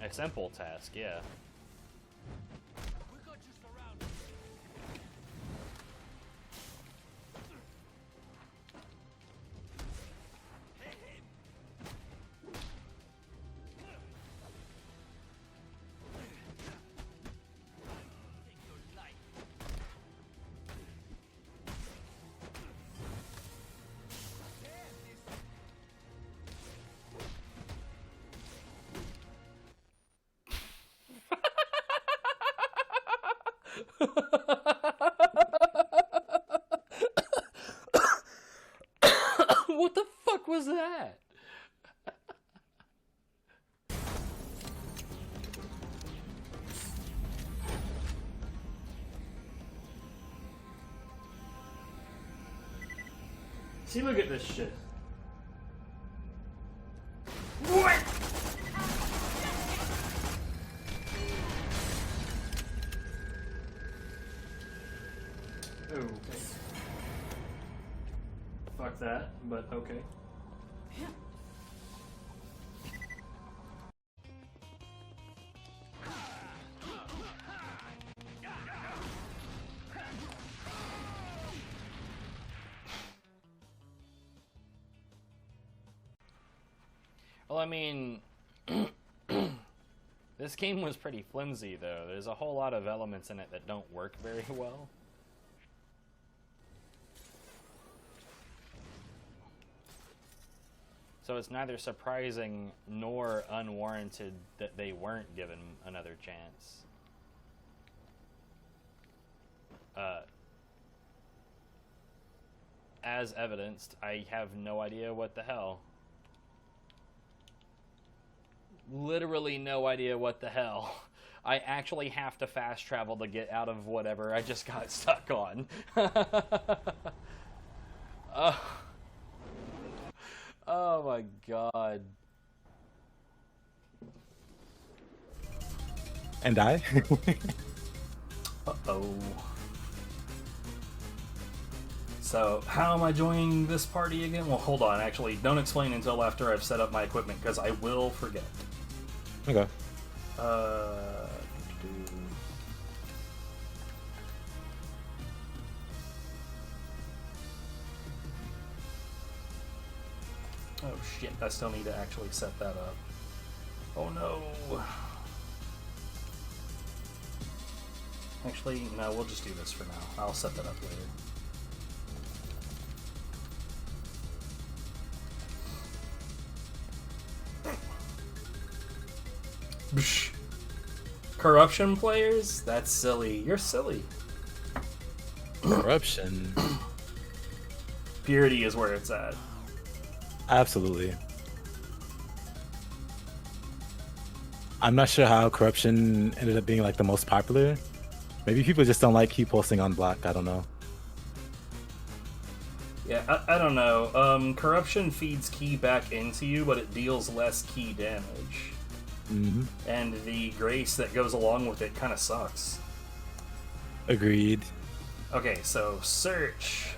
A simple task, yeah. What the fuck was that? See, look at this shit. What? Okay. Fuck that, but okay. Well, I mean, this game was pretty flimsy, though. There's a whole lot of elements in it that don't work very well. So it's neither surprising nor unwarranted that they weren't given another chance. As evidenced, I have no idea what the hell. Literally no idea what the hell. I actually have to fast travel to get out of whatever I just got stuck on. Oh my god. And I? Uh-oh. So, how am I joining this party again? Well, hold on, actually, don't explain until after I've set up my equipment, because I will forget. Okay. Oh shit, I still need to actually set that up. Oh no. Actually, no, we'll just do this for now. I'll set that up later. Bsh. Corruption players? That's silly. You're silly. Corruption. Purity is where it's at. Absolutely. I'm not sure how corruption ended up being like the most popular. Maybe people just don't like keep posting on black. I don't know. Yeah, I don't know. Corruption feeds ki back into you, but it deals less ki damage. Mm-hmm. And the grace that goes along with it kind of sucks. Agreed. Okay, so search.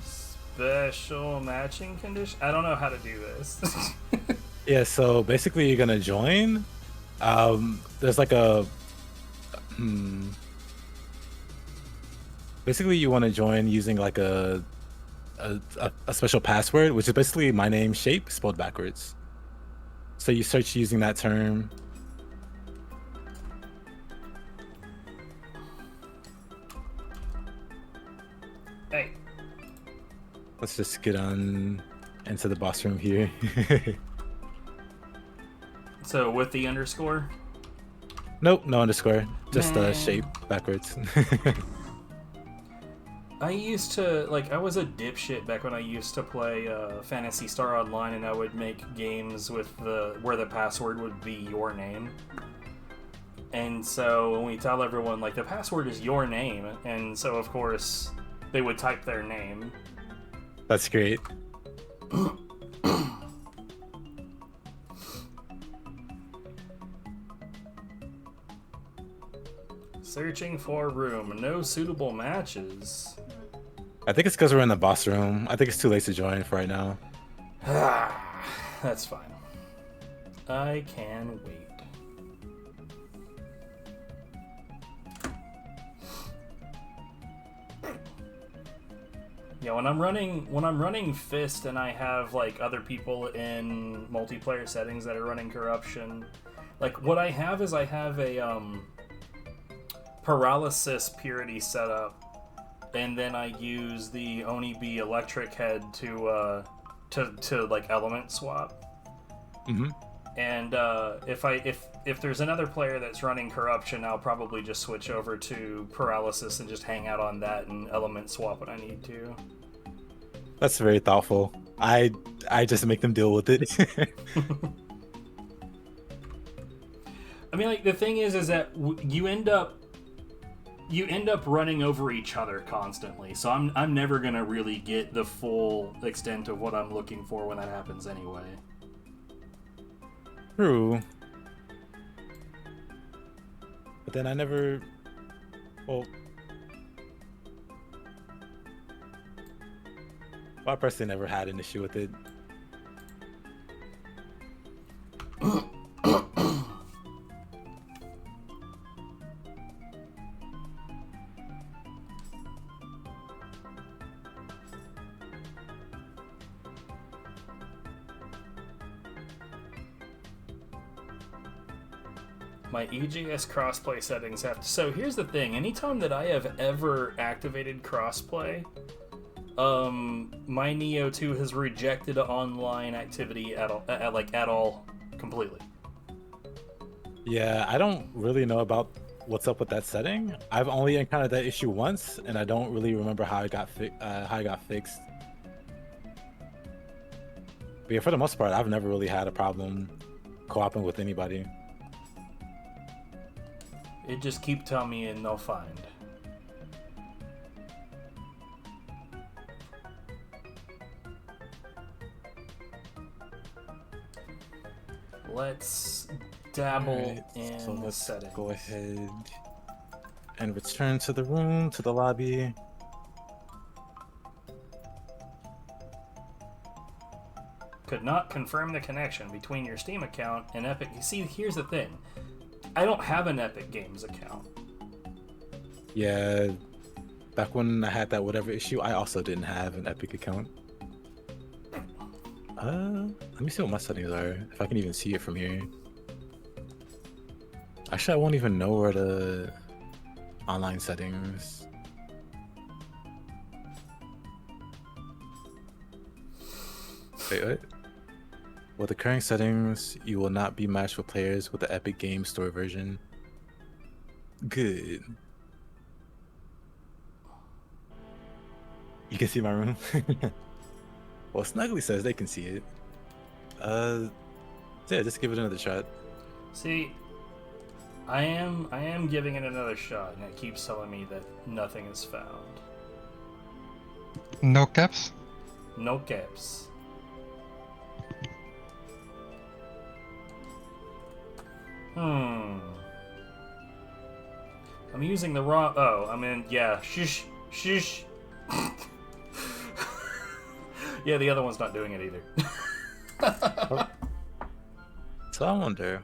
Special matching condition? I don't know how to do this. Yeah, so basically you're gonna join. There's like a... Basically you want to join using like a special password, which is basically my name shape spelled backwards. So you search using that term. Hey. Let's just get on into the boss room here. So with the underscore? Nope, no underscore. Just shape backwards. I used to, like, I was a dipshit back when I used to play Phantasy Star Online, and I would make games with where the password would be your name. And so when we tell everyone, like, the password is your name, and so of course they would type their name. That's great. Searching for room. No suitable matches. I think it's because we're in the boss room. I think it's too late to join for right now. That's fine. I can wait. Yeah, when I'm running Pffft and I have like other people in multiplayer settings that are running corruption, like what I have is I have a paralysis purity set up, and then I use the Oni-B electric head to like element swap. Mm-hmm. And if there's another player that's running corruption, I'll probably just switch over to paralysis and just hang out on that and element swap when I need to. That's very thoughtful. I just make them deal with it. I mean, like the thing is that you end up running over each other constantly. So I'm never gonna really get the full extent of what I'm looking for when that happens anyway. True. But then I never... Well, I personally never had an issue with it. My EGS crossplay settings have to... So here's the thing. Anytime that I have ever activated crossplay, my Nioh 2 has rejected online activity at all completely. Yeah, I don't really know about what's up with that setting. I've only encountered that issue once, and I don't really remember how it got fixed. But yeah, for the most part, I've never really had a problem co-oping with anybody. It just keep telling me and they'll find. Let's dabble in so let's settings. go ahead and return to the room, to the lobby. Could not confirm the connection between your Steam account and Epic. You see, here's the thing. I don't have an Epic Games account. Yeah, back when I had that whatever issue, I also didn't have an Epic account. Let me see what my settings are, if I can even see it from here. Actually, I won't even know where the online settings. Wait, what? With the current settings, you will not be matched with players with the Epic Games Store version. Good. You can see my room? Well, Snuggly says they can see it. Yeah, just give it another shot. See, I am giving it another shot, and it keeps telling me that nothing is found. No caps? No caps. I'm using the wrong... Oh, I mean, yeah. Shush. Yeah, the other one's not doing it either. Oh. So I wonder...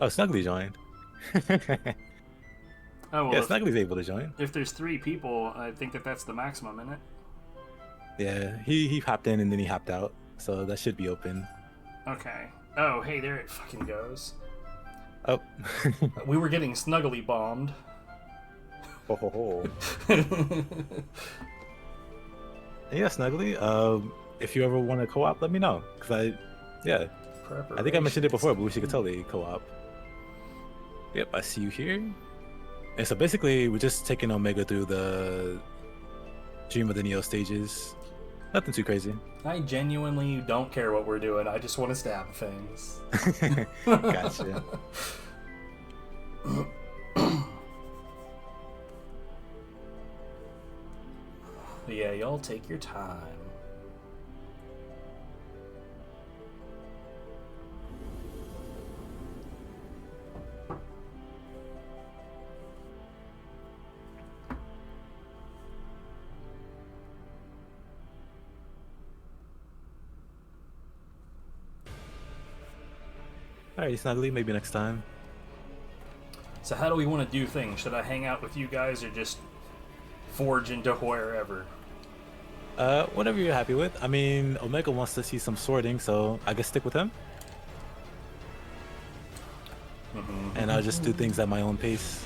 Oh, Snuggly joined. Oh, well, yeah, Snuggly's able to join. If there's 3 people, I think that's the maximum, isn't it? Yeah, he hopped in and then he hopped out. So that should be open. Okay. Oh, hey, there it fucking goes. Oh. We were getting snuggly bombed. Ho ho ho. Yeah, Snuggly. If you ever want to co-op, let me know. Cause I think I mentioned it before, but we should totally co-op. Yep, I see you here. And so basically, we're just taking Omega through the Dream of the Nioh stages. Nothing too crazy. I genuinely don't care what we're doing. I just want to stab things. Gotcha. Yeah, y'all take your time. Alright, Snuggly, maybe next time. So how do we want to do things? Should I hang out with you guys or just forge into wherever? Whatever you're happy with. I mean, Omega wants to see some sorting, so I guess stick with him. And I'll just do things at my own pace.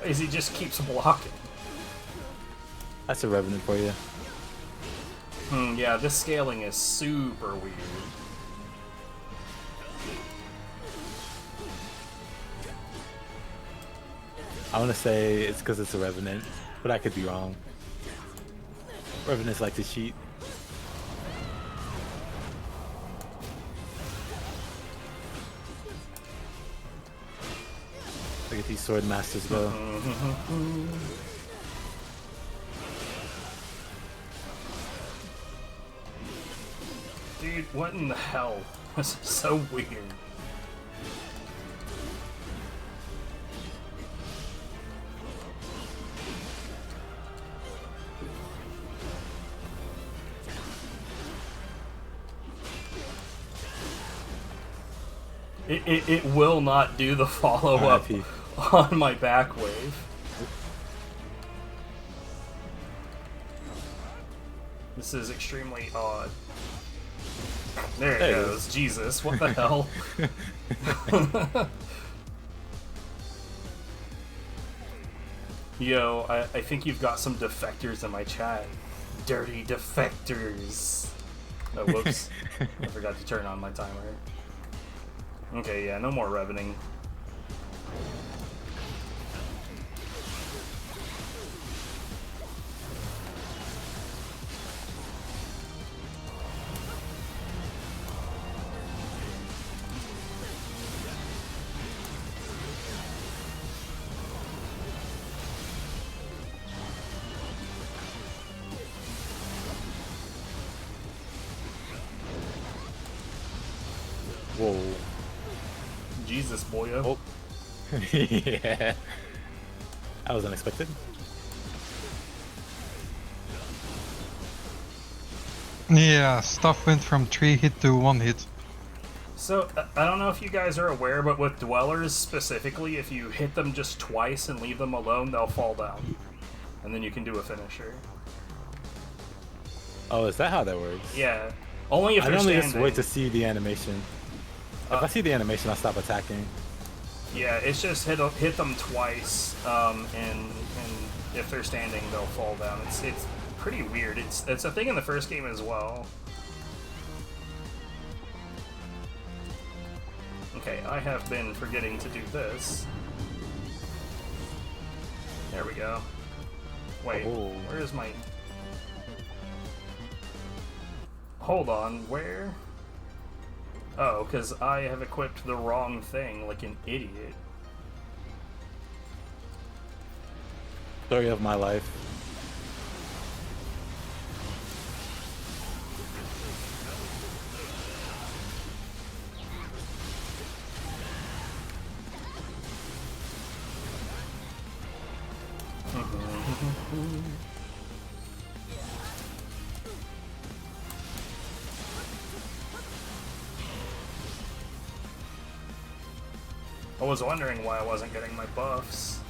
Is he just keeps blocking? That's a Revenant for you. Yeah, this scaling is super weird. I want to say it's because it's a Revenant, but I could be wrong. Revenants like to cheat. Look at these Sword Masters go. Dude, what in the hell? This is so weird. It will not do the follow-up on my back wave. This is extremely odd. There it goes. Jesus, what the hell? Yo, I think you've got some defectors in my chat. Dirty defectors. Oh, whoops. I forgot to turn on my timer. Okay, yeah, no more revening. Whoa. Jesus, boyo. Oh. Yeah. That was unexpected. Yeah, stuff went from 3 hit to 1 hit. So, I don't know if you guys are aware, but with Dwellers specifically, if you hit them just twice and leave them alone, they'll fall down. And then you can do a finisher. Oh, is that how that works? Yeah. Only if I they're normally standing. just wait to see the animation. If I see the animation, I'll stop attacking. Yeah, it's just hit them twice, and if they're standing, they'll fall down. It's pretty weird. It's a thing in the first game as well. Okay, I have been forgetting to do this. There we go. Wait, where is my... Hold on, where? Oh, because I have equipped the wrong thing like an idiot. Story of my life. I was wondering why I wasn't getting my buffs.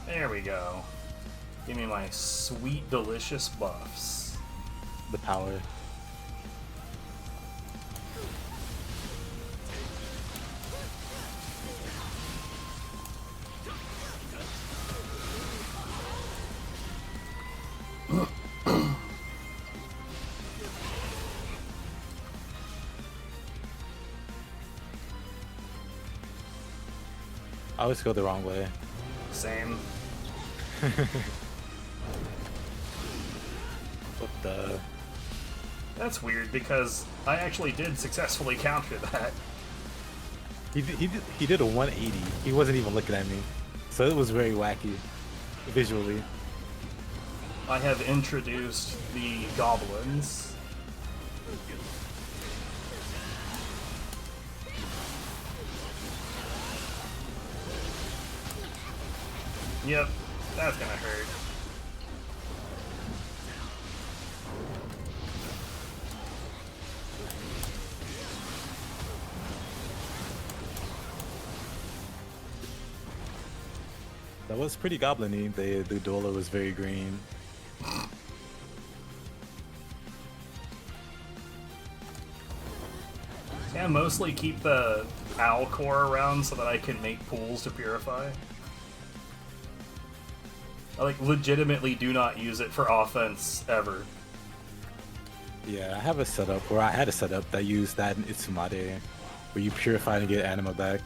There we go. Give me my sweet, delicious buffs. The power. I always go the wrong way. Same. What the? That's weird because I actually did successfully counter that. He did a 180. He wasn't even looking at me, so it was very wacky, visually. I have introduced the goblins. Yep, that's gonna hurt. That was pretty goblin-y. The dueler was very green. Yeah, mostly keep the owl core around so that I can make pools to purify. I like legitimately do not use it for offense ever. Yeah, I have a setup, or I had a setup that used that in Itsumade, where you purify and get anima back.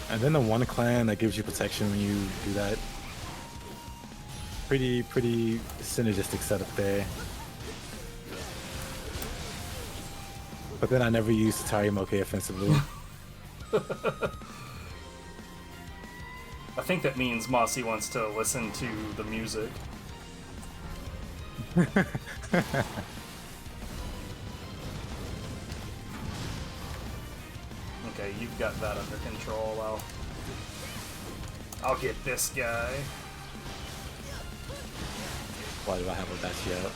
And then the one clan that gives you protection when you do that. Pretty synergistic setup there. But then I never used Tarimoke offensively. I think that means Mossy wants to listen to the music. Okay, you've got that under control. I'll get this guy. Why do I have a dash yet?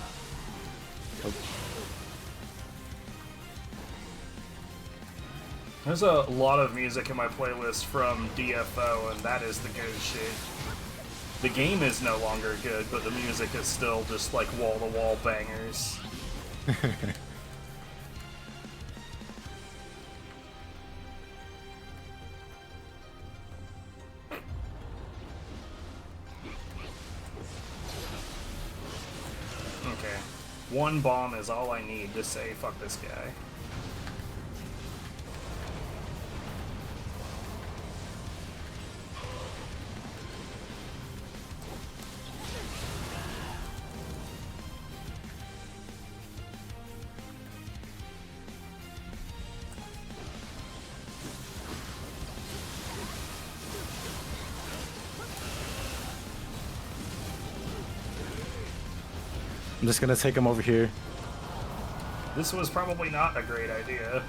Oh. There's a lot of music in my playlist from DFO, and that is the good shit. The game is no longer good, but the music is still just like wall-to-wall bangers. Okay. One bomb is all I need to say fuck this guy. I'm just gonna take him over here. This was probably not a great idea.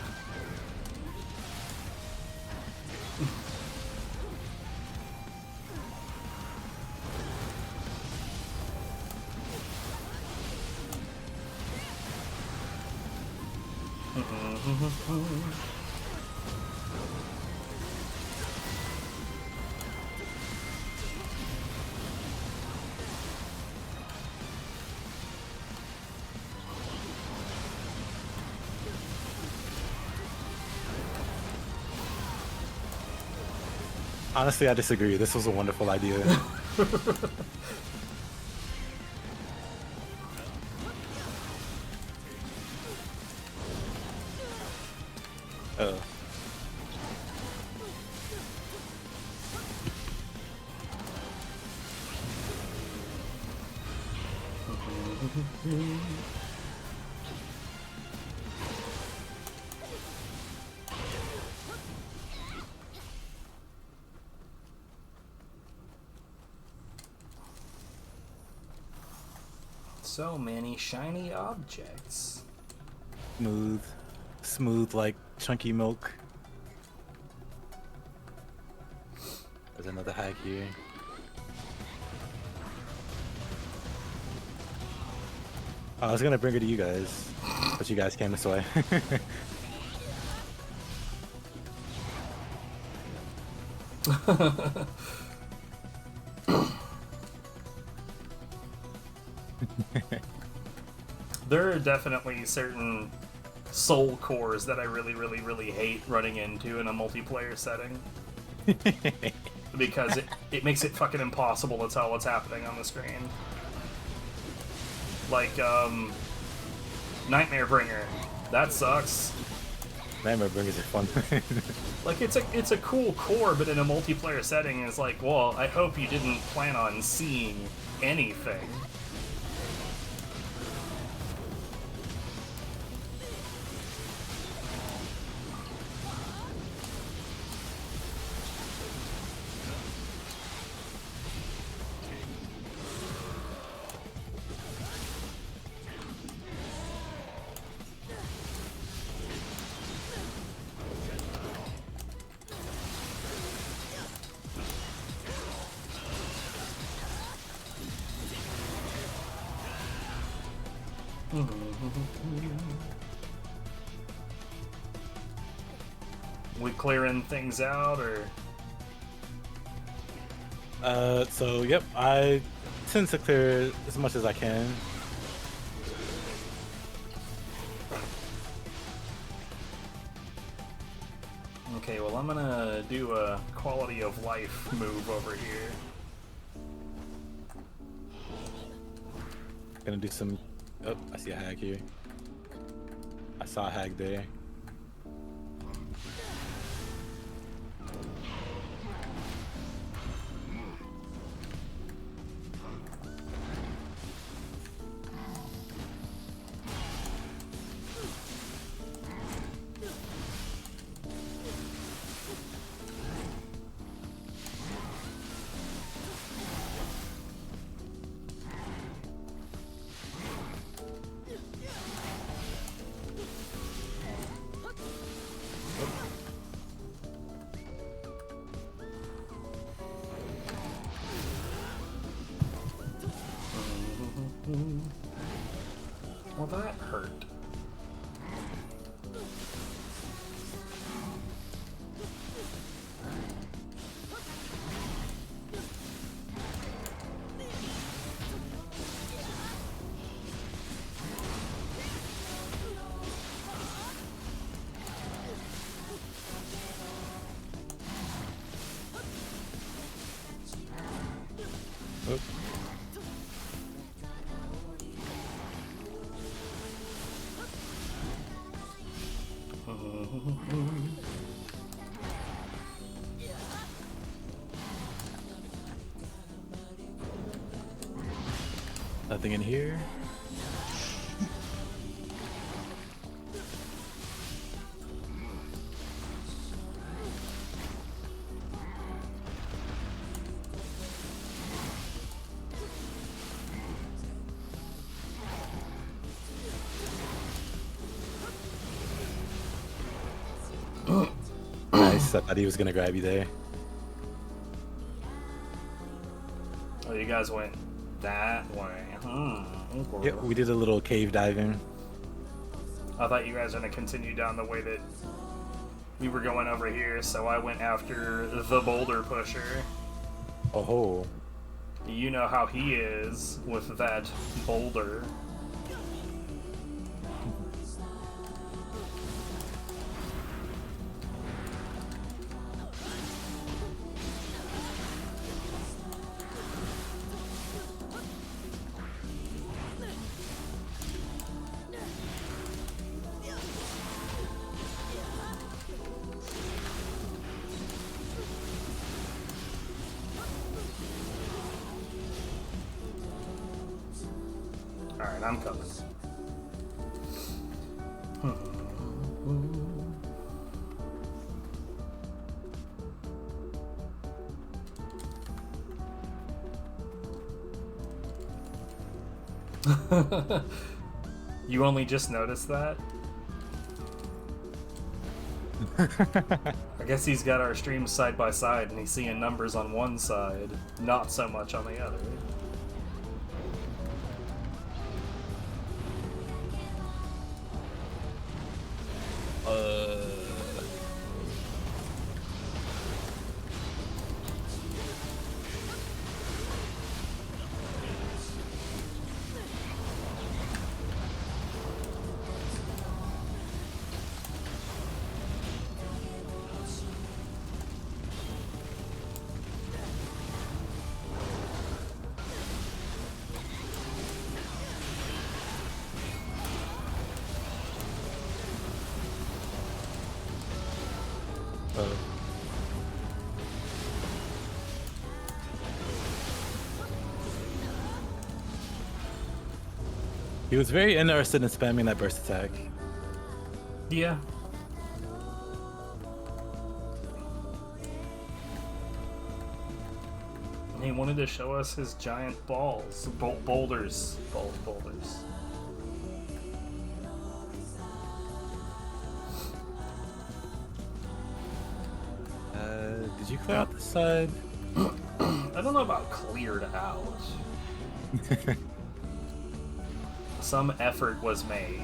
Honestly, I disagree. This was a wonderful idea. Oh. So many shiny objects. Smooth like chunky milk. There's another hack here. I was gonna bring it to you guys, but you guys came this way. There are definitely certain soul cores that I really hate running into in a multiplayer setting. Because it makes it fucking impossible to tell what's happening on the screen. Like, Nightmare Bringer. That sucks. Nightmare Bringers are fun. Like, it's a cool core, but in a multiplayer setting, it's like, well, I hope you didn't plan on seeing anything. We clearing things out, or? So yep, I tend to clear as much as I can. Okay, well I'm gonna do a quality of life move over here. Gonna do some. Oh, I see a hag here. I saw a hag there. Well, that hurt. Oh. Nothing in here. Nice. I thought he was gonna grab you there. Oh, you guys went that way. Okay. Yep, we did a little cave diving. I thought you guys were gonna continue down the way that we were going over here, so I went after the boulder pusher. Oh. You know how he is with that boulder. Alright, I'm coming. You only just noticed that? I guess he's got our streams side by side and he's seeing numbers on one side, not so much on the other. He was very interested in spamming that burst attack. Yeah. And he wanted to show us his giant balls. Boulders. Boulders. Did you clear out the side? I don't know about cleared out. Some effort was made.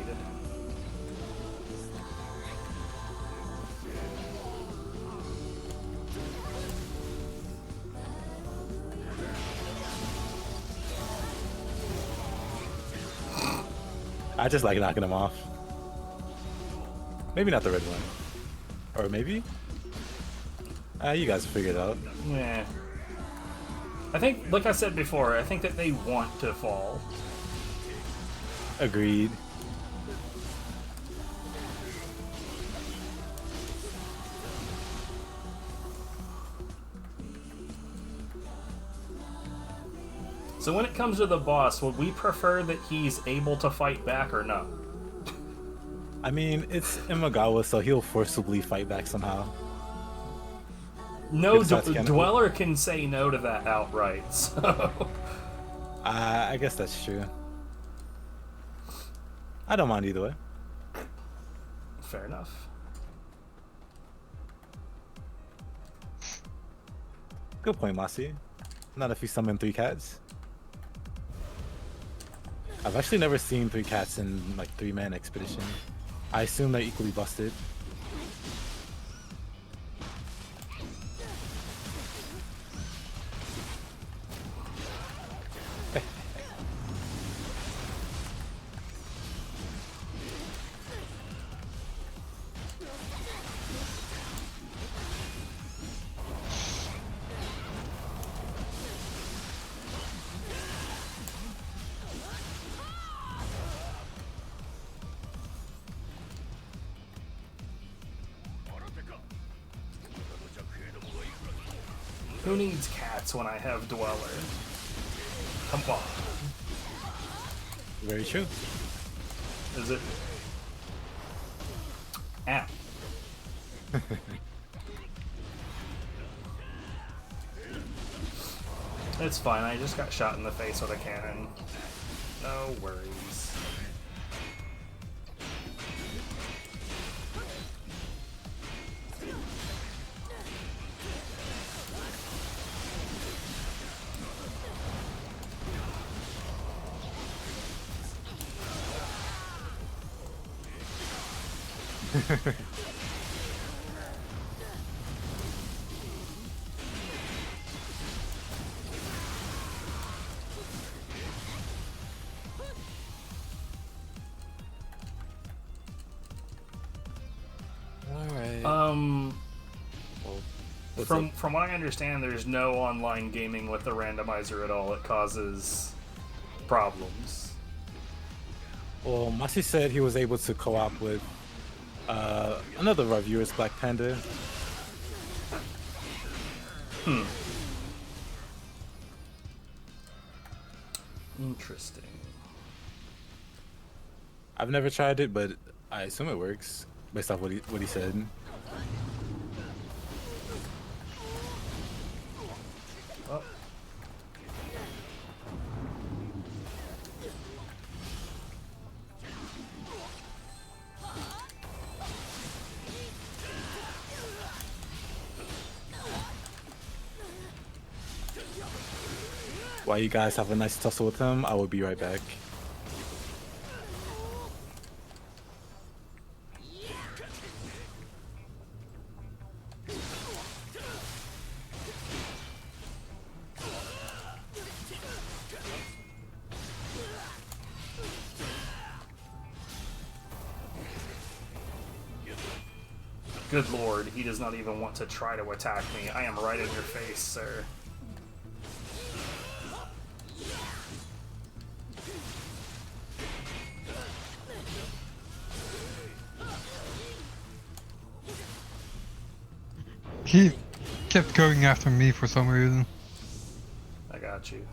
I just like knocking them off. Maybe not the red one. Or maybe? You guys figure it out. Yeah. I think, like I said before, I think that they want to fall. Agreed. So when it comes to the boss, would we prefer that he's able to fight back or no? I mean, it's Imagawa, so he'll forcibly fight back somehow. No Dweller can say no to that outright, so... I guess that's true. I don't mind either way. Fair enough. Good point, Masi. Not if you summon 3 cats. I've actually never seen 3 cats in like 3-man expedition. I assume they're equally busted. Who needs cats when I have Dweller? Come on. Very true. Is it? Ow. It's fine, I just got shot in the face with a cannon. No worries. From what I understand, there's no online gaming with the randomizer at all. It causes problems. Well, Masi said he was able to co-op with another of our viewers, Black Panda. Interesting. I've never tried it, but I assume it works based off what he said. Oh. While you guys have a nice tussle with him, I will be right back. Good lord, he does not even want to try to attack me. I am right in your face, sir. He kept going after me for some reason. I got you.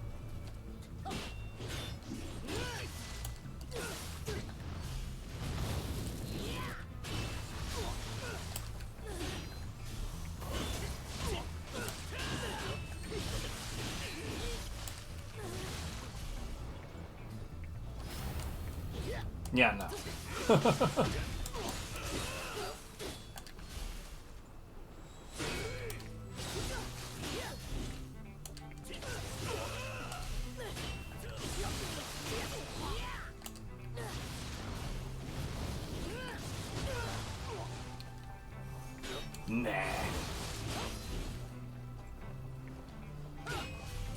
Yeah, no.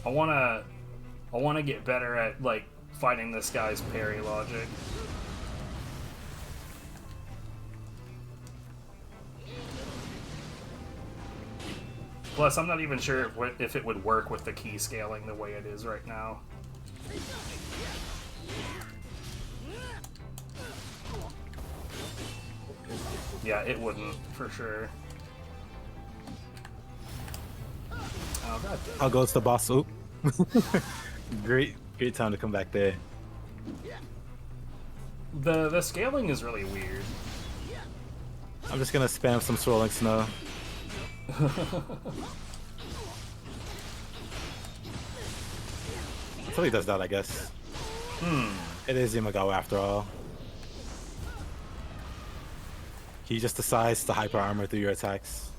I wanna get better at like fighting this guy's parry logic. Plus, I'm not even sure if it would work with the key scaling the way it is right now. Yeah, it wouldn't, for sure. Oh, God damn. How goes the boss? Oop. Great time to come back there. The scaling is really weird. I'm just gonna spam some swirling snow. Until he does that, I guess. It is Yamagawa after all. He just decides to hyper armor through your attacks.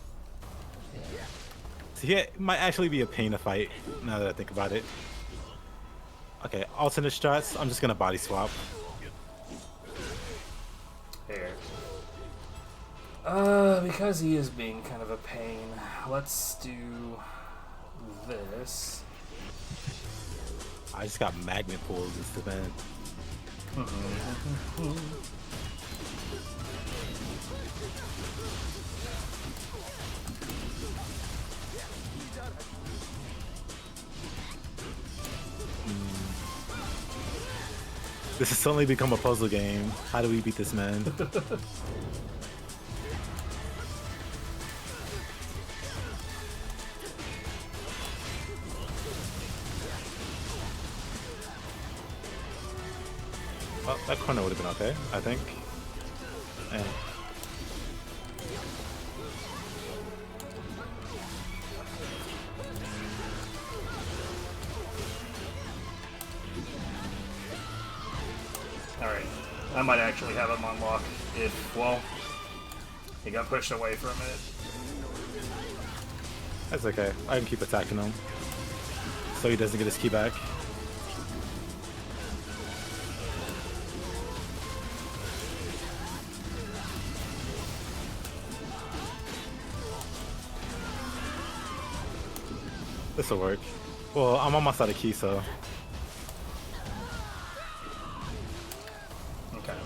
So he might actually be a pain to fight, now that I think about it. Okay, alternate strats, I'm just gonna body swap. Here. Because he is being kind of a pain, let's do this. I just got magnet pulls this event. This has suddenly become a puzzle game. How do we beat this man? Well, that corner would have been okay, I think. Yeah. Alright, I might actually have him on lock if, well, he got pushed away from it. That's okay. I can keep attacking him so he doesn't get his key back. This'll work. Well, I'm almost out of key, so. Okay.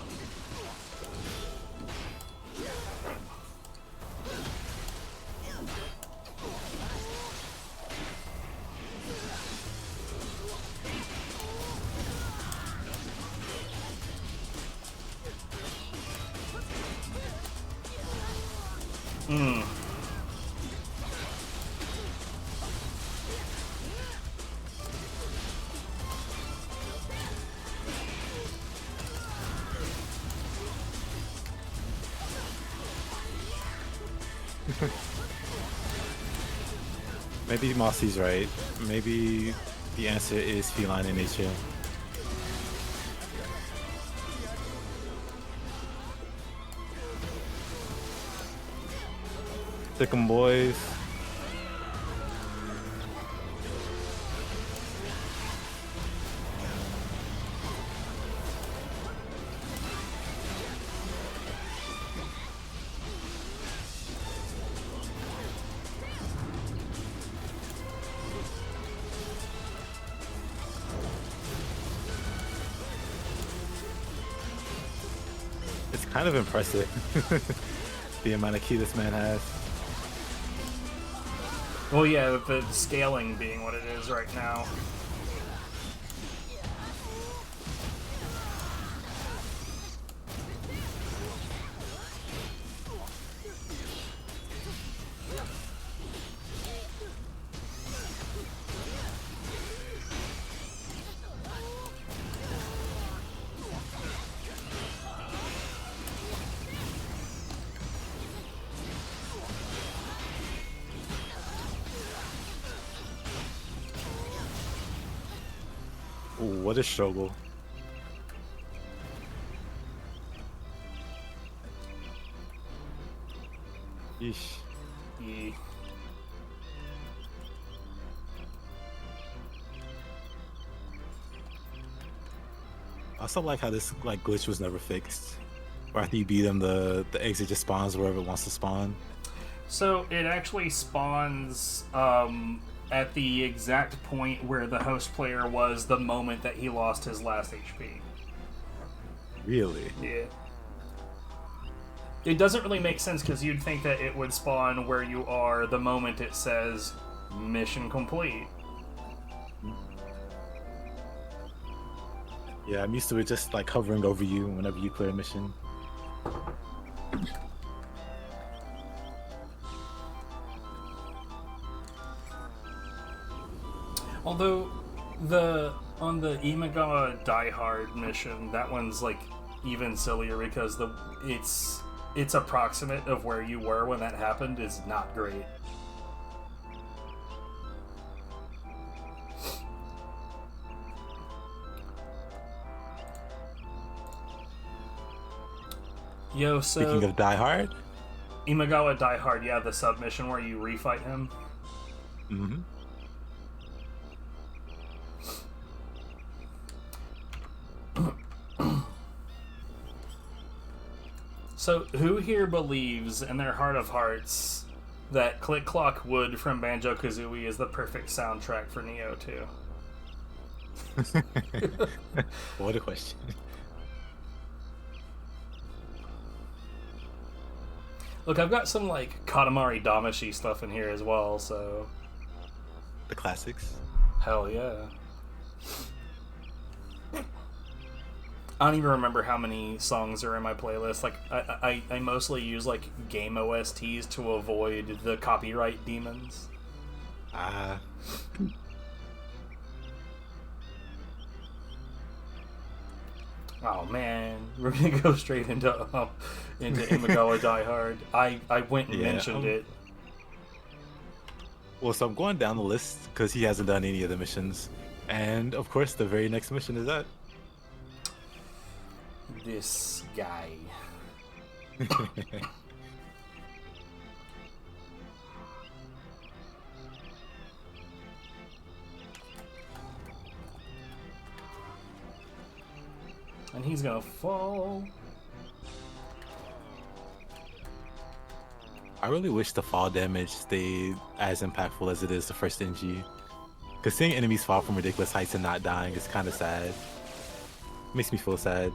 Maybe Mossy's right. Maybe the answer is feline in nature. Sick 'em, boys. It's kind of impressive, the amount of key this man has. Well, yeah, with the scaling being what it is right now. Ooh, what a struggle. Yeesh. Yeah. I also like how this glitch was never fixed. Where after you beat him, the exit just spawns wherever it wants to spawn. So it actually spawns at the exact point where the host player was the moment that he lost his last HP. Really? Yeah. It doesn't really make sense because you'd think that it would spawn where you are the moment it says mission complete. Yeah, I'm used to it just like hovering over you whenever you clear a mission. Although on the Imagawa Die Hard mission, that one's like even sillier because it's approximate of where you were when that happened is not great. Yo, so Speaking of Die Hard, Imagawa Die Hard, yeah, the submission where you refight him. mm-hmm. So, who here believes in their heart of hearts that Click Clock Wood from Banjo-Kazooie is the perfect soundtrack for Nioh 2? What a question. Look, I've got some, like, Katamari Damacy stuff in here as well, so... The classics. Hell yeah. I don't even remember how many songs are in my playlist. Like, I mostly use, like, game OSTs to avoid the copyright demons. Ah. Oh, man. We're gonna go straight into Imagawa Die Hard. I went and mentioned it. Well, so I'm going down the list because he hasn't done any of the missions. And, of course, the very next mission is that. This guy. And he's gonna fall. I really wish the fall damage stayed as impactful as it is the first NG. Because seeing enemies fall from ridiculous heights and not dying is kind of sad. Makes me feel sad.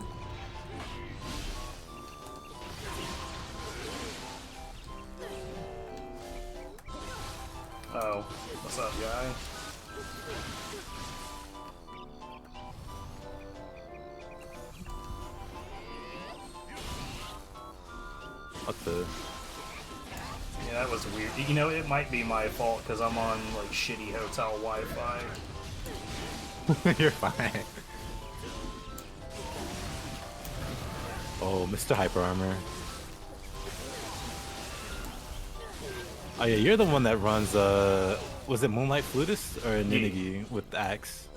Oh, what's up, guy? What the? Yeah, that was weird. You know, it might be my fault because I'm on, like, shitty hotel Wi-Fi. You're fine. Oh, Mr. Hyper Armor. Oh yeah, you're the one that runs, was it Moonlight Flutist or Ninigi with the axe?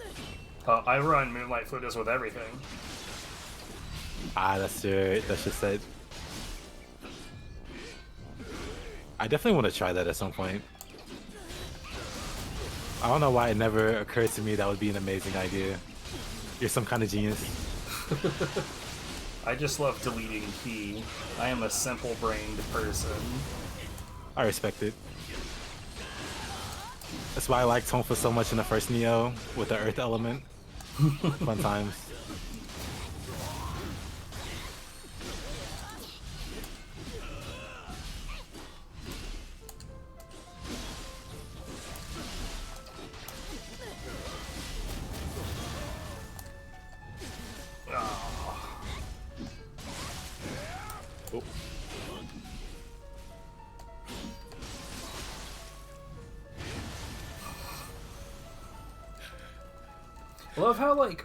I run Moonlight Flutist with everything. Ah, that's just it. I definitely want to try that at some point. I don't know why it never occurred to me that would be an amazing idea. You're some kind of genius. I just love deleting key. I am a simple-brained person. I respect it. That's why I liked Tonfa so much in the first Nioh with the Earth element. Fun times. Oh. I love how, like,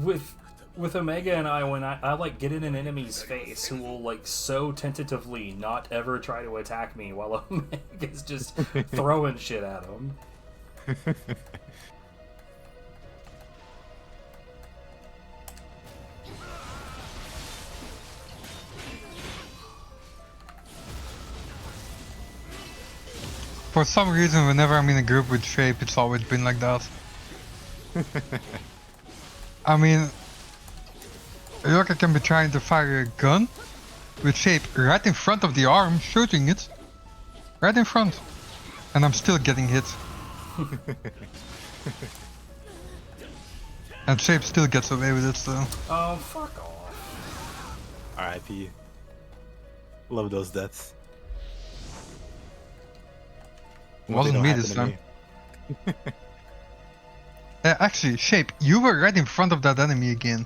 with Omega and I, when I like get in an enemy's face who will, like, so tentatively not ever try to attack me while Omega's just throwing shit at him. For some reason, whenever I'm in a group with Shape, it's always been like that. I mean, Yoka can be trying to fire a gun with Shape right in front of the arm, shooting it. Right in front. And I'm still getting hit. And Shape still gets away with it, so. Oh, fuck off. R.I.P. Love those deaths. Wasn't me this time. Actually, Shape, you were right in front of that enemy again.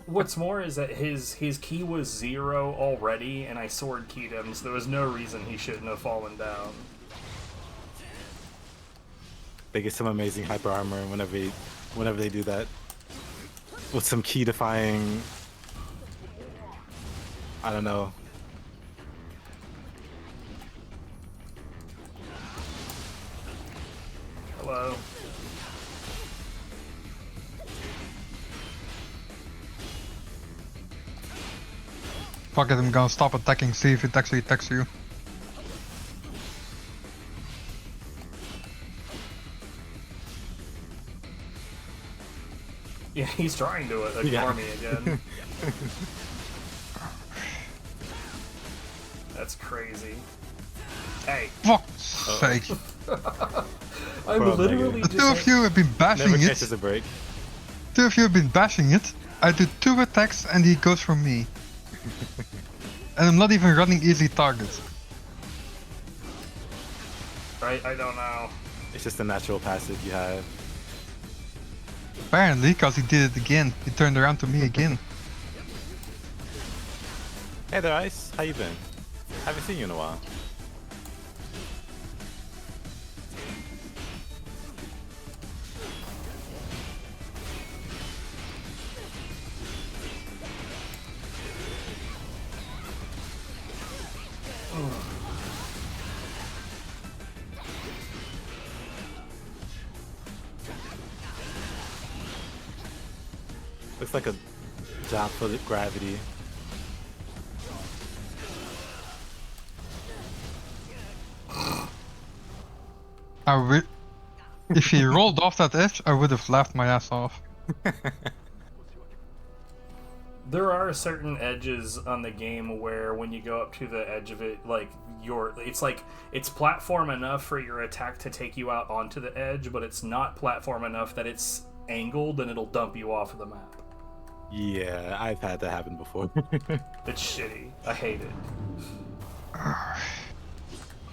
What's more is that his key was 0 already, and I sword keyed him, so there was no reason he shouldn't have fallen down. They get some amazing hyper armor whenever they do that. With some key defying, I don't know. Hello. Fuck it, I'm gonna stop attacking, see if it actually attacks you. Yeah, he's trying to ignore me again. That's crazy. Hey. Fuck's sake. I'm literally The two of you have been bashing Never it. catches a break. Two of you have been bashing it. I do 2 attacks and he goes for me. And I'm not even running easy targets. I don't know. It's just a natural passive you have. Apparently, because he did it again. He turned around to me again. Hey there, Ice. How you been? Haven't seen you in a while. Looks like a job for the gravity. If he rolled off that edge, I would have laughed my ass off. There are certain edges on the game where when you go up to the edge of it, it's platform enough for your attack to take you out onto the edge, but it's not platform enough that it's angled and it'll dump you off of the map. Yeah, I've had that happen before. It's shitty. I hate it.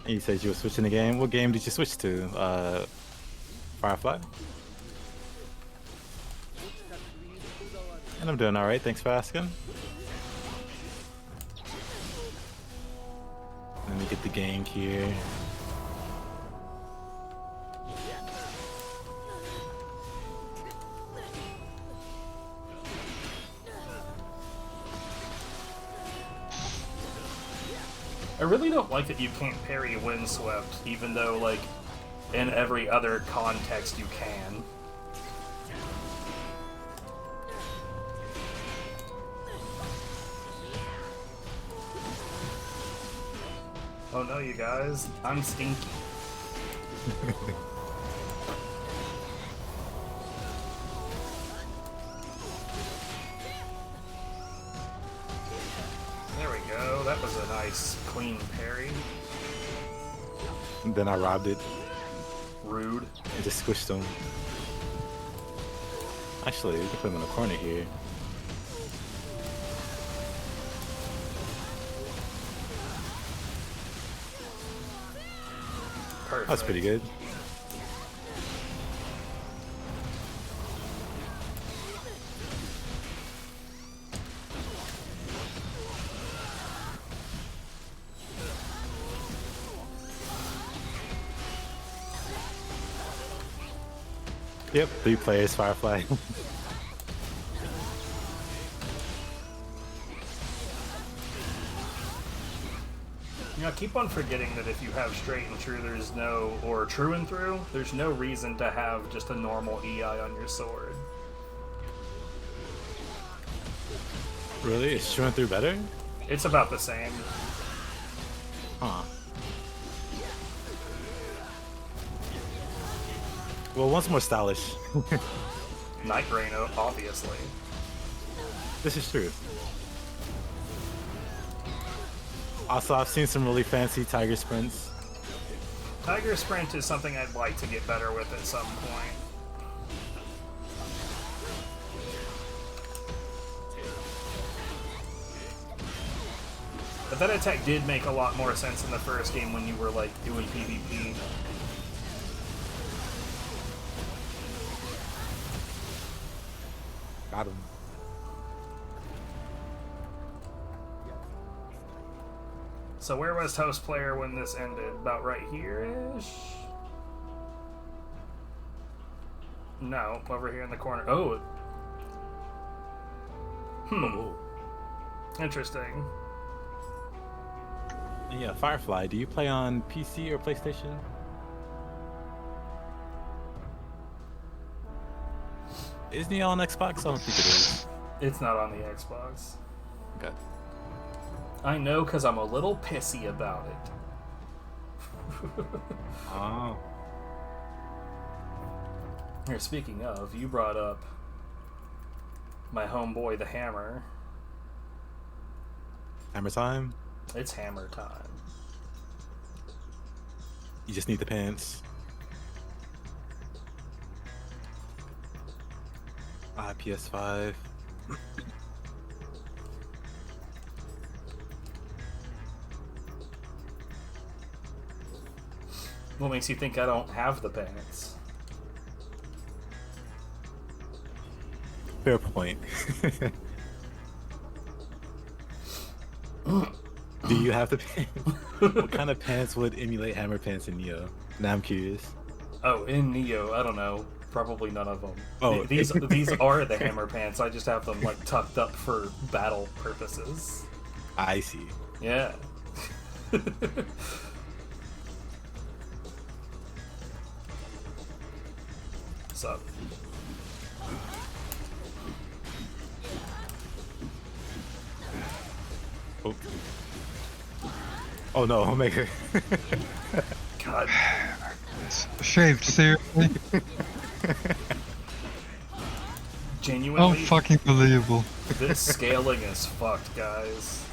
And you said you were switching the game. What game did you switch to? Firefly? And I'm doing alright, thanks for asking. Let me get the gank here. I really don't like that you can't parry Windswept, even though, like, in every other context you can. Oh no, you guys, I'm stinky. There we go, that was a nice, clean parry. And then I robbed it. Rude. And just squished him. Actually, we can put him in a corner here. Perfect. That's pretty good. Yep, 3 players, Firefly. You know, I keep on forgetting that if you have straight and true, or true and through, there's no reason to have just a normal EI on your sword. Really? Is true and through better? It's about the same. Huh. Well, one's more stylish. Night Rain, obviously. This is true. Also, I've seen some really fancy tiger sprints. Tiger Sprint is something I'd like to get better with at some point. But that attack did make a lot more sense in the first game when you were, like, doing PvP. Got him. So where was host player when this ended? About right here-ish? No, over here in the corner. Oh! Interesting. Yeah, Firefly, do you play on PC or PlayStation? Is Nioh on Xbox? I don't think it is. It's not on the Xbox. Okay. I know because I'm a little pissy about it. Oh. Here, speaking of, you brought up my homeboy, the Hammer. Hammer time? It's hammer time. You just need the pants. PS5. What makes you think I don't have the pants? Fair point. Do you have the pants? What kind of pants would emulate hammer pants in Nioh? Now I'm curious. Oh, in Nioh, I don't know. Probably none of them. Oh. These are the hammer pants. I just have them like tucked up for battle purposes. I see. Yeah. What's up? Oh, oh no, Omega. God. Shaved, seriously? Genuinely, Unfucking believable. this scaling is fucked, guys.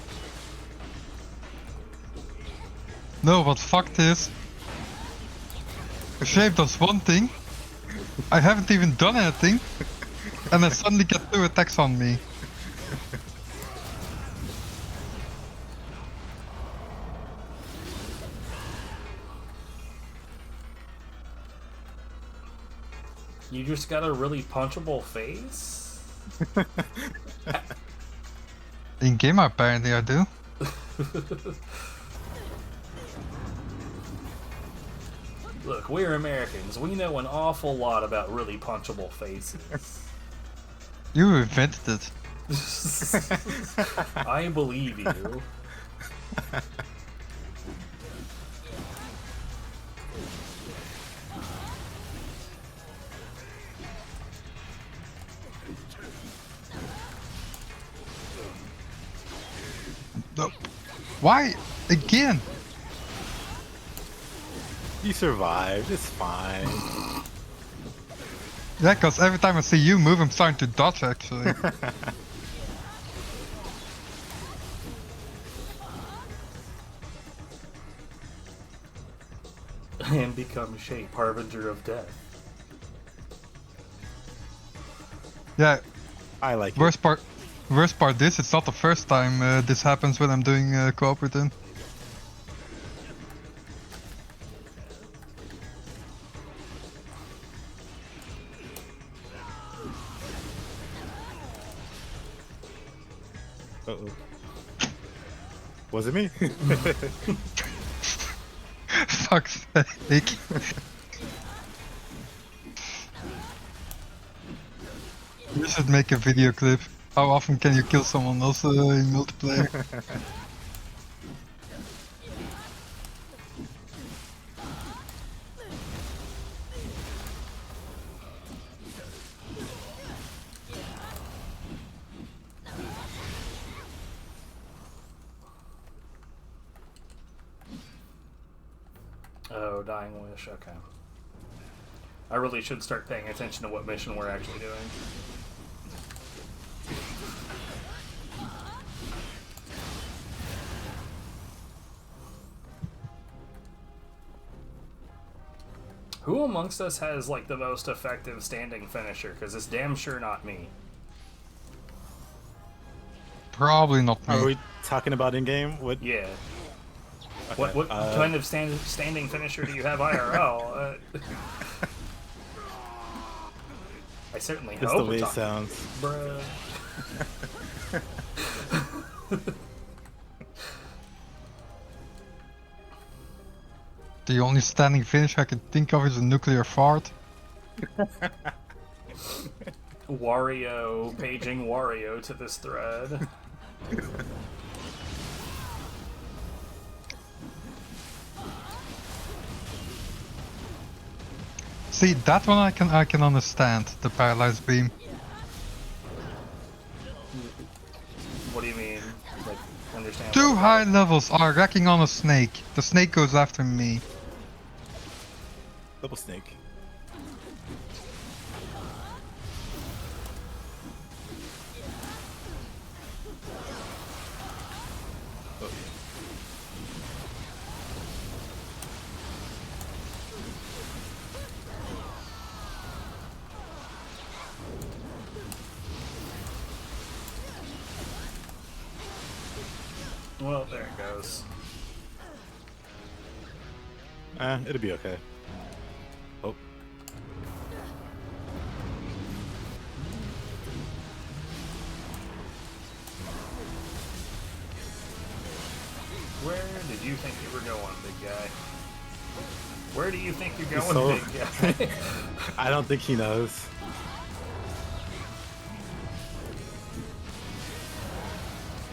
No, what fucked is... Shave does one thing, I haven't even done anything, and I suddenly get 2 attacks on me. You just got a really punchable face? In game apparently I do. Look, we're Americans. We know an awful lot about really punchable faces. You invented it. I believe you. No. Why? Again? You survived, it's fine. Yeah, cause every time I see you move I'm starting to dodge actually. And become shape, harbinger of death. Yeah, I like it. worst part this, it's not the first time this happens when I'm doing co-op with him. Uh-oh. Was it me? Fuck's sake. You should make a video clip. How often can you kill someone else in multiplayer? Oh, Dying Wish, okay. I really should start paying attention to what mission we're actually doing. Who amongst us has like the most effective standing finisher? Because it's damn sure not me. Probably not me. Are we talking about in game? What? Yeah. Okay, What kind of standing finisher do you have IRL? I certainly That's hope the way we're it sounds. Bruh. The only standing finish I can think of is a nuclear fart. Wario paging Wario to this thread. See, that one I can understand, the paralyzed beam. What do you mean? Like, understand? Two what high levels are wrecking on a snake. The snake goes after me. Double snake. Oh, Well, there it goes. it'll be okay. Oh. Where did you think you were going, big guy? Where do you think you're He's going, so- big guy? I don't think he knows.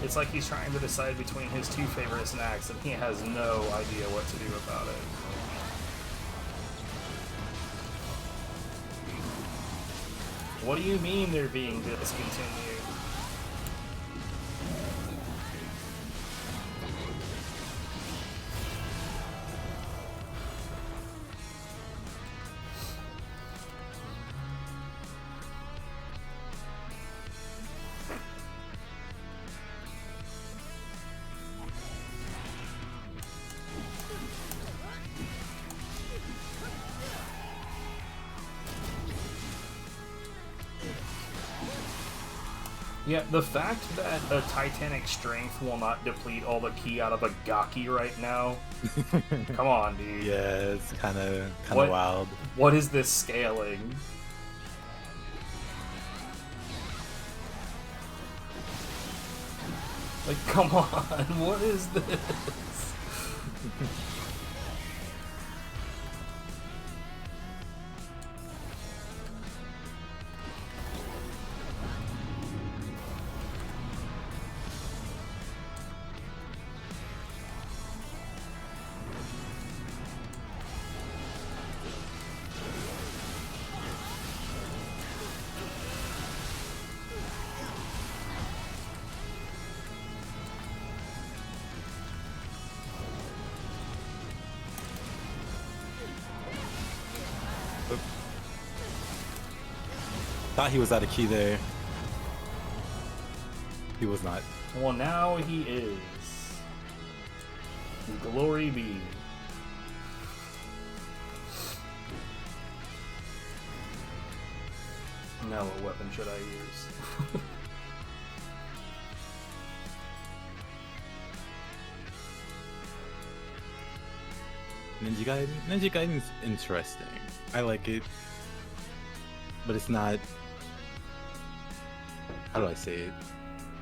It's like he's trying to decide between his two favorite snacks, and he has no idea what to do about it. What do you mean they're being discontinued? Yeah, the fact that a Titanic strength will not deplete all the ki out of a Gaki right now. Come on, dude. Yeah, it's kind of What- wild. What is this scaling? Like, come on, what is this? Thought he was out of key there. He was not. Well, now he is. Glory be. Now what weapon should I use? Ninja Gaiden's interesting. I like it. But it's not... How do I say it?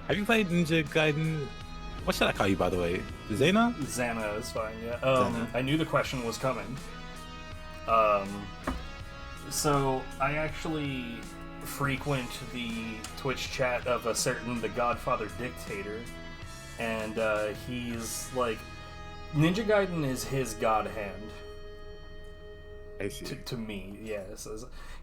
Have you played Ninja Gaiden? What should I call you, by the way? Xena? Xana is fine, yeah. Xana. I knew the question was coming. So I actually frequent the Twitch chat of a certain The Godfather Dictator, and he's like, Ninja Gaiden is his god hand. I see. To me, yes.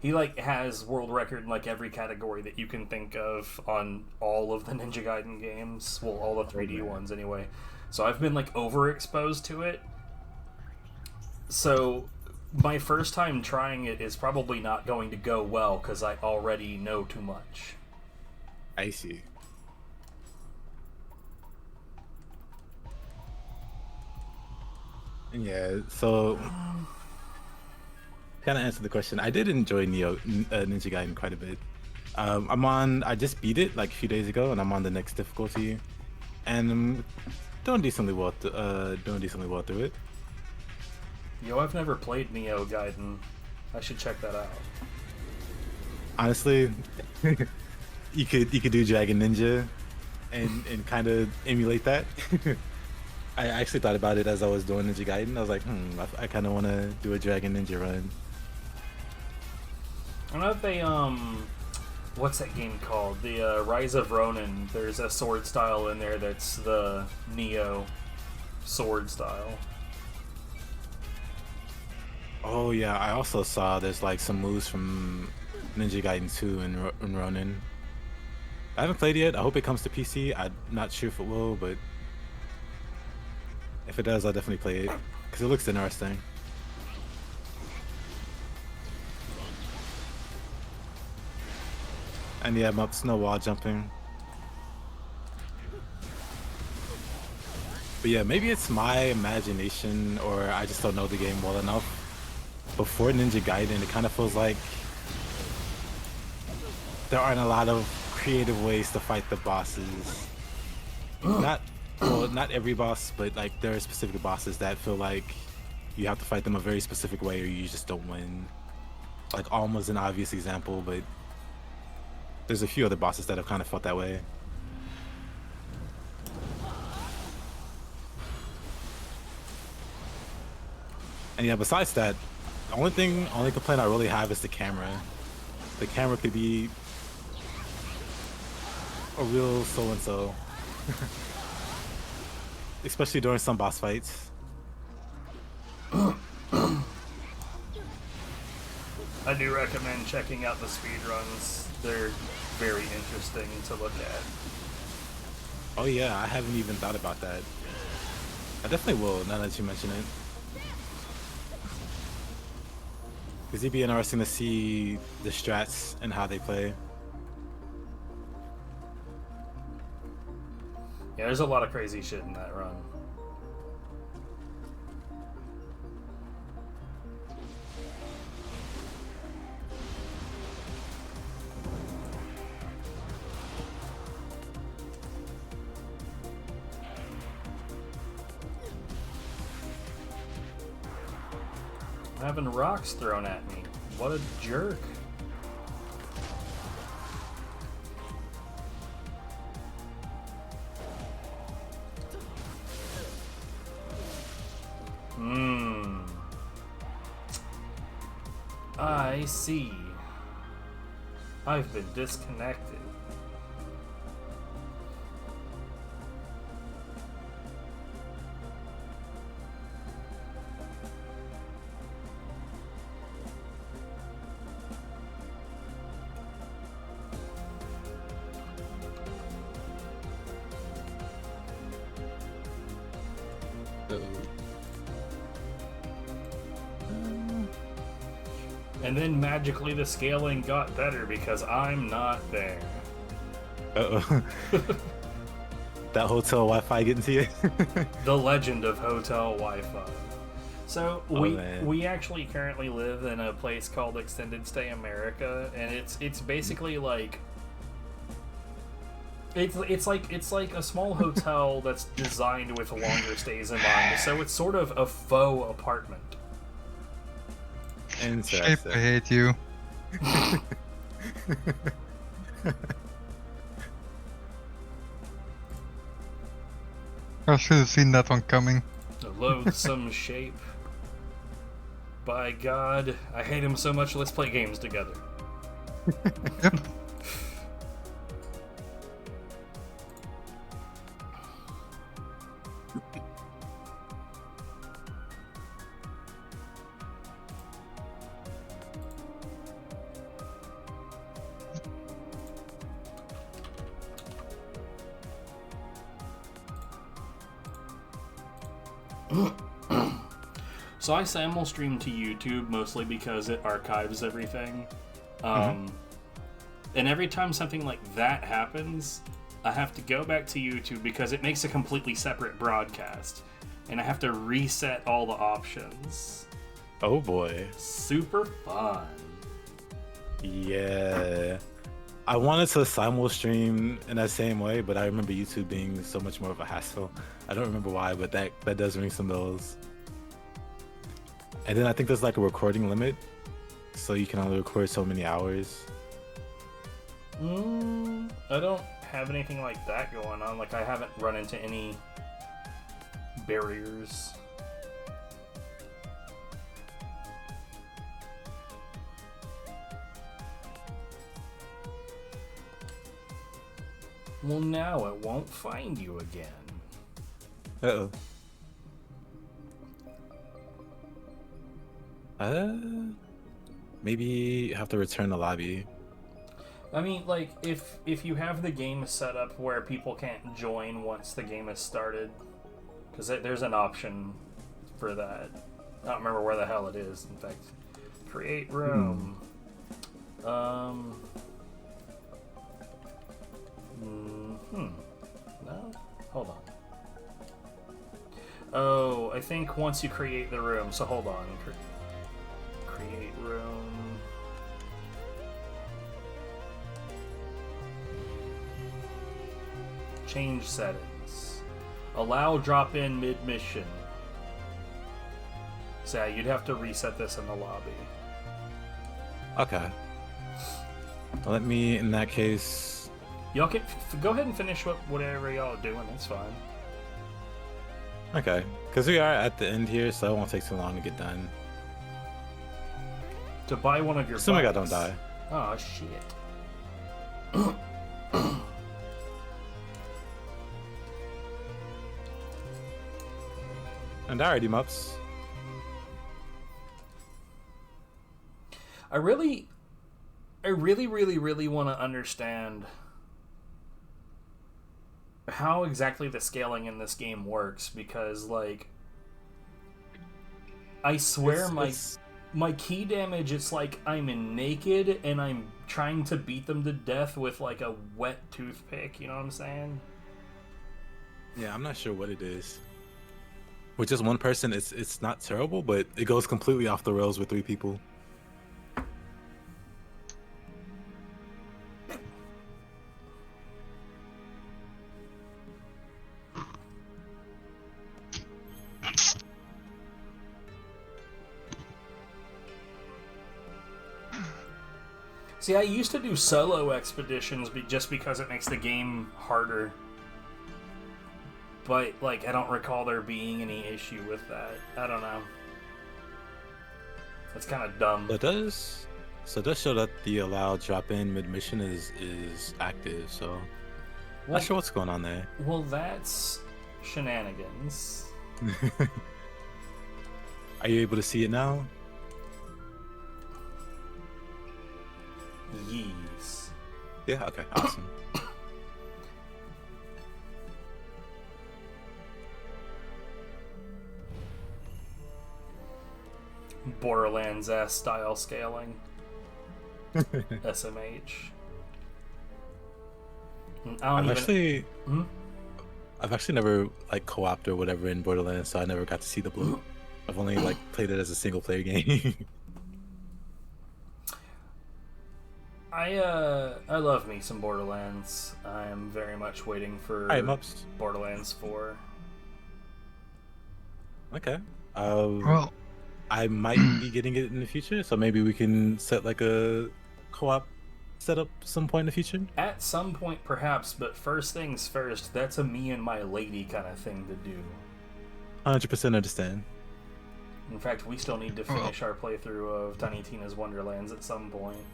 He like has world record in like every category that you can think of on all of the Ninja Gaiden games. Well, all the 3D ones anyway. So I've been like overexposed to it. So my first time trying it is probably not going to go well because I already know too much. I see. Yeah, so kind of answer the question. I did enjoy Ninja Gaiden quite a bit. I just beat it like a few days ago, and I'm on the next difficulty, and I'm doing decently well. Through it. Yo, I've never played Nioh Gaiden. I should check that out. Honestly, you could do Dragon Ninja, and kind of emulate that. I actually thought about it as I was doing Ninja Gaiden. I was like, I kind of want to do a Dragon Ninja run. I know if they what's that game called? The Rise of Ronin. There's a sword style in there that's the Nioh sword style. Oh yeah, I also saw there's like some moves from Ninja Gaiden 2 in Ronin. I haven't played it yet. I hope it comes to PC. I'm not sure if it will, but if it does, I'll definitely play it because it looks interesting. And yeah, Mups, no wall jumping. But yeah, maybe it's my imagination or I just don't know the game well enough. Before Ninja Gaiden, it kind of feels like there aren't a lot of creative ways to fight the bosses. Not every boss, but like there are specific bosses that feel like you have to fight them a very specific way or you just don't win. Like Alma's an obvious example, but there's a few other bosses that have kind of felt that way. And yeah, besides that, the only complaint I really have is the camera. The camera could be a real so-and-so. Especially during some boss fights. I do recommend checking out the speedruns. They're very interesting to look at. Oh yeah, I haven't even thought about that. I definitely will, now that you mention it. Because it'd be interesting to see the strats and how they play. Yeah, there's a lot of crazy shit in that run. I'm having rocks thrown at me. What a jerk. I see. I've been disconnected. And then magically the scaling got better because I'm not there. Uh-oh. That hotel Wi-Fi getting to you? The legend of hotel Wi-Fi. So we actually currently live in a place called Extended Stay America, and it's basically like it's like a small hotel that's designed with longer stays in mind. So it's sort of a faux apartment. Shape, I hate you. I should have seen that one coming. A loathsome shape. By God, I hate him so much. Let's play games together. Yep. So I simul stream to YouTube mostly because it archives everything. And every time something like that happens, I have to go back to YouTube because it makes a completely separate broadcast. And I have to reset all the options. Oh boy. Super fun. Yeah. I wanted to simul stream in that same way, but I remember YouTube being so much more of a hassle. I don't remember why, but that does ring some bells. And then I think there's like a recording limit, so you can only record so many hours. I don't have anything like that going on. Like, I haven't run into any barriers. Well, now it won't find you again. Uh-oh. Maybe have to return the lobby. I mean, like, if you have the game set up where people can't join once the game has started, because there's an option for that. I don't remember where the hell it is. In fact, create room. No? Hold on. Oh, I think once you create the room, so hold on. Create room. Change settings. Allow drop-in mid-mission. So yeah, you'd have to reset this in the lobby. Okay. Let me, in that case... Y'all can go ahead and finish whatever y'all are doing. It's fine. Okay, because we are at the end here, so it won't take too long to get done. To buy one of your Assuming I bikes. don't die. Oh, shit. And alrighty, Mups. I really want to understand how exactly the scaling in this game works, because, like, I swear my key damage, it's like I'm naked and I'm trying to beat them to death with, like, a wet toothpick, you know what I'm saying? Yeah, I'm not sure what it is. With just one person, it's not terrible, but it goes completely off the rails with 3 people. See, I used to do solo expeditions just because it makes the game harder. But, like, I don't recall there being any issue with that. I don't know. That's kind of dumb. It does show that the allow drop-in mid-mission is active, so... Not sure what's going on there. Well, that's shenanigans. Are you able to see it now? Yes. Yeah, okay, awesome. Borderlands-ass style scaling. SMH. I've actually never like co-opted or whatever in Borderlands, so I never got to see the blue. I've only like played it as a single player game. I love me some Borderlands. I am very much waiting for Borderlands 4. Okay. Well, I might be getting it in the future, so maybe we can set like a co-op setup some point in the future. At some point, perhaps, but first things first, that's a me and my lady kind of thing to do. 100% understand. In fact, we still need to finish our playthrough of Tiny Tina's Wonderlands at some point.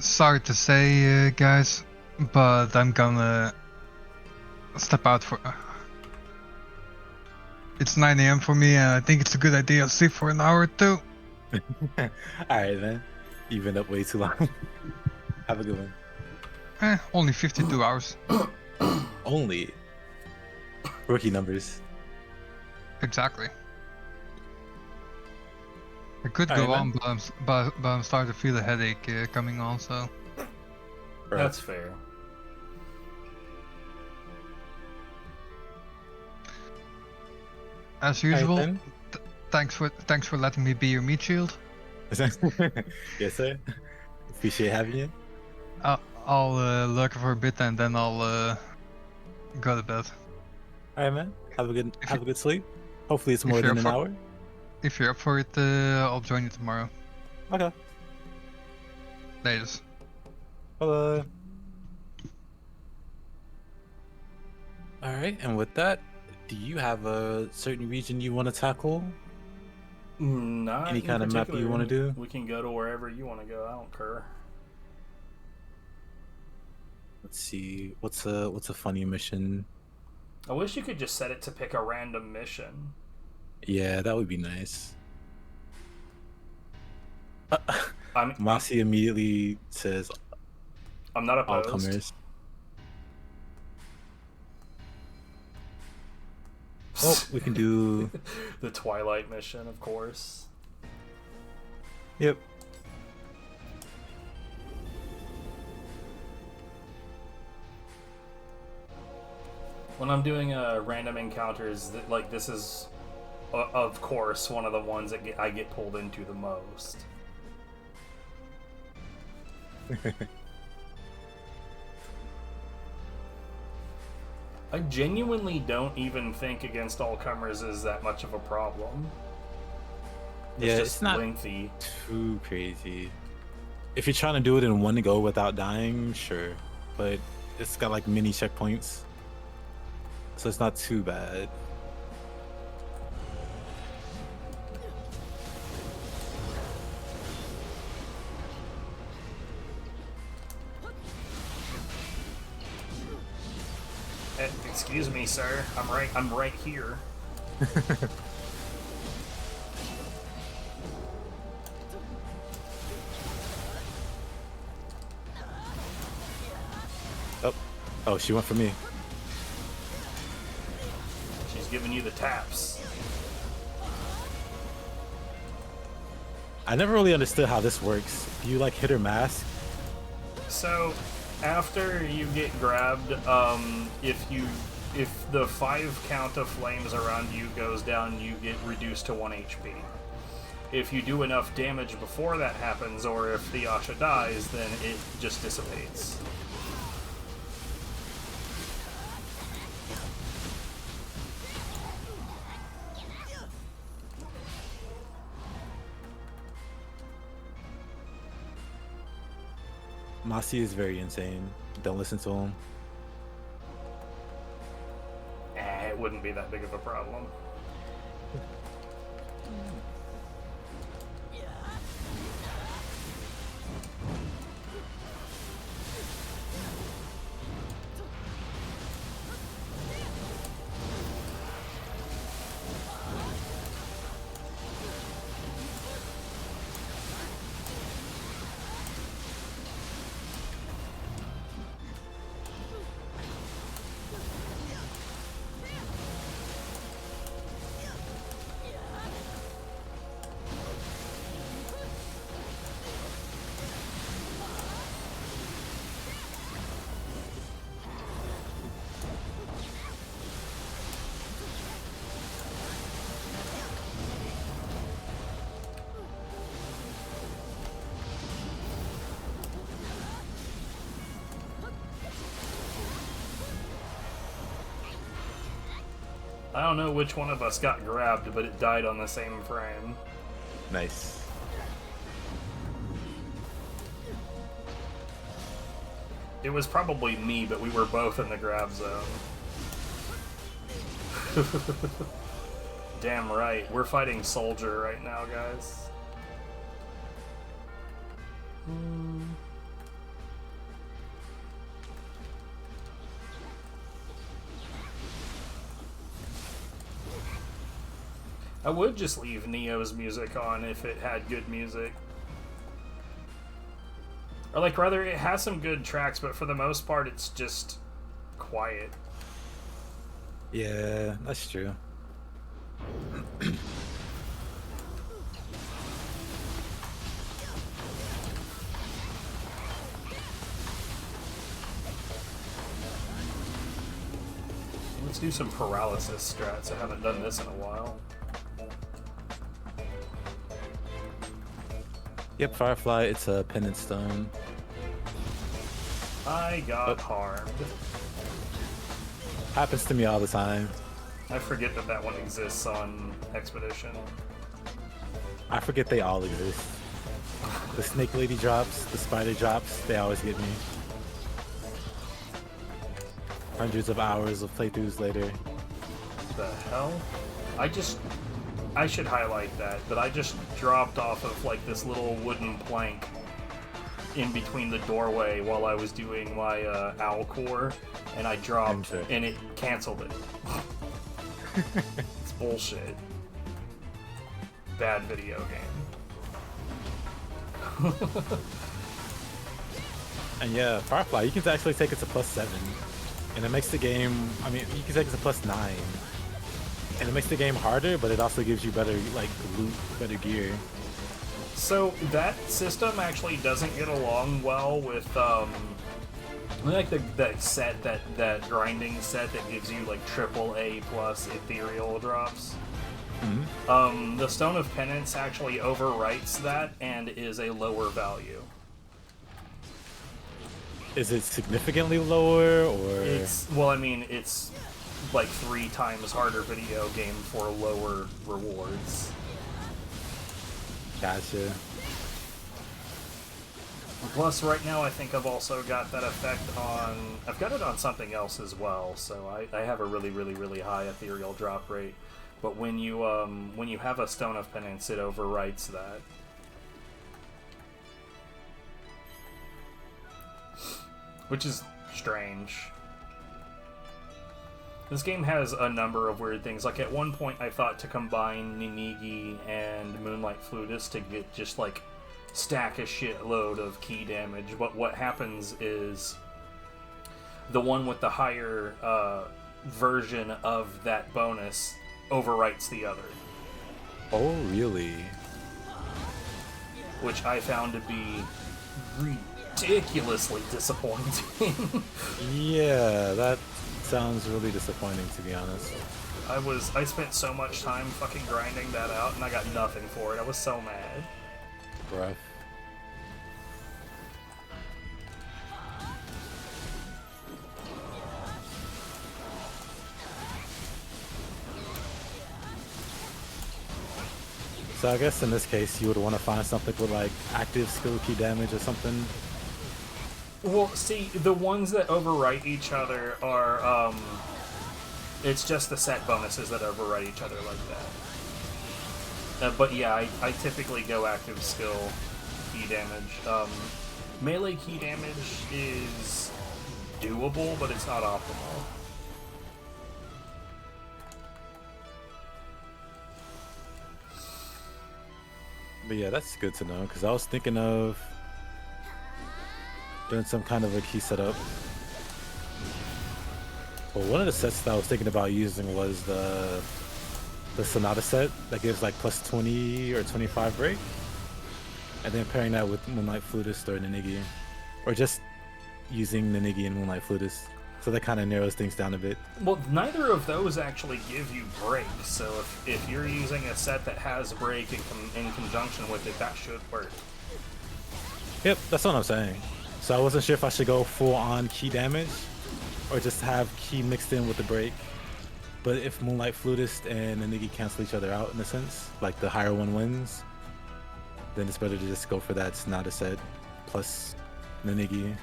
sorry to say, guys, but I'm gonna step out for... It's 9 AM for me, and I think it's a good idea to sleep for an hour or two. Alright, man. You've been up way too long. Have a good one. Only 52 hours. Only? Rookie numbers. Exactly. I could go on, but I'm starting to feel a headache coming on, so... That's fair. As usual, Thanks for letting me be your meat shield. Yes, sir. Appreciate having you. I'll lurk for a bit and then I'll go to bed. All right, man. Have a good sleep. Hopefully, it's more you're than an hour. If you're up for it, I'll join you tomorrow. Okay. Laters. Bye. All right, and with that, do you have a certain region you want to tackle? Not any kind of map you want to do? We can go to wherever you want to go. I don't care. Let's see. What's a funny mission? I wish you could just set it to pick a random mission. Yeah, that would be nice. Mossy immediately says, "I'm not opposed." All comers. Oh, we can do the Twilight mission, of course. Yep. When I'm doing random encounters, like this is, of course, one of the ones that I get pulled into the most. I genuinely don't even think against all comers is that much of a problem. It's not lengthy. Too crazy. If you're trying to do it in one go without dying, sure, but it's got like mini checkpoints, so it's not too bad. Excuse me, sir. I'm right here. Oh, she went for me. She's giving you the taps. I never really understood how this works. Do you like hit her mask? So, after you get grabbed, if the 5 count of flames around you goes down, you get reduced to 1 HP. If you do enough damage before that happens, or if the Asha dies, then it just dissipates. Mossy is very insane. Don't listen to him. It wouldn't be that big of a problem. I don't know which one of us got grabbed, but it died on the same frame. Nice. It was probably me, but we were both in the grab zone. Damn right. We're fighting Soldier right now, guys. I would just leave Nioh's music on if it had good music. Or like, rather, it has some good tracks, but for the most part, it's just quiet. Yeah, that's true. Let's do some paralysis strats. I haven't done this in a while. Yep, Firefly, it's a penance stone. I got harmed. Happens to me all the time. I forget that that one exists on Expedition. I forget they all exist. The snake lady drops, the spider drops, they always get me. Hundreds of hours of playthroughs later. The hell? I should highlight that, but I just dropped off of like this little wooden plank in between the doorway while I was doing my owl core, and I dropped and it canceled it. It's bullshit. Bad video game. And yeah, Firefly, you can actually take it to +7. And it makes the game, I mean, you can take it to +9. And it makes the game harder, but it also gives you better, like, loot, better gear. So that system actually doesn't get along well with, like that set, that grinding set that gives you, like, AAA plus ethereal drops. Mm-hmm. The Stone of Penance actually overwrites that and is a lower value. Is it significantly lower, or...? Well, I mean, it's like 3 times harder video game for lower rewards. Gotcha. Plus, right now, I think I've also got that effect on... I've got it on something else as well, so I have a really, really, really high ethereal drop rate. But when you have a Stone of Penance, it overwrites that. Which is strange. This game has a number of weird things. Like, at one point, I thought to combine Ninigi and Moonlight Flutist to get just, like, stack a shitload of key damage. But what happens is the one with the higher version of that bonus overwrites the other. Oh, really? Which I found to be ridiculously disappointing. Yeah, that sounds really disappointing, to be honest. I spent so much time fucking grinding that out, and I got nothing for it. I was so mad. Rough. So I guess in this case, you would want to find something with like active skill key damage or something. Well, see, the ones that overwrite each other are, it's just the set bonuses that overwrite each other like that. But yeah, I typically go active skill key damage. Melee key damage is doable, but it's not optimal. But yeah, that's good to know, because I was thinking of doing some kind of a key setup. Well, one of the sets that I was thinking about using was the Sonata set that gives like +20 or 25 break. And then pairing that with Moonlight Flutist or Ninigi. Or just using Ninigi and Moonlight Flutist. So that kind of narrows things down a bit. Well, neither of those actually give you break, so if you're using a set that has break in conjunction with it, that should work. Yep, that's what I'm saying. So I wasn't sure if I should go full on key damage or just have key mixed in with the break. But if Moonlight Flutist and Ninigi cancel each other out in a sense, like the higher one wins, then it's better to just go for that Sonata set plus Ninigi.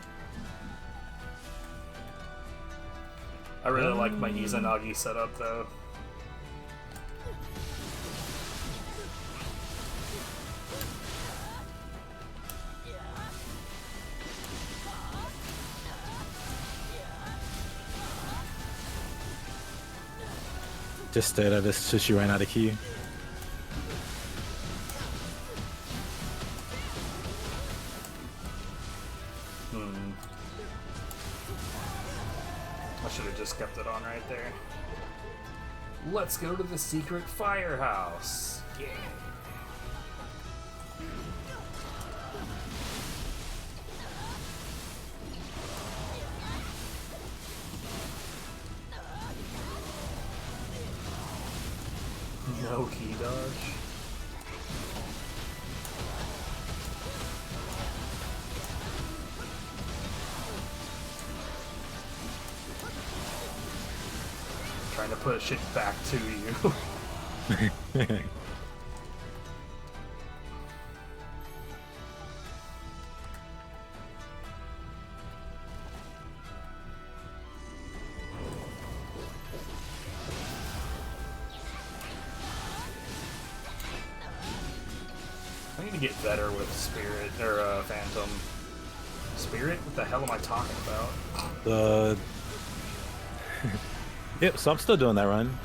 I really like my Izanagi setup, though. Just stare at this till she ran out of key. I should have just kept it on right there. Let's go to the secret firehouse. Yeah. No key dodge. trying to push it back to you. I need to get better with Spirit, or Phantom. Spirit? What the hell am I talking about? Yep, so I'm still doing that run.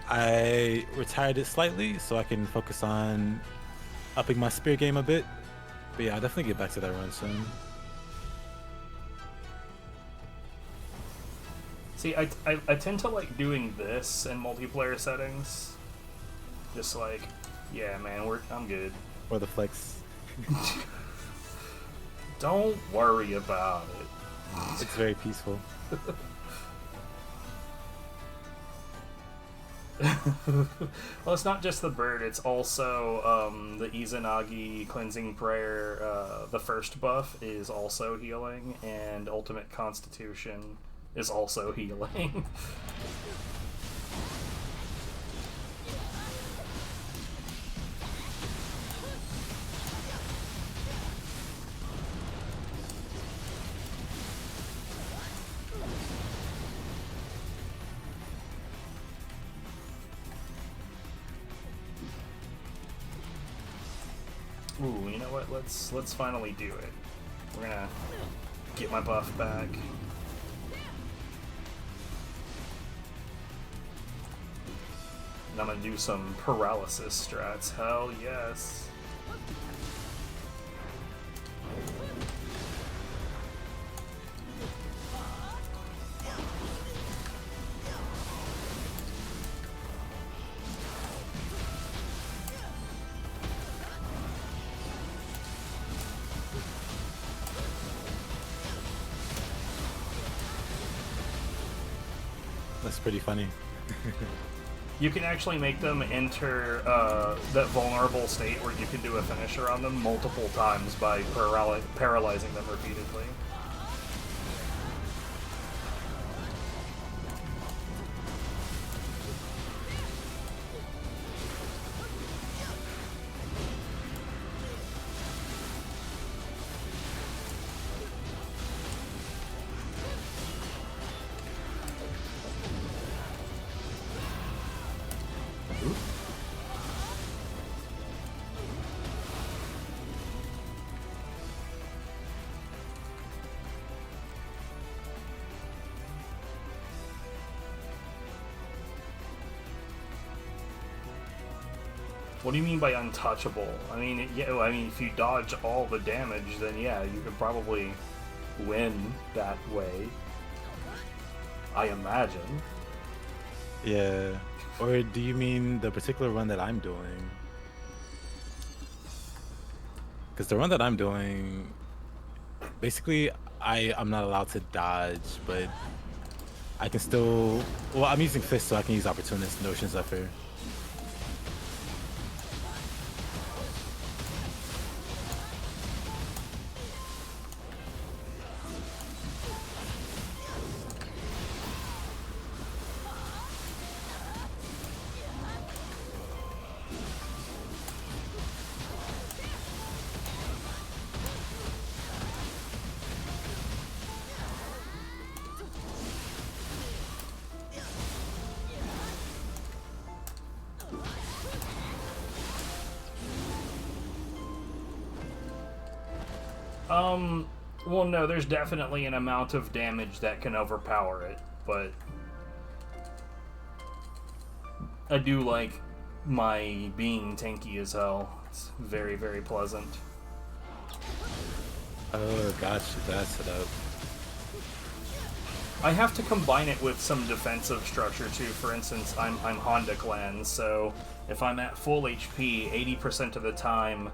I retired it slightly so I can focus on upping my Spirit game a bit. But yeah, I'll definitely get back to that run soon. See, I tend to like doing this in multiplayer settings. Just like, yeah, man, I'm good. Or the flex. Don't worry about it. It's very peaceful. Well, it's not just the bird, it's also the Izanagi cleansing prayer. The first buff is also healing, and ultimate constitution is also healing. Ooh, you know what? Let's finally do it. We're gonna get my buff back. And I'm gonna do some paralysis strats. Hell yes. That's pretty funny. You can actually make them enter that vulnerable state where you can do a finisher on them multiple times by paralyzing them repeatedly. What do you mean by untouchable? I mean, yeah. I mean, if you dodge all the damage, then yeah, you could probably win that way. I imagine. Yeah. Or do you mean the particular run that I'm doing? Because the run that I'm doing, basically, I'm not allowed to dodge, but I can still. Well, I'm using Fist, so I can use Opportunist Notion Zephyr. Well, no, there's definitely an amount of damage that can overpower it, but I do like my being tanky as hell. It's very, very pleasant. Oh, gotcha. That's it up. I have to combine it with some defensive structure too. For instance, I'm Honda Clan, so if I'm at full HP, 80% of the time,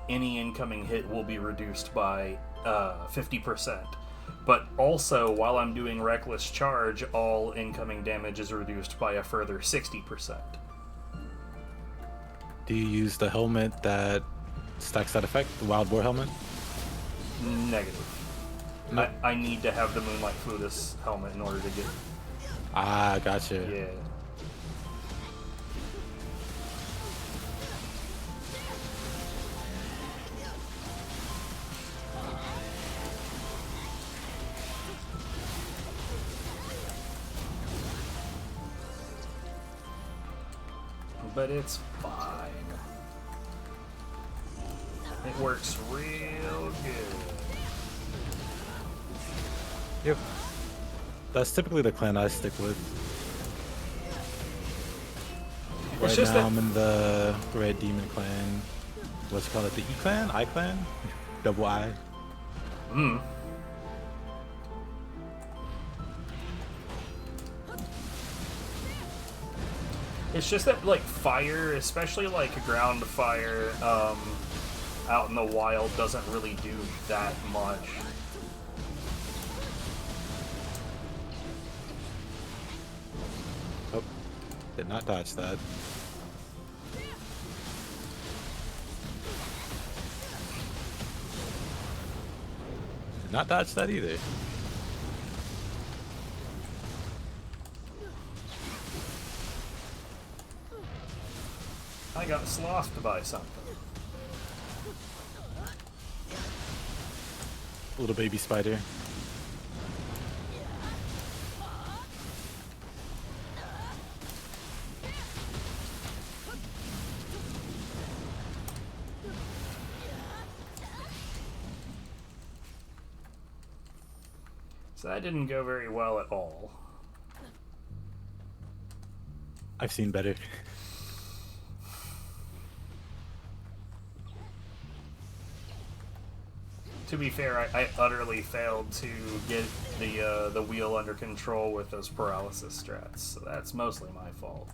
any incoming hit will be reduced by 50%. But also, while I'm doing Reckless Charge, all incoming damage is reduced by a further 60%. Do you use the helmet that stacks that effect, the Wild Boar helmet? Negative. Nope. I need to have the Moonlight Flutus helmet in order to get Ah, gotcha. Yeah. But it's fine. It works real good. Yep. That's typically the clan I stick with. Right just now that I'm in the Red Demon clan. What's it called? The E clan? I clan? Double I. Hmm. It's just that, like, fire, especially, like, ground fire, out in the wild doesn't really do that much. Oh, did not dodge that. Did not dodge that either. I got sloshed by something. Little baby spider. So that didn't go very well at all. I've seen better. To be fair, I utterly failed to get the wheel under control with those paralysis strats, so that's mostly my fault.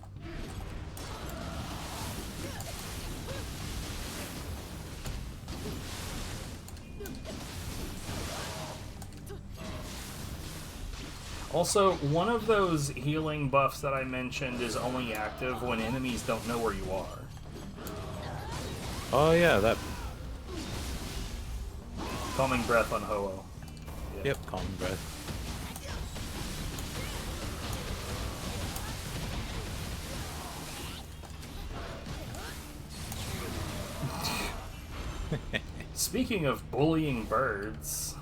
Also, one of those healing buffs that I mentioned is only active when enemies don't know where you are. Oh yeah, that. Calming Breath on Ho-Oh. Yeah. Yep, calming breath. Speaking of bullying birds...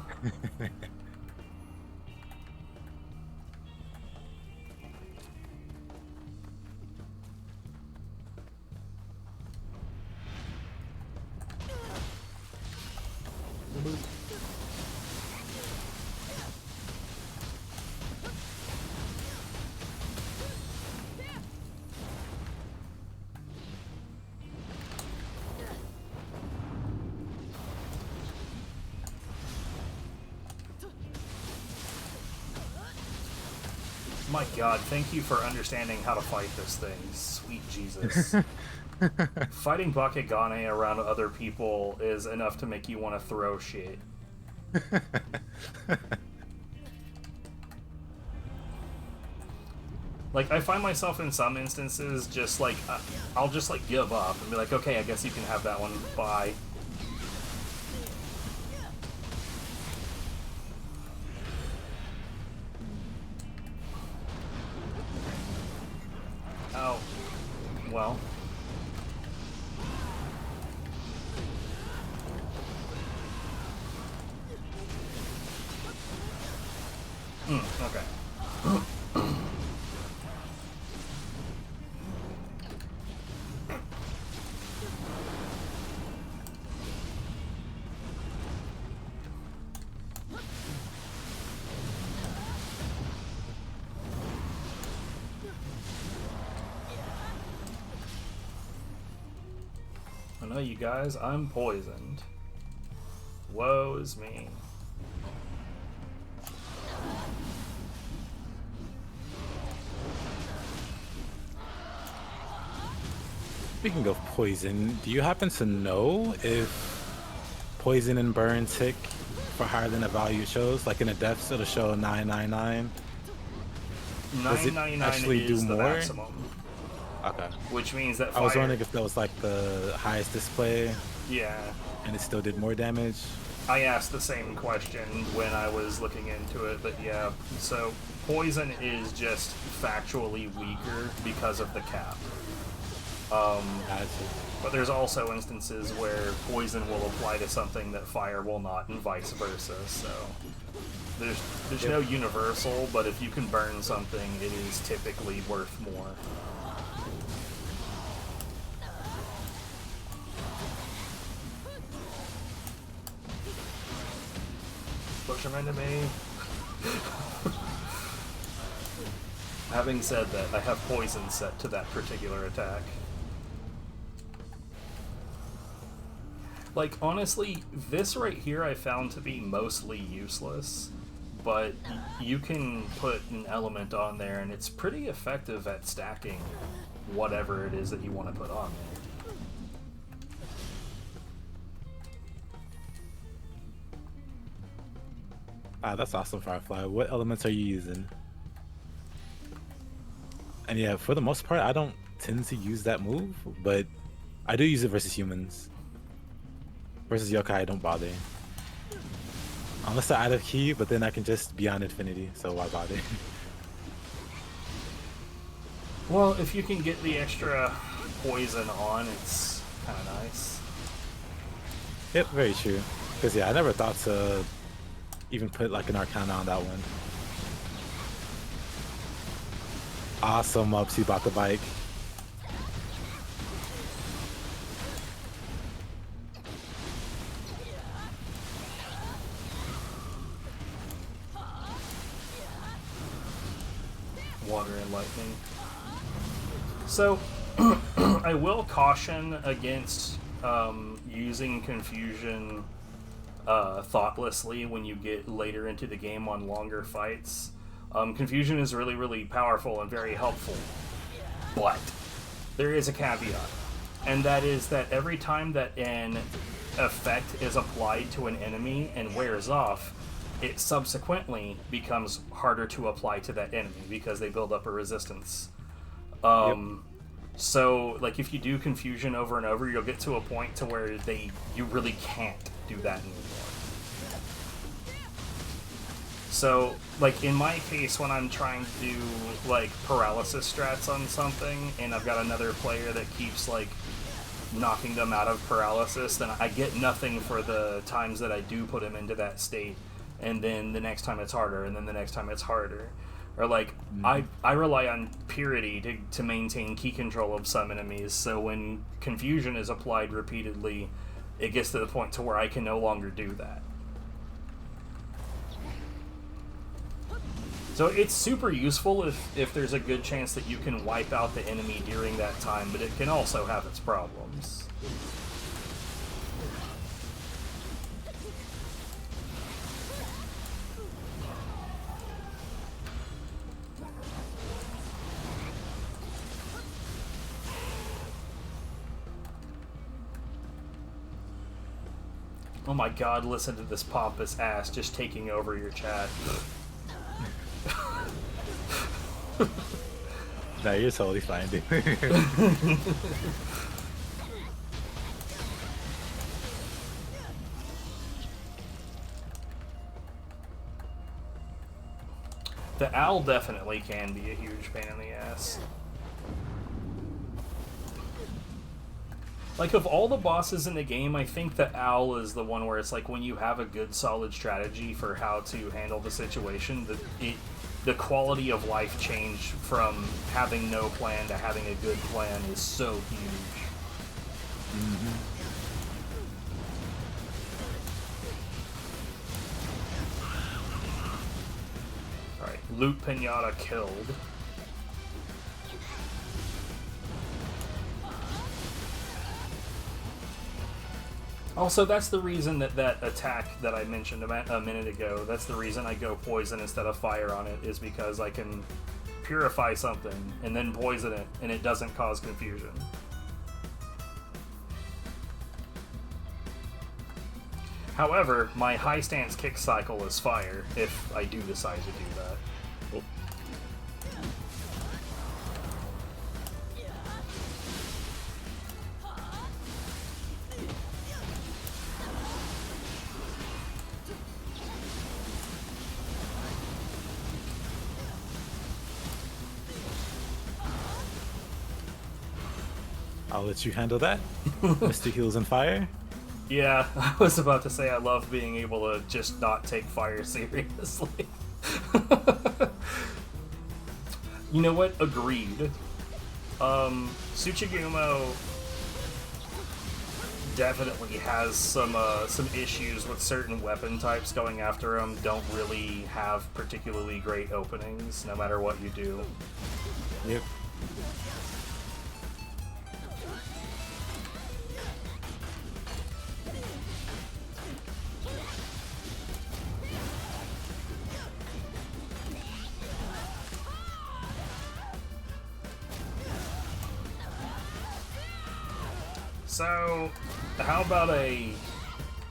My god, thank you for understanding how to fight this thing. Sweet Jesus. Fighting Bakegane around other people is enough to make you want to throw shit. Like, I find myself in some instances just like, I'll just like give up and be like, okay, I guess you can have that one, bye. Oh, well. Okay. I know you guys, I'm poisoned. Woe is me. Speaking of poison, do you happen to know if poison and burn tick for higher than a value it shows? Like in a deaths, it'll show 999. Does it 999 actually is do the more? maximum. Okay. Which means that I was fire- wondering if that was like the highest display Yeah. and it still did more damage. I asked the same question when I was looking into it, but yeah, so poison is just factually weaker because of the cap. But there's also instances where poison will apply to something that fire will not, and vice versa, so there's no universal, but if you can burn something, it is typically worth more. Push him into me. Having said that, I have poison set to that particular attack. Like, honestly, this right here I found to be mostly useless, but you can put an element on there and it's pretty effective at stacking whatever it is that you want to put on there. Ah, that's awesome, Firefly. What elements are you using? And yeah, for the most part, I don't tend to use that move, but I do use it versus humans. Versus yokai, I don't bother. Unless they're out of key, but then I can just be on infinity, so why bother? Well, if you can get the extra poison on, it's kind of nice. Yep, very true. Because yeah, I never thought to even put like an Arcana on that one. Awesome ups, you bought the bike. Water and lightning. So, I will caution against using confusion thoughtlessly when you get later into the game on longer fights. Confusion is really, really powerful and very helpful, but there is a caveat, and that is that every time that an effect is applied to an enemy and wears off, it subsequently becomes harder to apply to that enemy because they build up a resistance. So, like, if you do confusion over and over, you'll get to a point to where you really can't do that anymore. So, like, in my case, when I'm trying to do, like, paralysis strats on something, and I've got another player that keeps, like, knocking them out of paralysis, then I get nothing for the times that I do put him into that state. And then the next time it's harder, and then the next time it's harder. Or, like, I rely on purity to maintain key control of some enemies, so when confusion is applied repeatedly, it gets to the point to where I can no longer do that. So it's super useful if there's a good chance that you can wipe out the enemy during that time, but it can also have its problems. Oh my god, listen to this pompous ass just taking over your chat. No, you're totally fine, dude. The owl definitely can be a huge pain in the ass. Like, of all the bosses in the game, I think the owl is the one where it's like when you have a good solid strategy for how to handle the situation, the quality of life change from having no plan to having a good plan is so huge. Alright, loot pinata killed. Also, that's the reason that attack that I mentioned a minute ago, that's the reason I go poison instead of fire on it, is because I can purify something and then poison it, and it doesn't cause confusion. However, my high stance kick cycle is fire, if I do decide to do that. I'll let you handle that, Mr. Heals and Fire. Yeah, I was about to say I love being able to just not take fire seriously. You know what? Agreed. Tsuchigumo definitely has some issues with certain weapon types going after him. Don't really have particularly great openings, no matter what you do. Yep. So, how about a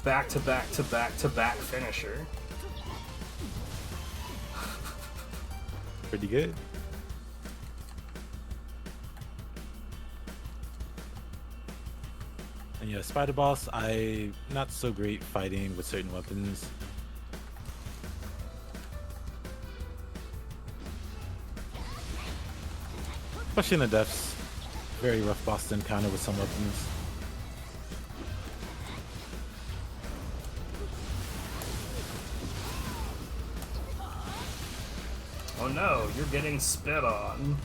back-to-back-to-back-to-back finisher? Pretty good. And yeah, Spider Boss, I'm not so great fighting with certain weapons. Especially in the depths. Very rough boss to encounter with some weapons. Oh no, you're getting spit on.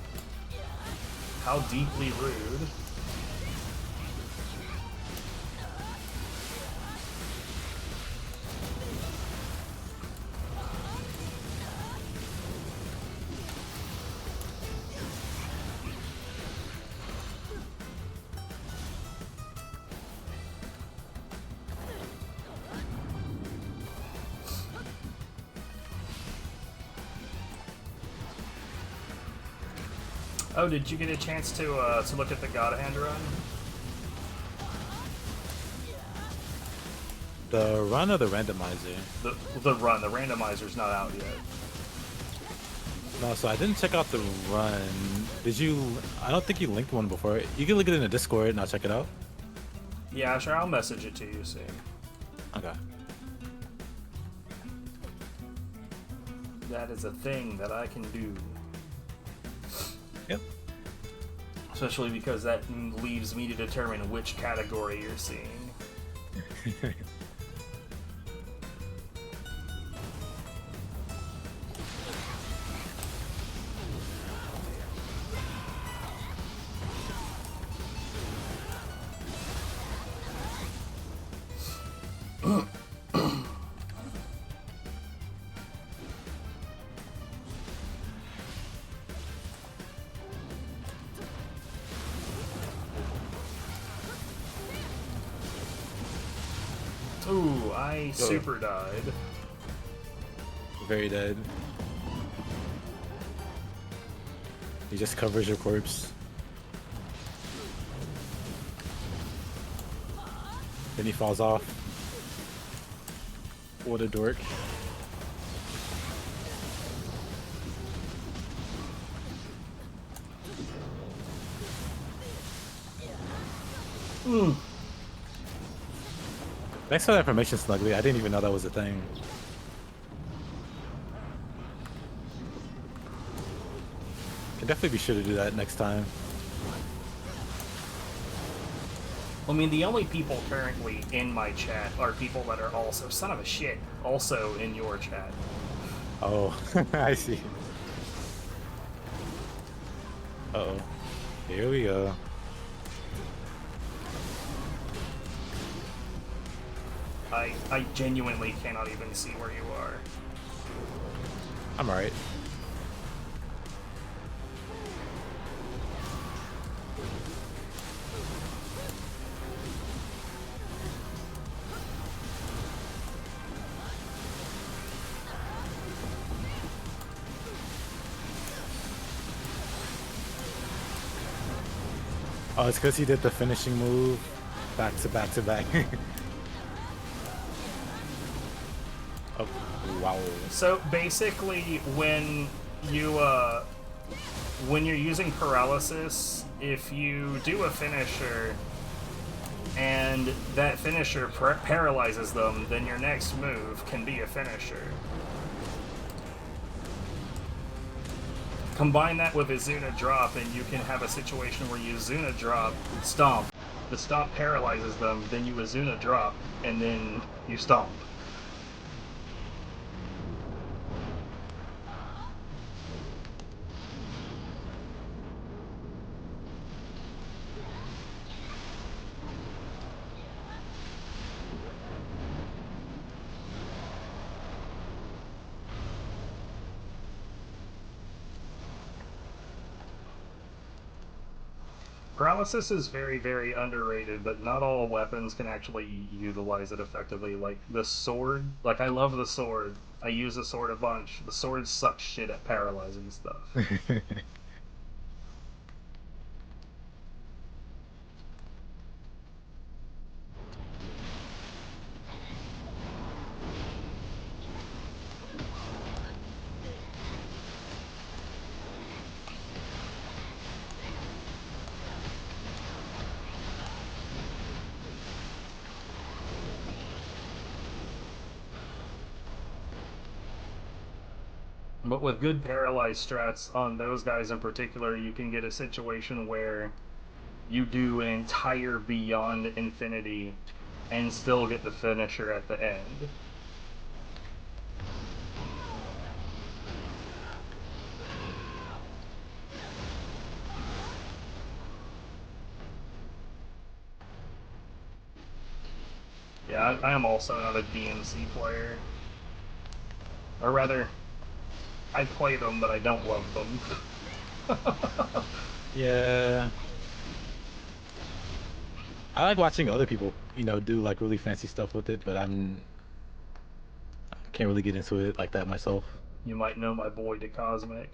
How deeply rude. Oh, did you get a chance to look at the God Hand run? The run or the randomizer? The run. The randomizer's not out yet. No, so I didn't check out the run. Did you? I don't think you linked one before. You can look at it in the Discord and I'll check it out. Yeah, sure. I'll message it to you soon. Okay. That is a thing that I can do. Yep. Especially because that leaves me to determine which category you're seeing. Ooh, I super died. Very dead. He just covers your corpse. Then he falls off. What a dork. Thanks for that information, Snuggly. I didn't even know that was a thing. Can definitely be sure to do that next time. I mean, the only people currently in my chat are people that are also, son of a shit, also in your chat. Oh, I see. Uh-oh. Here we go. I genuinely cannot even see where you are. I'm alright. Oh, it's because he did the finishing move back to back to back. Oh, wow. So basically, when you're using paralysis, if you do a finisher and that finisher paralyzes them, then your next move can be a finisher. Combine that with Izuna drop, and you can have a situation where you Izuna drop, stomp. The stomp paralyzes them, then you Izuna drop, and then you stomp. Paralysis is very, very underrated, but not all weapons can actually utilize it effectively. Like, the sword, like, I love the sword. I use the sword a bunch. The sword sucks shit at paralyzing stuff. But with good paralyzed strats on those guys in particular, you can get a situation where you do an entire Beyond Infinity and still get the finisher at the end. Yeah, I am also not a DMC player. Or rather, I play them, but I don't love them. Yeah. I like watching other people, you know, do like really fancy stuff with it, but I can't really get into it like that myself. You might know my boy DeCosmic.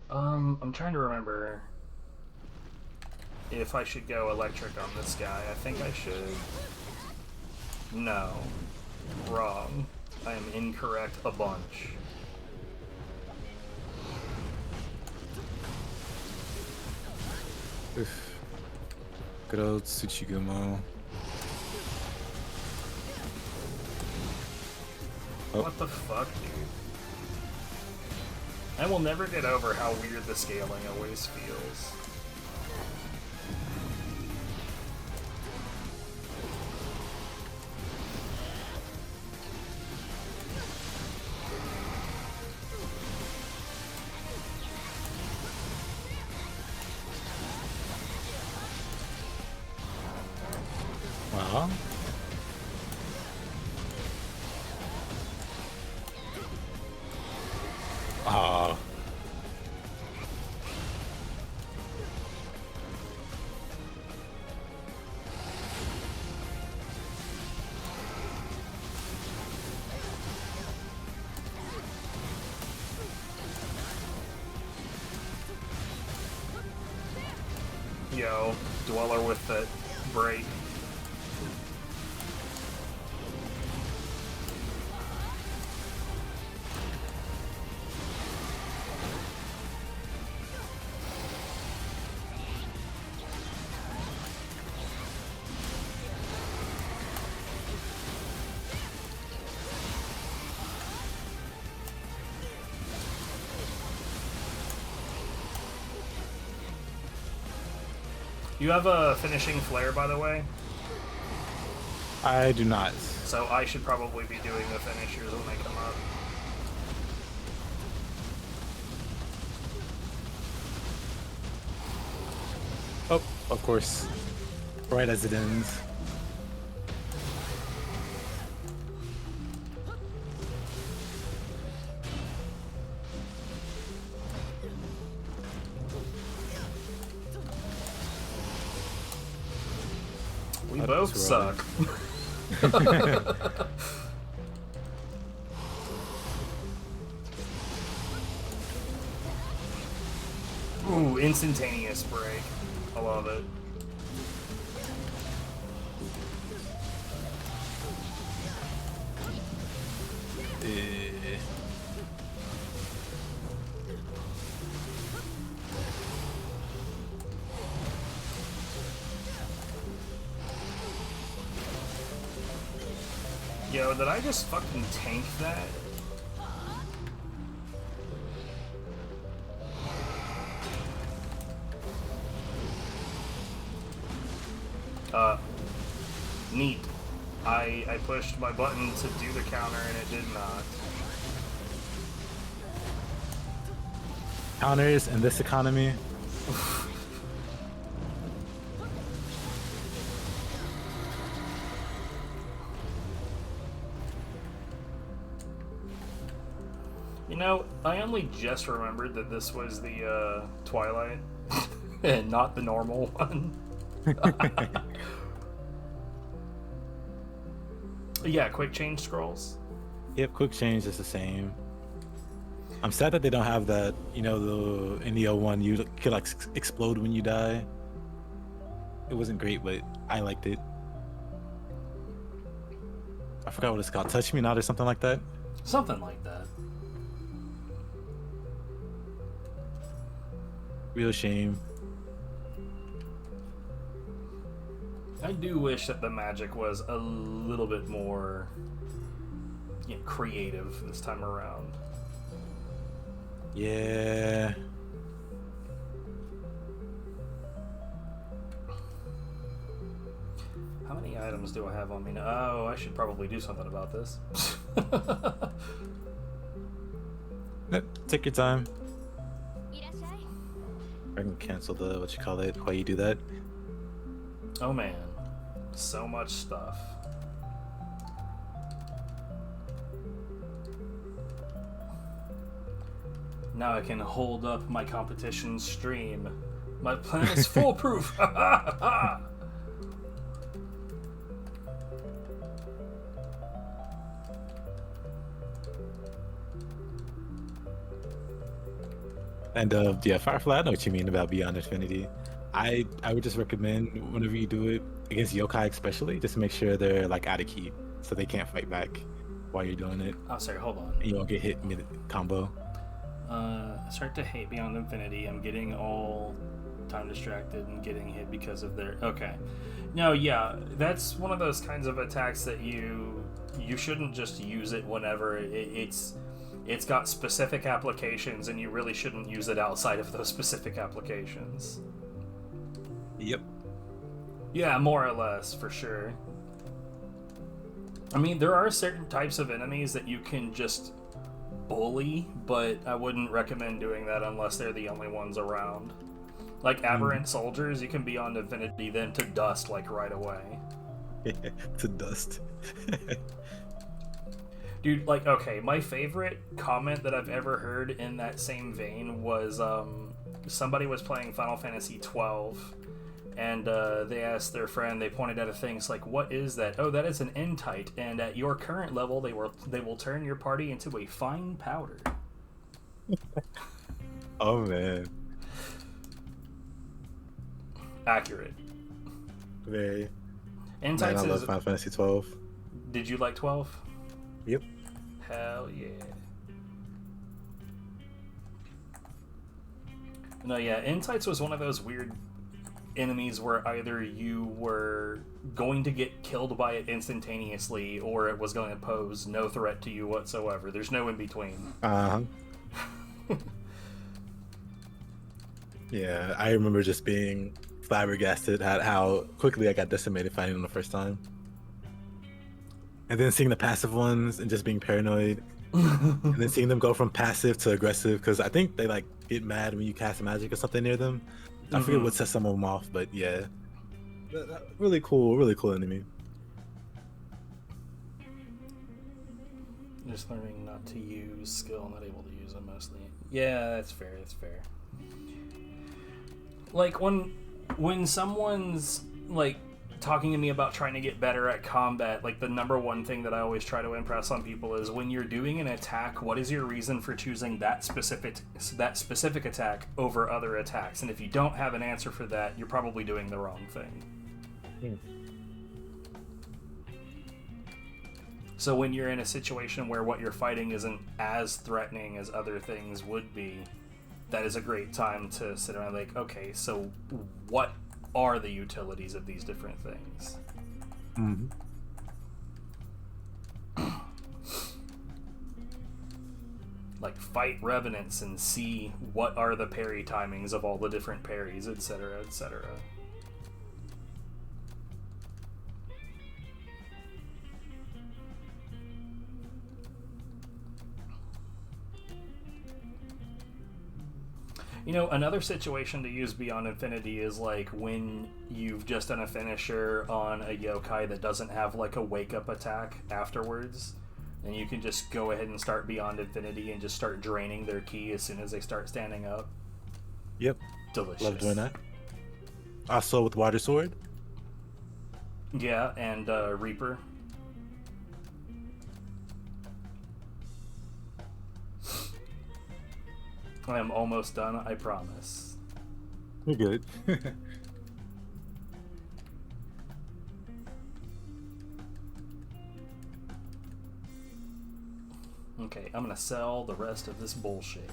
I'm trying to remember if I should go electric on this guy. I think I should. No. Wrong. I am incorrect a bunch. Good old Tsuchigumo. Oh. What the fuck, dude? I will never get over how weird the scaling always feels. Wow. Oh. Yo, Dweller with that break. You have a finishing flare, by the way? I do not. So I should probably be doing the finishers when they come up. Oh, of course. Right as it ends. We both suck. Ooh, instantaneous break. I love it. Yo, did I just fucking tank that? Neat. I pushed my button to do the counter and it did not. Counters in this economy. You know, I only just remembered that this was the Twilight and not the normal one. Yeah, quick change scrolls. Yep, quick change is the same. I'm sad that they don't have that, you know, in Nioh 1 you could like explode when you die. It wasn't great, but I liked it. I forgot what it's called. Touch Me Not or something like that? Something like that. Real shame. I do wish that the magic was a little bit more, you know, creative this time around. Yeah. How many items do I have on me now? Oh, I should probably do something about this. Take your time. I can cancel the, what you call it, while you do that. Oh man, so much stuff. Now I can hold up my competition stream. My plan is foolproof! And yeah, Firefly, I know what you mean about Beyond Infinity. I would just recommend whenever you do it against yokai especially, just make sure they're like out of key so they can't fight back while you're doing it. Oh, sorry, hold on. And you won't get hit mid combo. I start to hate Beyond Infinity. I'm getting all time distracted and getting hit because of their... Okay. No, yeah, that's one of those kinds of attacks that you shouldn't just use it whenever. It's got specific applications, and you really shouldn't use it outside of those specific applications. Yep. Yeah, more or less, for sure. I mean, there are certain types of enemies that you can just bully, but I wouldn't recommend doing that unless they're the only ones around. Like aberrant soldiers, you can Beyond Infinity them to dust, like, right away. To dust. Dude, like, okay, my favorite comment that I've ever heard in that same vein was, somebody was playing Final Fantasy 12, and they asked their friend, they pointed out things like, what is that? Oh, that is an N-Tite, and at your current level, they will turn your party into a fine powder. Oh, man. Accurate. Very. N-Tites Man, I love is... Final Fantasy 12. Did you like 12? Yep. Hell yeah. No, yeah, N-Tites was one of those weird enemies where either you were going to get killed by it instantaneously or it was going to pose no threat to you whatsoever. There's no in between. Uh-huh. Yeah, I remember just being flabbergasted at how quickly I got decimated fighting them the first time. And then seeing the passive ones and just being paranoid. And then seeing them go from passive to aggressive, because I think they like get mad when you cast magic or something near them. I forget what sets some of them off, but yeah. Really cool enemy. Just learning not to use skill, not able to use them mostly. Yeah, that's fair, that's fair. Like, when someone's, like, talking to me about trying to get better at combat, like, the number one thing that I always try to impress on people is when you're doing an attack, what is your reason for choosing that specific attack over other attacks? And if you don't have an answer for that, you're probably doing the wrong thing. So when you're in a situation where what you're fighting isn't as threatening as other things would be, that is a great time to sit around like, okay, so what are the utilities of these different things? Like, fight revenants and see what are the parry timings of all the different parries, etc., etc. You know, another situation to use Beyond Infinity is like when you've just done a finisher on a yokai that doesn't have like a wake-up attack afterwards, and you can just go ahead and start Beyond Infinity and just start draining their ki as soon as they start standing up. Yep. Delicious. Love doing that. Also with Water Sword. Yeah, and Reaper. I am almost done, I promise. You're good. Okay, I'm gonna sell the rest of this bullshit.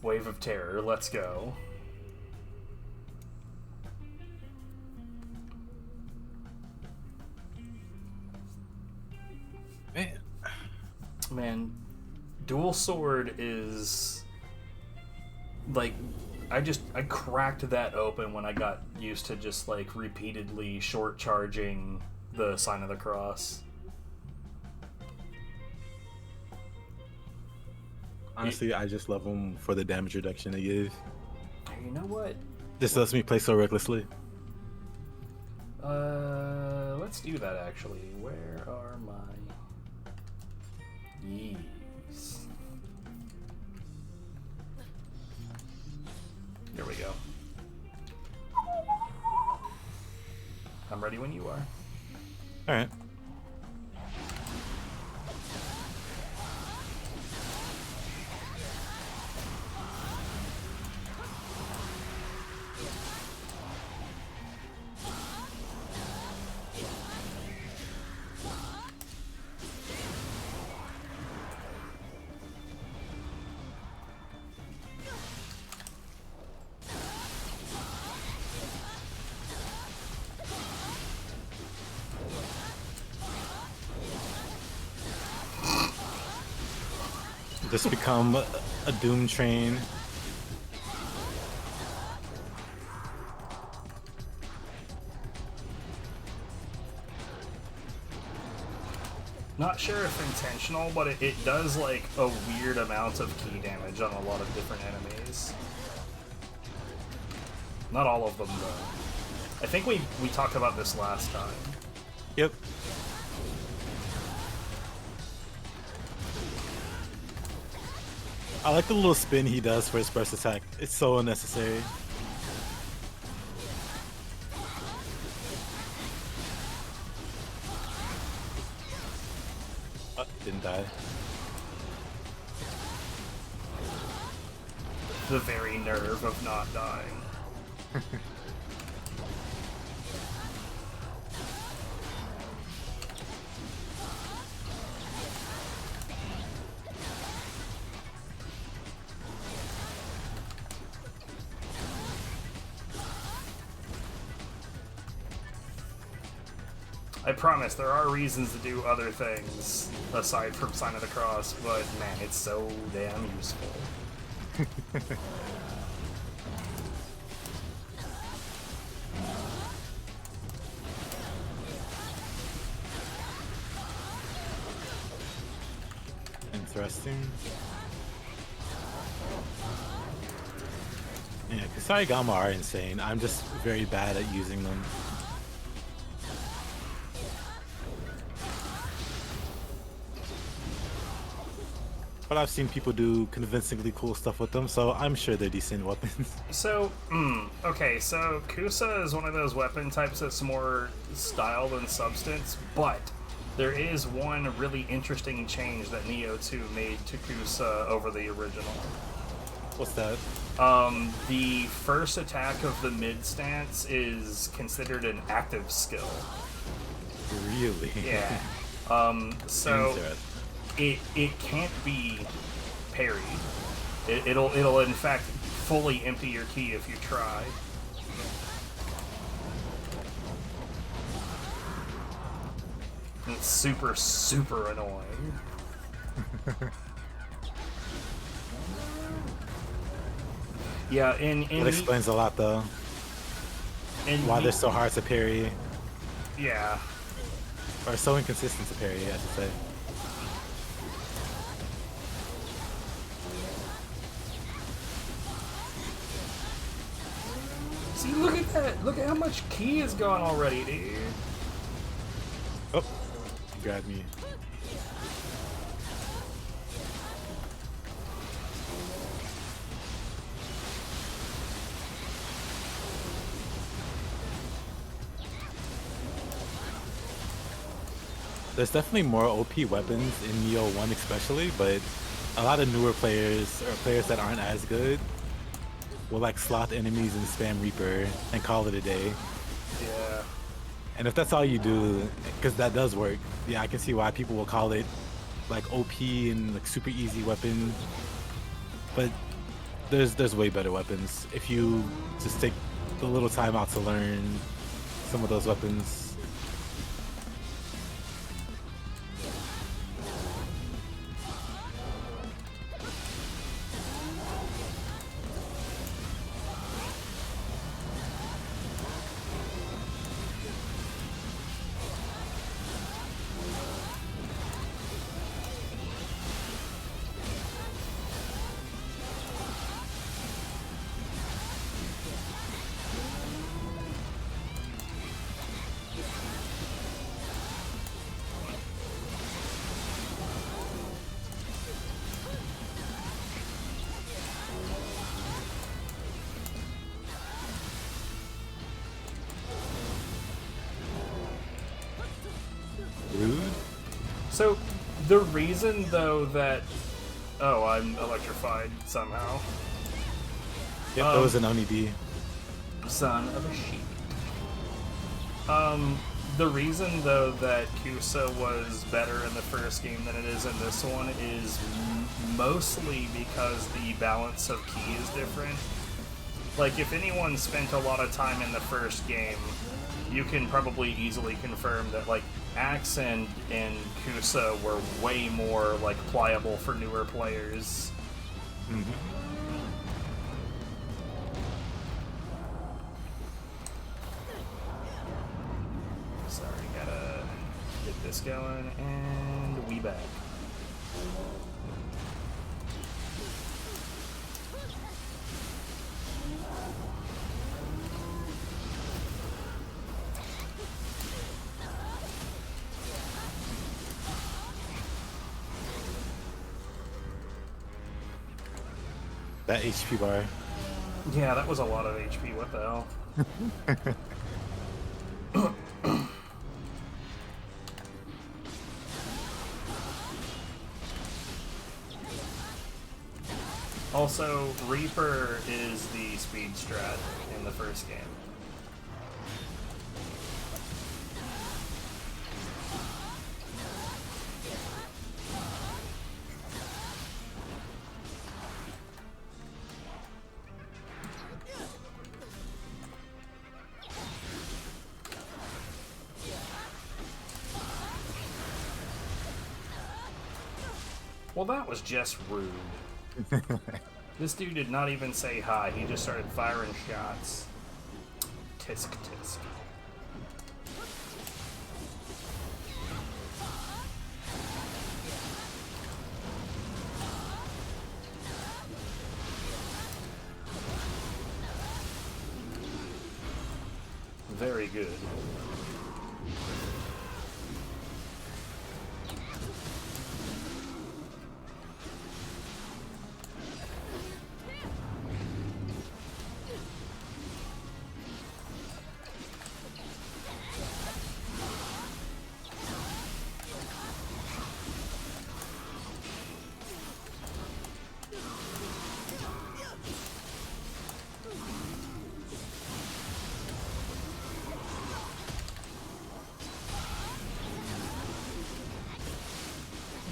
Wave of Terror, let's go. Man, Dual Sword is like I cracked that open when I got used to just like repeatedly short charging the Sign of the Cross. Honestly, I just love them for the damage reduction they give. You know what? This lets me play so recklessly. Let's do that actually. Where are my Yeez. There we go. I'm ready when you are. Alright. Just become a Doom train. Not sure if intentional, but it does like a weird amount of ki damage on a lot of different enemies. Not all of them though. I think we talked about this last time. Yep. I like the little spin he does for his burst attack. It's so unnecessary. Didn't die. The very nerve of not dying. I promise there are reasons to do other things aside from Sign of the Cross, but man, it's so damn useful. Interesting. Yeah, Kusarigama are insane. I'm just very bad at using them. But I've seen people do convincingly cool stuff with them, so I'm sure they're decent weapons. So, okay, so Kusa is one of those weapon types that's more style than substance, but there is one really interesting change that Nioh 2 made to Kusa over the original. What's that? The first attack of the mid stance is considered an active skill. Really? Yeah. So it can't be parried. It'll in fact fully empty your ki if you try. It's super, super annoying. Yeah, That explains a lot, though. Why they're so hard to parry. Yeah. Or so inconsistent to parry, I should say. See, look at that. Look at how much ki is gone already, dude. Oh, you grabbed me. There's definitely more OP weapons in Nioh 1 especially, but a lot of newer players, or players that aren't as good, will like sloth enemies and spam Reaper and call it a day. Yeah. And if that's all you do, because that does work, yeah, I can see why people will call it like OP and like super easy weapon. But there's way better weapons if you just take the little time out to learn some of those weapons. Rude. So, the reason though that... Oh, I'm electrified somehow. Yep, that was an Oni-B. Son of a sheep. The reason though that Kusa was better in the first game than it is in this one is mostly because the balance of ki is different. Like, if anyone spent a lot of time in the first game, you can probably easily confirm that, like, Axe and Kusa were way more, like, pliable for newer players. Mm-hmm. Sorry, gotta get this going, and we back. That HP bar. Yeah, that was a lot of HP, what the hell? Also, Reaper is the speed strat in the first game. Well, that was just rude. This dude did not even say hi, he just started firing shots. Tisk tisk. Very good.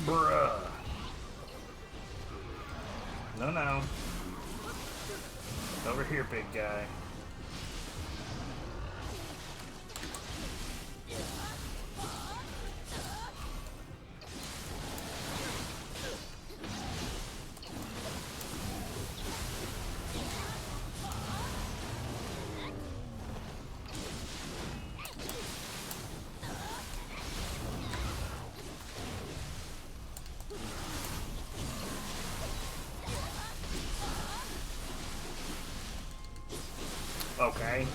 Bruh. No. Over here, big guy. Okay.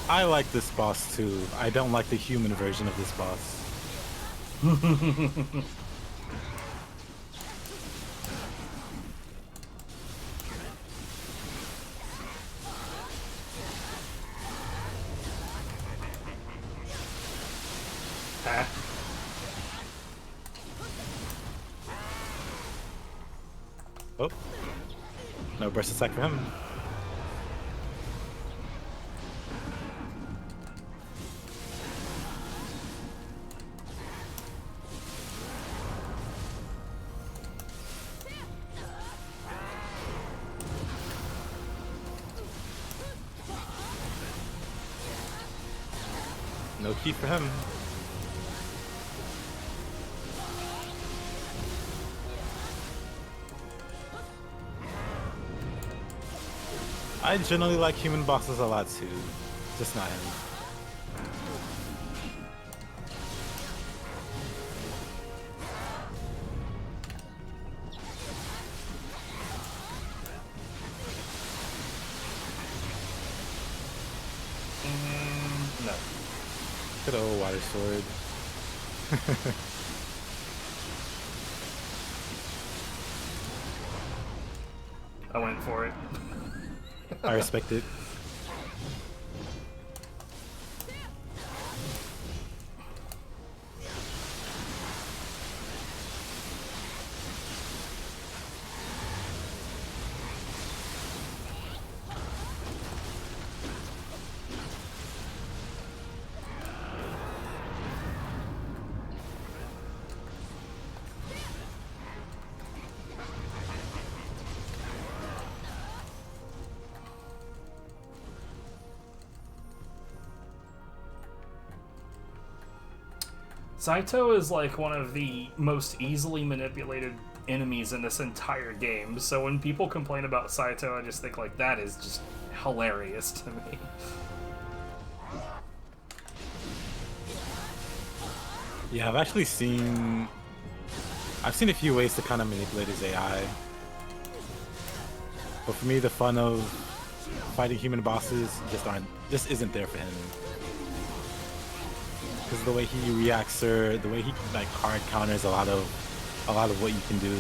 I like this boss too. I don't like the human version of this boss. Oh. No burst attack for him. No key for him. I generally like human bosses a lot too, just not him. No. Good old water sword. I went for it. I respect it. Saito is like one of the most easily manipulated enemies in this entire game, so when people complain about Saito, I just think like that is just hilarious to me. Yeah, I've actually seen... I've seen a few ways to kind of manipulate his AI. But for me, the fun of fighting human bosses just isn't there for him. Because the way he reacts, or the way he like hard counters a lot of what you can do,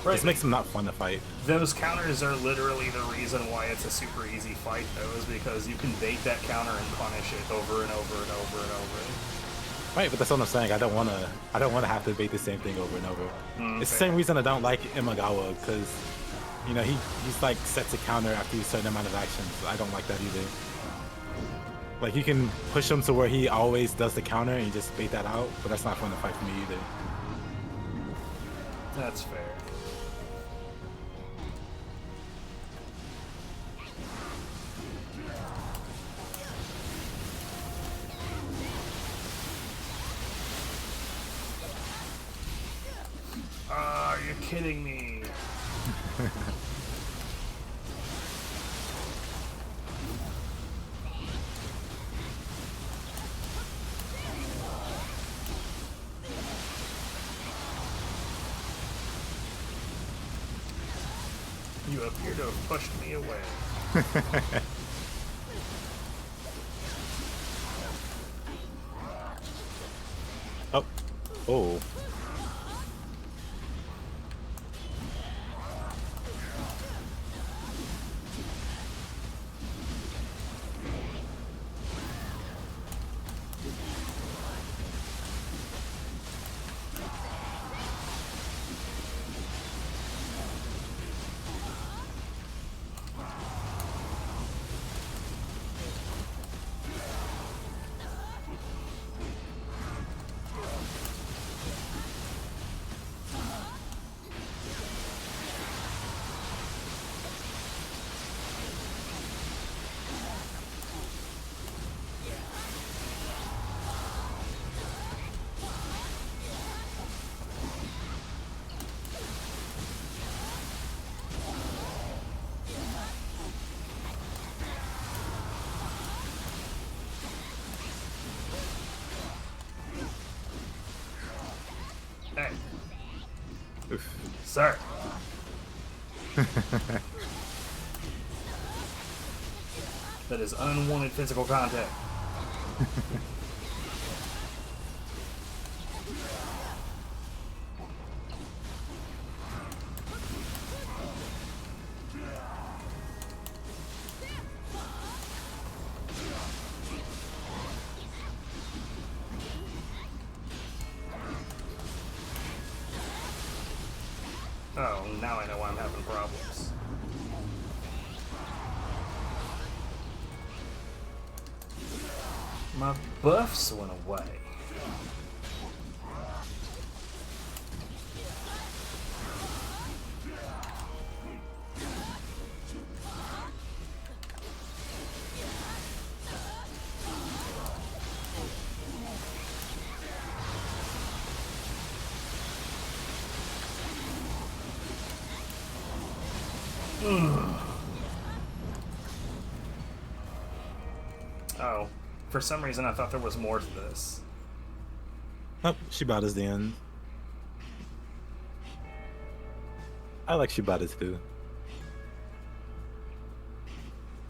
Right. just makes him not fun to fight. Those counters are literally the reason why it's a super easy fight, though, is because you can bait that counter and punish it over and over and over and over. Right, but that's what I'm saying. I don't wanna have to bait the same thing over and over. It's the same reason I don't like Imagawa, because you know he's like sets a counter after a certain amount of actions. I don't like that either. Like, you can push him to where he always does the counter and you just bait that out, but that's not fun to fight for me either. That's fair. Are you kidding me? You appear to have pushed me away. Oh. Oh. Oof. Sir. That is unwanted physical contact. Oh, now I know why I'm having problems. My buffs went away. Oh, for some reason I thought there was more to this. Oh, Shibata's the end. I like Shibata too.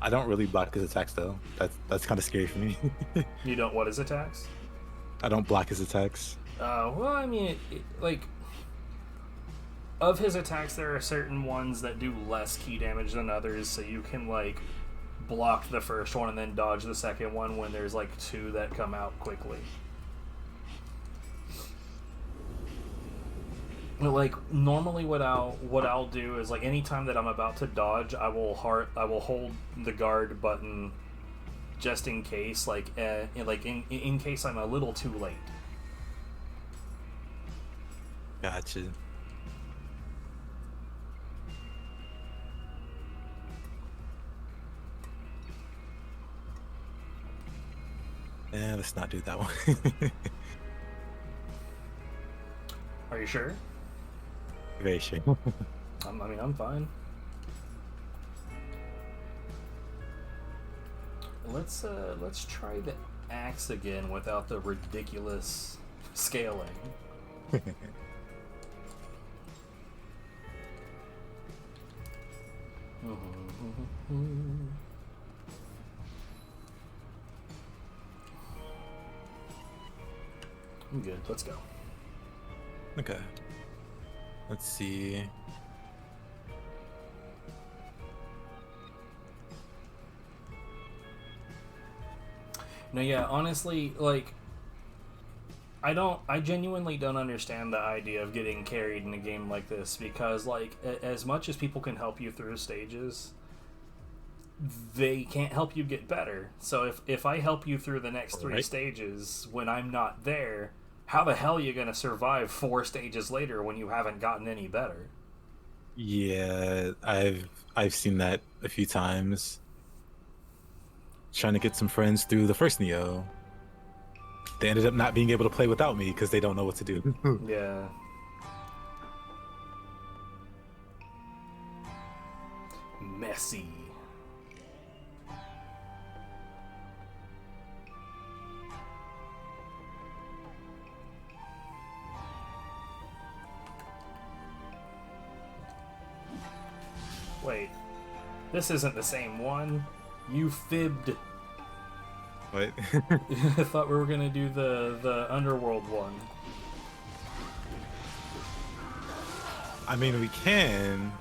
I don't really block his attacks though. That's kind of scary for me. You don't what his attacks? I don't block his attacks. Well, I mean, like, of his attacks, there are certain ones that do less key damage than others, so you can, like, block the first one and then dodge the second one when there's, like, two that come out quickly. But, like, normally what I'll do is, like, anytime that I'm about to dodge, I will hold the guard button just in case, like, in case I'm a little too late. Gotcha. Let's not do that one. Are you sure? Very sure. I mean, I'm fine. Let's try the axe again without the ridiculous scaling. I'm good. Let's go. Okay. Let's see. No, yeah, honestly, like, I genuinely don't understand the idea of getting carried in a game like this, because, like, as much as people can help you through stages, they can't help you get better. So if I help you through the next three stages when I'm not there, how the hell are you going to survive 4 stages later when you haven't gotten any better? Yeah, I've seen that a few times. Trying to get some friends through the first Nioh. They ended up not being able to play without me because they don't know what to do. Yeah. Messy. Wait, this isn't the same one. You fibbed. What? I thought we were gonna do the underworld one. I mean, we can.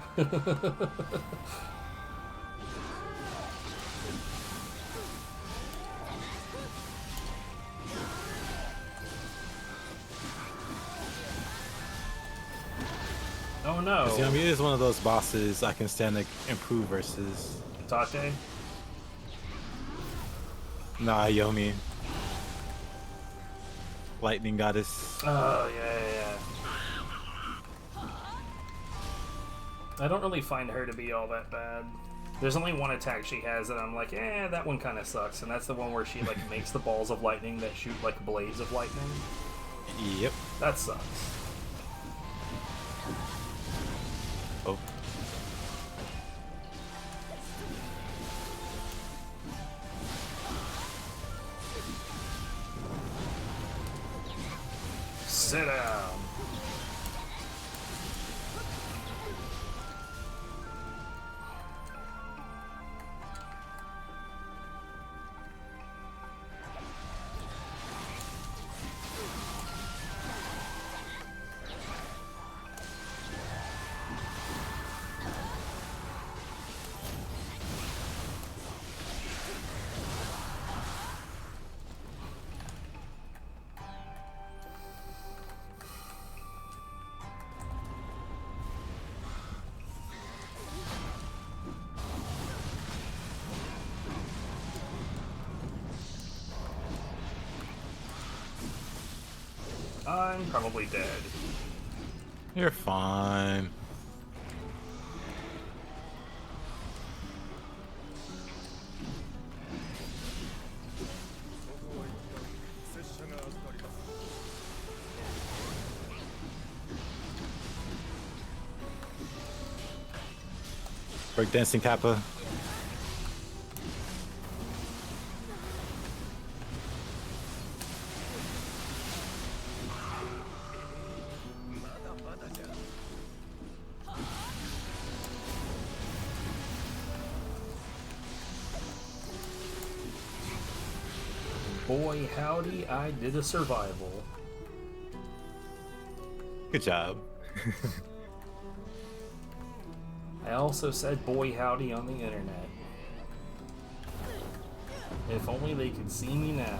Oh no. Yomi is one of those bosses I can stand to improve versus. Tate? Nah, Yomi. Lightning goddess. Oh, yeah. I don't really find her to be all that bad. There's only one attack she has that I'm like, that one kind of sucks, and that's the one where she, like, makes the balls of lightning that shoot, like, blades of lightning. Yep. That sucks. Oh. Sit down. I'm probably dead. You're fine. Breakdancing Kappa. Boy, howdy, I did a survival. Good job. I also said boy howdy on the internet. If only they could see me now.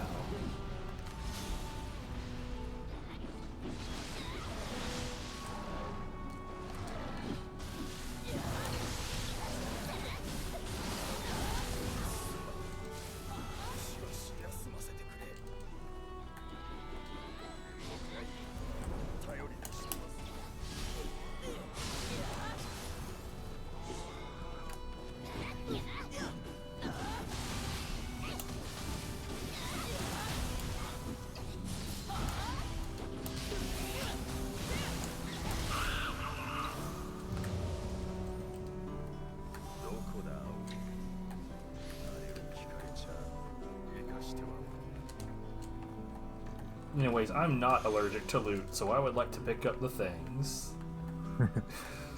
Anyways, I'm not allergic to loot, so I would like to pick up the things.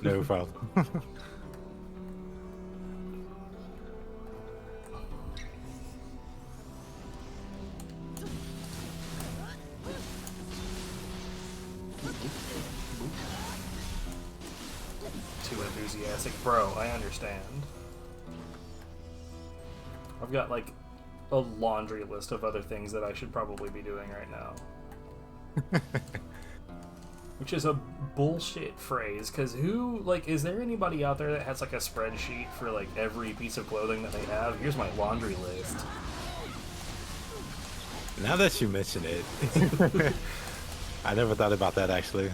No problem. Too enthusiastic. Bro, I understand. I've got like a laundry list of other things that I should probably be doing right now. Which is a bullshit phrase, because who, like, is there anybody out there that has like a spreadsheet for like every piece of clothing that they have? Here's my laundry list. Now that you mention it, I never thought about that actually.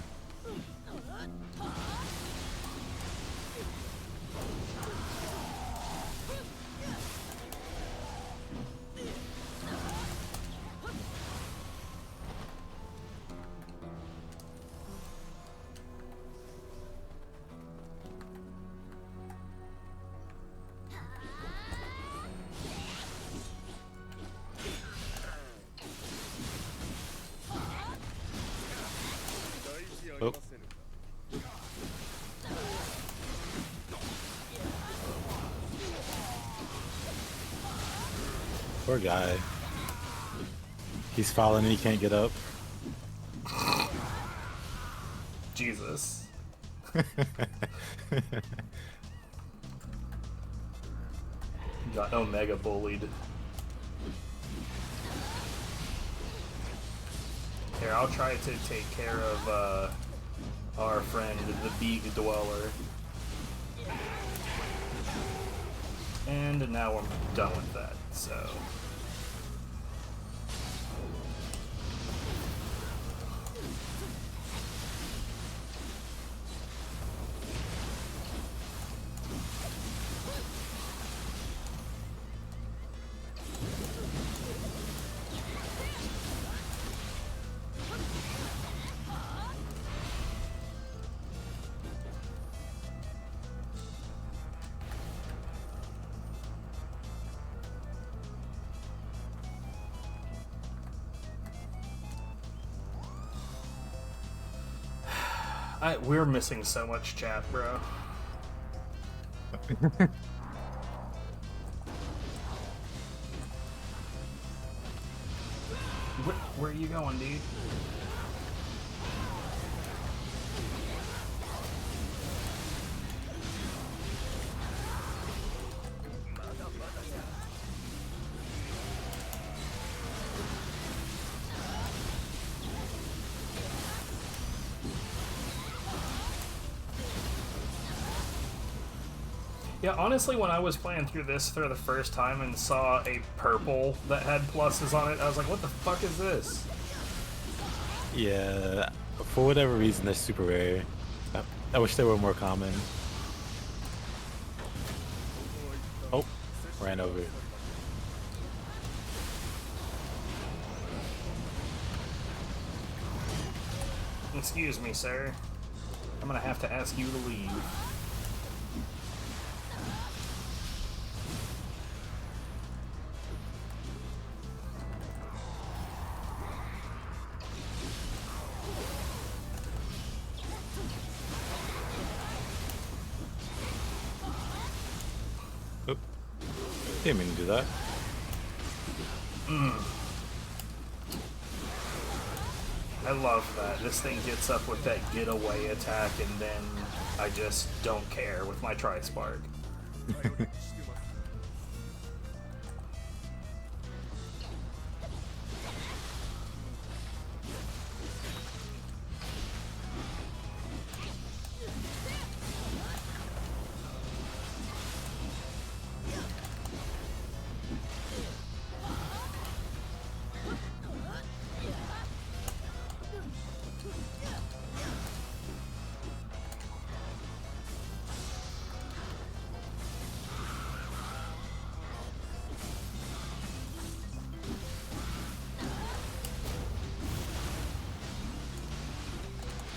Oh. Poor guy. He's falling and he can't get up. Jesus. Got Omega bullied. Here, I'll try to take care of our friend, the Beak Dweller. And now we're done with that, so... we're missing so much chat, bro. Where are you going, dude? Yeah, honestly, when I was playing through this for the first time and saw a purple that had pluses on it, I was like, what the fuck is this? Yeah, for whatever reason, they're super rare. I wish they were more common. Oh, ran over. Excuse me, sir. I'm gonna have to ask you to leave. Oh, didn't mean to do that. I love that. This thing gets up with that getaway attack, and then I just don't care with my Tri-Spark.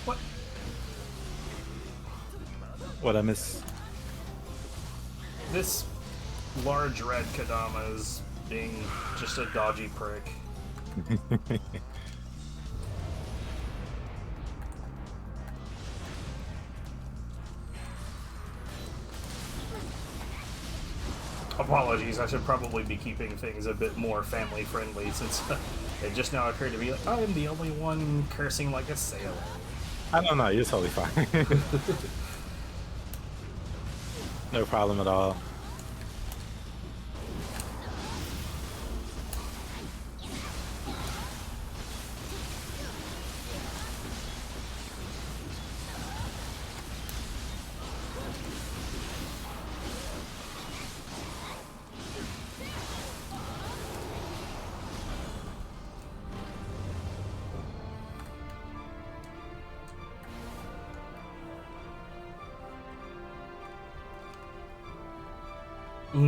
What? What I miss? This large red Kadama is being just a dodgy prick. Apologies, I should probably be keeping things a bit more family friendly since it just now occurred to me like, I'm the only one cursing like a sailor. I don't know, you're totally fine. No problem at all.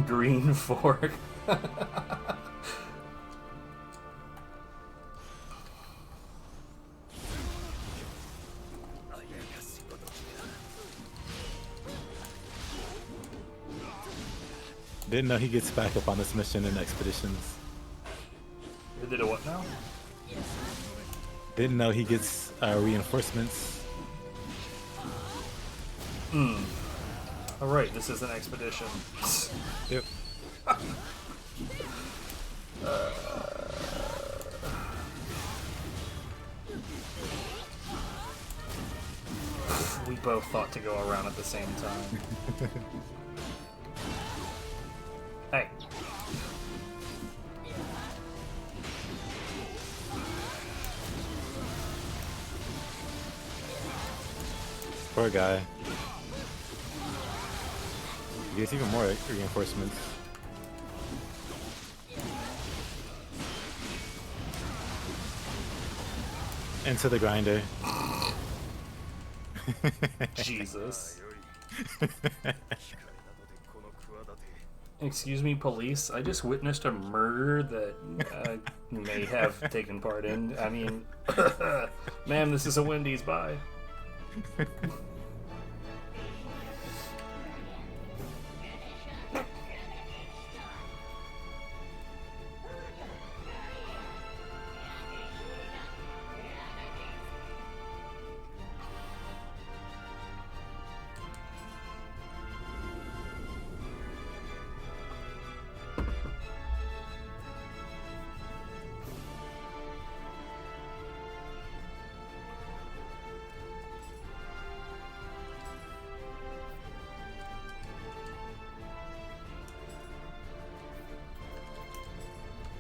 Green fork. Didn't know he gets back up on this mission in expeditions. They did a what now? Didn't know he gets reinforcements. Oh right, this is an expedition. Yep. We both thought to go around at the same time. Hey. Poor guy. He gets even more reinforcements. Into the grinder. Jesus. Excuse me, police. I just witnessed a murder that I may have taken part in. I mean, ma'am, this is a Wendy's. Bye.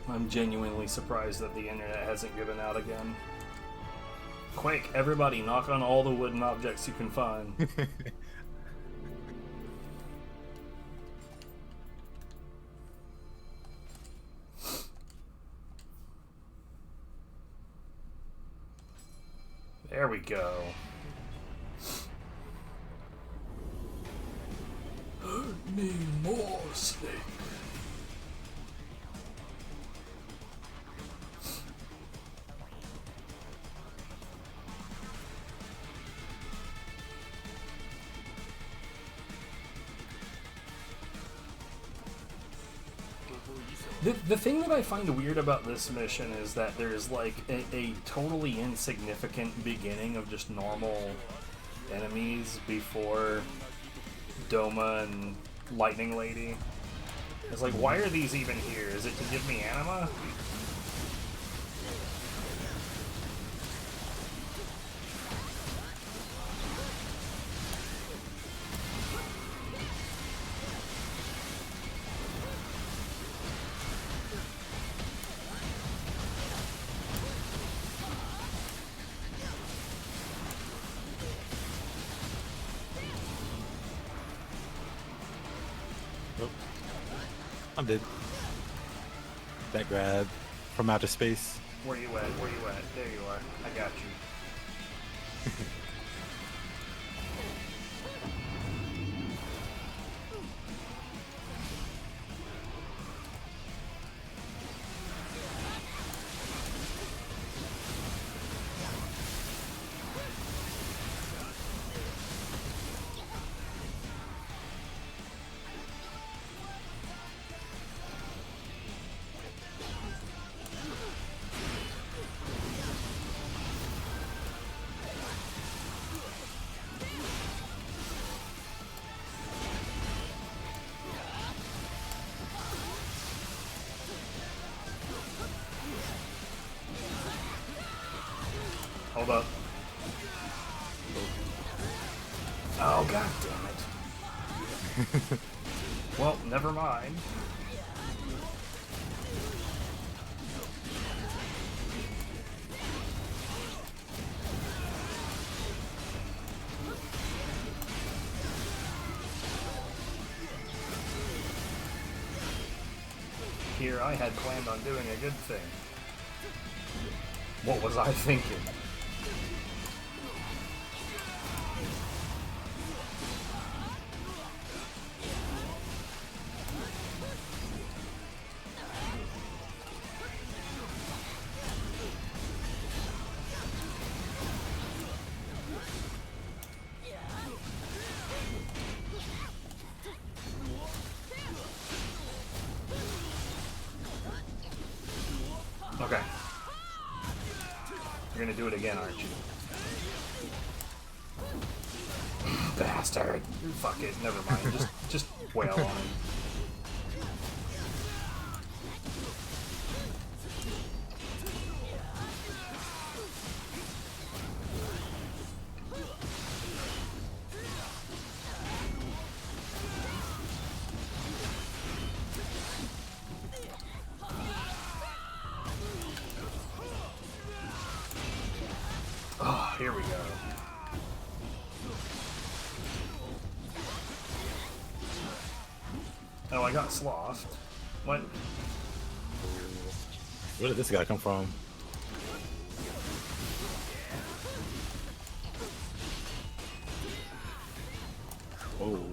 I'm genuinely surprised that the internet hasn't given out again. Quick, everybody, knock on all the wooden objects you can find. There we go. Need more snake. The thing that I find weird about this mission is that there's like a totally insignificant beginning of just normal enemies before Doma and Lightning Lady. It's like, why are these even here? Is it to give me anima? I'm dead. That grab from outer space. Where you at? Where you at? There you are. I got you. Hold up. Oh, god damn it. Well, never mind. Here, I had planned on doing a good thing. What was I thinking? Okay. You're gonna do it again, aren't you? Bastard. Fuck it, never mind. Just wail on him. Oh, here we go. Oh, I got slothed. What? Where did this guy come from? Oh.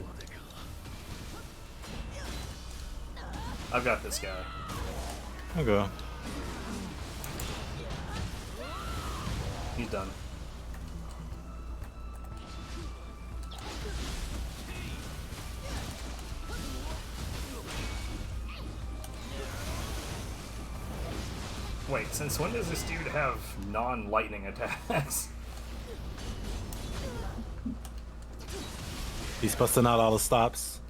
I've got this guy. Okay. He's done. Wait, since when does this dude have non-lightning attacks? He's busting out all the stops.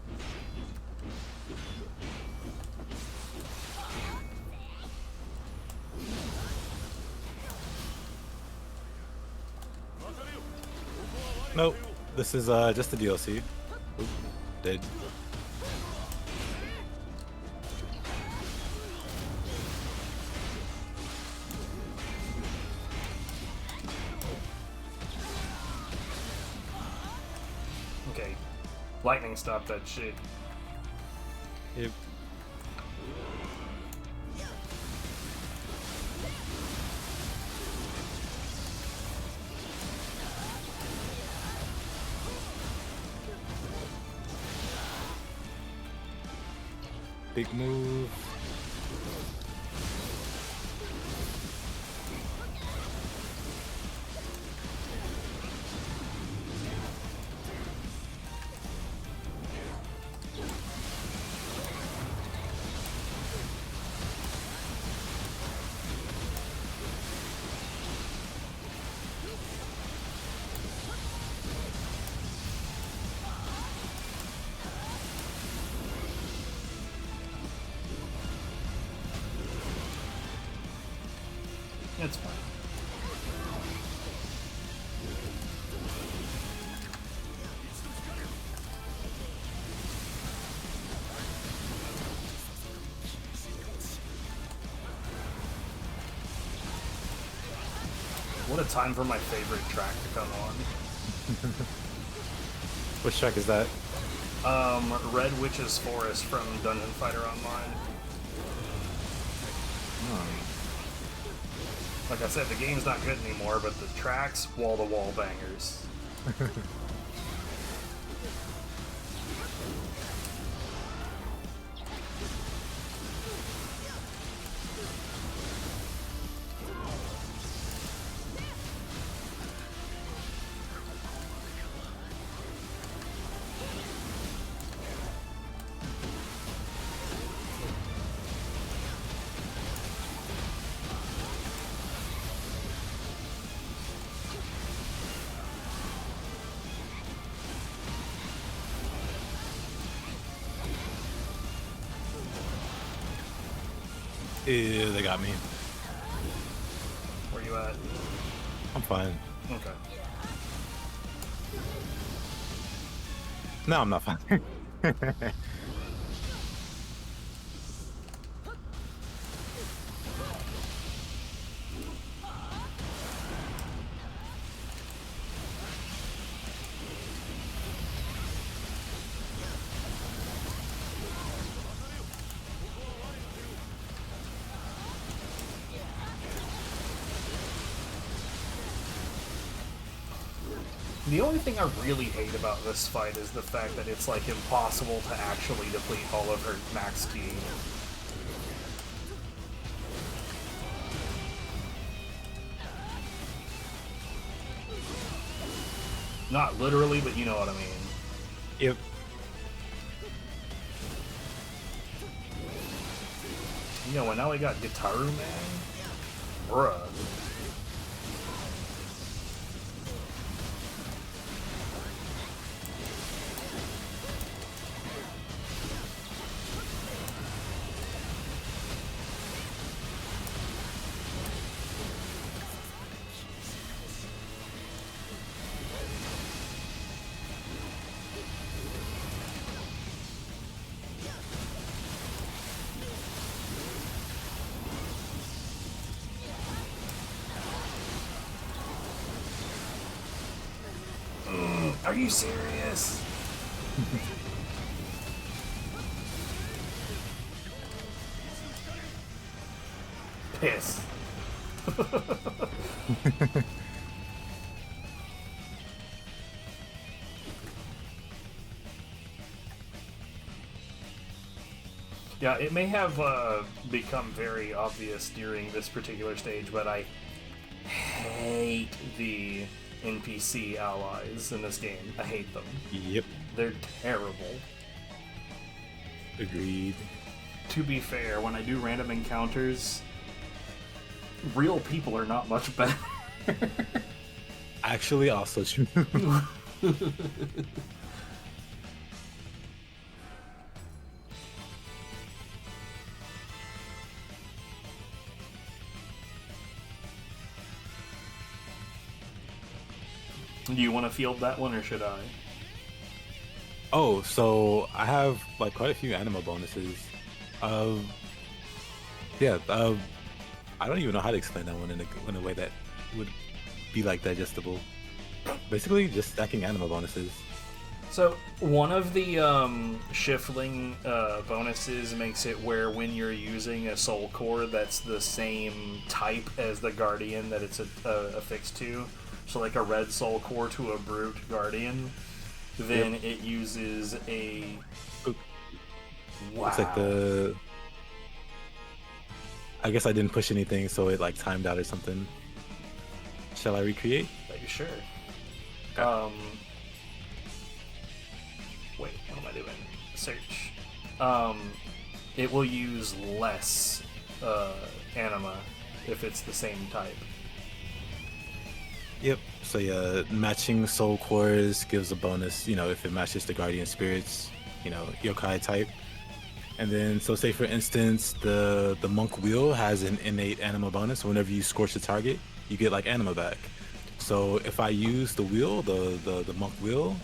Nope, this is just the DLC. Oop, dead. Okay, lightning stop that shit. Yep. Big move. It's fine. What a time for my favorite track to come on. Which track is that? Red Witch's Forest from Dungeon Fighter Online. Like I said, the game's not good anymore, but the tracks, wall-to-wall bangers. Ew, they got me. Where you at? I'm fine. Okay. No, I'm not fine. The only thing I really hate about this fight is the fact that it's like impossible to actually deplete all of her max ki. Not literally, but you know what I mean. Yep. You know, and now we got Gitaru, man. Bruh. Are you serious? Piss. Yeah, it may have become very obvious during this particular stage, but I hate the NPC allies in this game. I hate them. Yep. They're terrible. Agreed. To be fair, when I do random encounters, real people are not much better. Actually, also true. Do you want to field that one, or should I? Oh, so I have like quite a few anima bonuses. Yeah. I don't even know how to explain that one in a way that would be like digestible. Basically, just stacking anima bonuses. So one of the Shiftling bonuses makes it where when you're using a soul core that's the same type as the guardian that it's affixed to, so like a red soul core to a brute guardian, then it uses a Wow. Looks like the. I guess I didn't push anything, so it like timed out or something. Shall I recreate? Are you sure? Okay. Wait, what am I doing? Search. It will use less anima if it's the same type. Yep. So yeah, matching soul cores gives a bonus, you know, if it matches the guardian spirits, you know, yokai type. And then, so say for instance, the monk wheel has an innate anima bonus. Whenever you scorch the target, you get like anima back. So if I use the wheel, the monk wheel,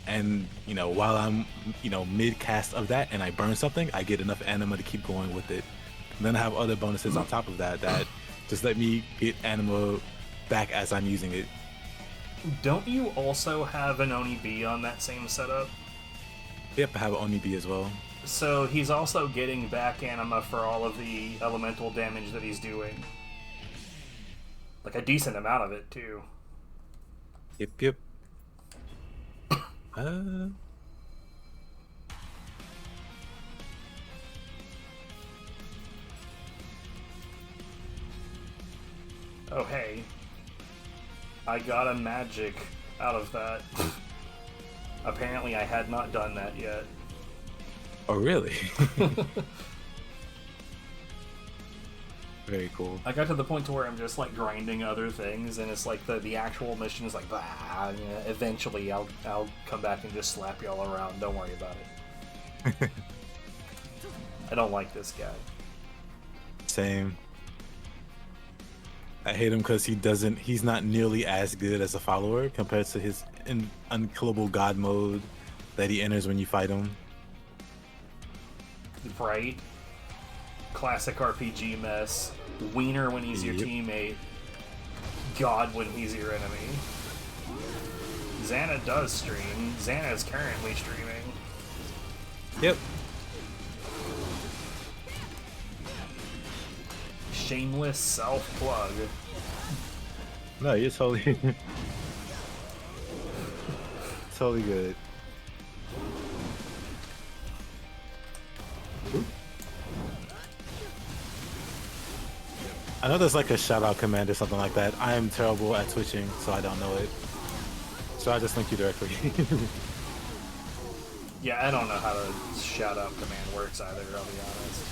and you know, while I'm, you know, mid cast of that and I burn something, I get enough anima to keep going with it. And then I have other bonuses on top of that that just let me get anima back as I'm using it. Don't you also have an Oni B on that same setup? Yep, I have an Oni B as well. So he's also getting back anima for all of the elemental damage that he's doing. Like a decent amount of it, too. Yep. Oh, hey. I got a magic out of that. Apparently I had not done that yet. Oh, really? Very cool. I got to the point to where I'm just like grinding other things, and it's like the actual mission is like, bah, you know, eventually I'll come back and just slap y'all around. Don't worry about it. I don't like this guy. Same. I hate him because he's not nearly as good as a follower compared to his unkillable god mode that he enters when you fight him. Right? Classic RPG mess. Wiener when he's your Yep. teammate. God when he's your enemy. Xana does stream. Xana is currently streaming. Yep. Shameless self-plug. No, you're totally totally good. I know there's like a shout out command or something like that. I am terrible at twitching, so I don't know it. So I just link you directly. Yeah, I don't know how the shout out command works either, I'll be honest.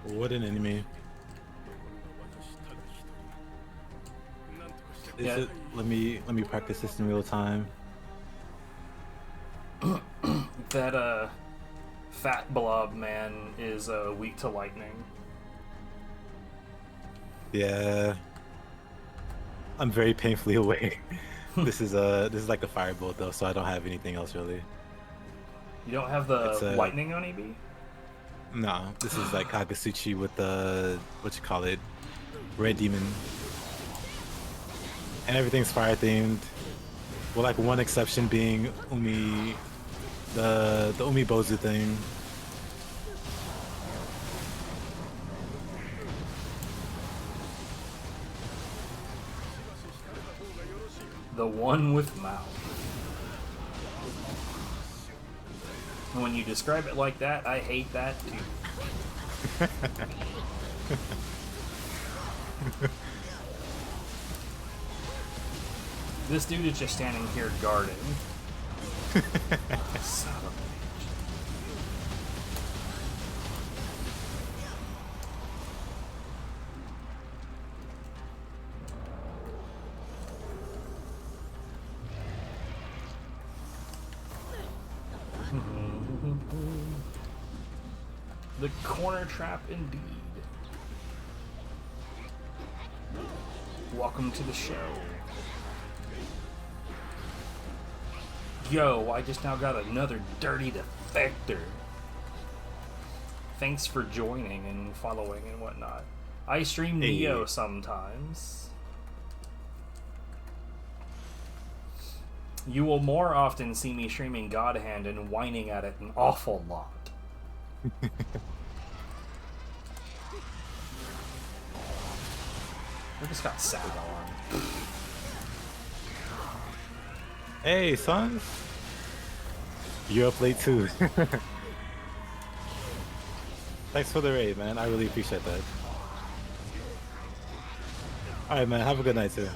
What an enemy. Yeah. Let me practice this in real time. That fat blob man is weak to lightning. Yeah. I'm very painfully awake. This is like a firebolt though, so I don't have anything else really. You don't have the lightning on EB? No, this is like Kagasuchi with the red demon. And everything's fire themed. With like one exception being Umi, the Umi Bozu thing. The one with mouth. When you describe it like that, I hate that too. This dude is just standing here guarding. Son of a bitch. The corner trap indeed. Welcome to the show. Yo, I just now got another dirty defector. thanks for joining and following and whatnot. I stream Nioh sometimes. You will more often see me streaming God Hand and whining at it an awful lot. I just got sat on. Hey, son. You're up late too. Thanks for the raid, man. I really appreciate that. Alright, man. Have a good night too.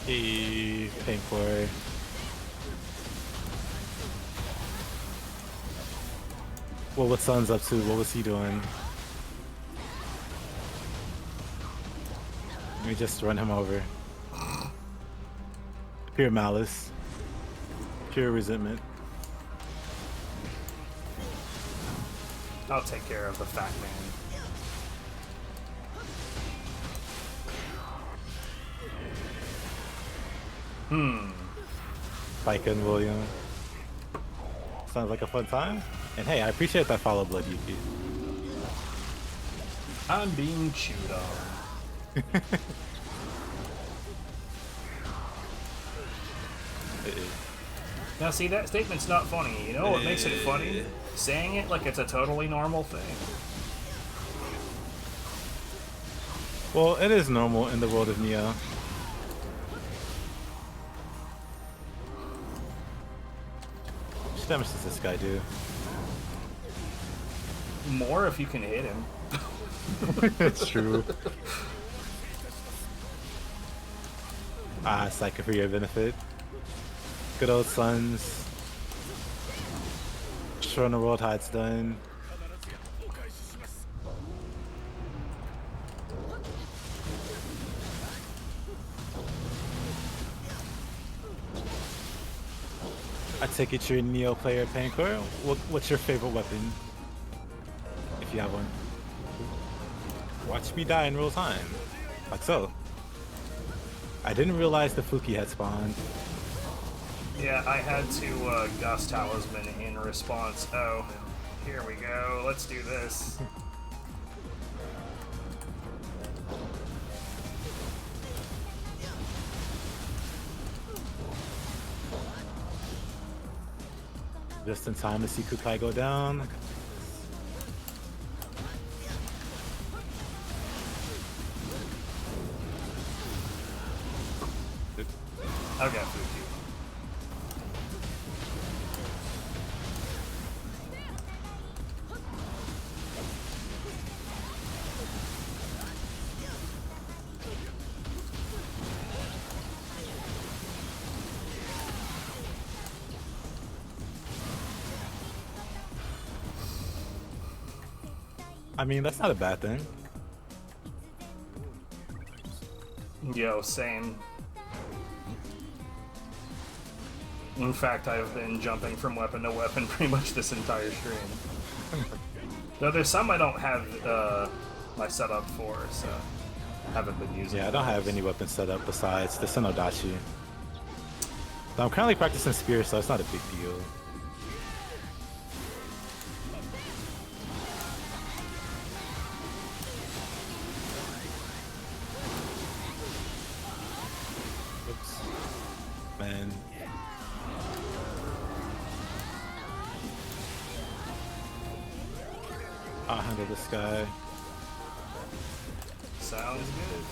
Hey, thank for. Well, what Son's up to? What was he doing? Let me just run him over. Pure malice. Pure resentment. I'll take care of the fat man. Spike and William. Sounds like a fun time. And hey, I appreciate that follow, Blood Yuki. I'm being chewed on. Now see, that statement's not funny. You know what makes it funny? Saying it like it's a totally normal thing. Well, it is normal in the world of Nioh. How much damage does this guy do? More if you can hit him. It's true. Psycho for your benefit. Good old sons. Showing the world how it's done. I take it you're a Nioh player, Pancor. What's your favorite weapon? If you have one. Watch me die in real time. Like so. I didn't realize the Fuki had spawned. Yeah, I had to Gust Talisman in response. Oh, here we go. Let's do this. Just in time to see Kukai go down. I've got Fuki. I mean, that's not a bad thing. Yo, same. In fact, I've been jumping from weapon to weapon pretty much this entire stream. Though there's some I don't have my setup for, so I haven't been using. Yeah, I don't have any weapons set up besides the Senodachi. So I'm currently practicing Spear, so it's not a big deal. Oops. Man. I'll handle this guy. Sounds good.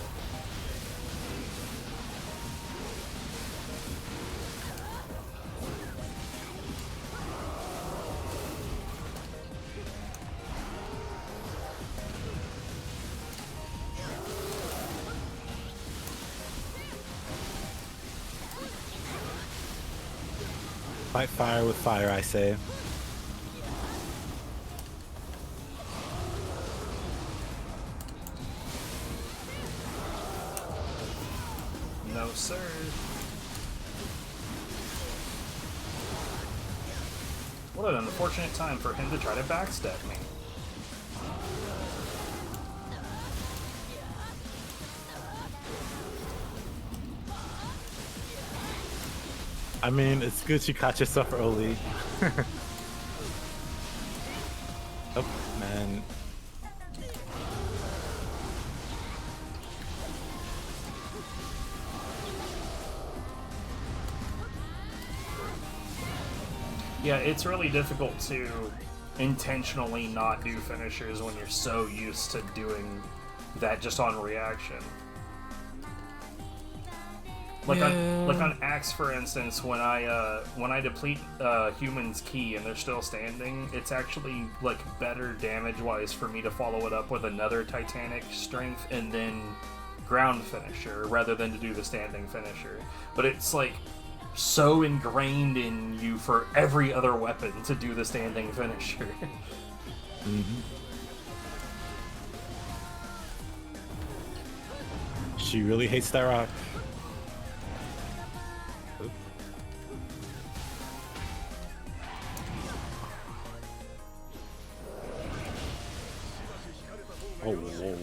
Fight fire with fire, I say. No, sir. What an unfortunate time for him to try to backstab me. I mean, it's good she caught yourself early. Oh, man. Yeah, it's really difficult to intentionally not do finishers when you're so used to doing that just on reaction. Like on Axe, for instance, when I deplete human's key and they're still standing, it's actually like better damage-wise for me to follow it up with another Titanic strength and then ground finisher rather than to do the standing finisher. But it's like so ingrained in you for every other weapon to do the standing finisher. Mm-hmm. She really hates that rock. Oh, whoa.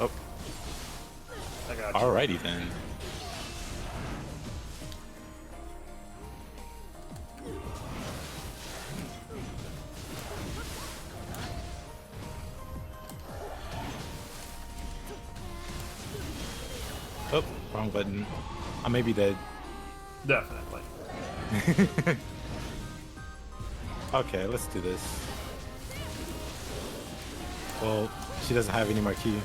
Oh. I got you. Alrighty then. Oh, wrong button. I may be dead. Definitely. Okay, let's do this. Well, she doesn't have any more key.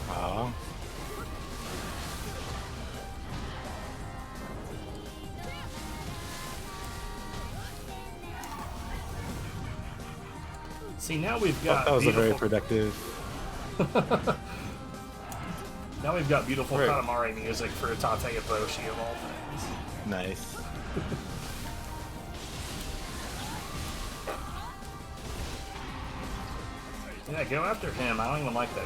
Ah. See, now we've got That was a very beautiful... productive. Now we've got beautiful Right. Katamari music for Tate Eboshi of all things. Nice. Yeah, go after him. I don't even like that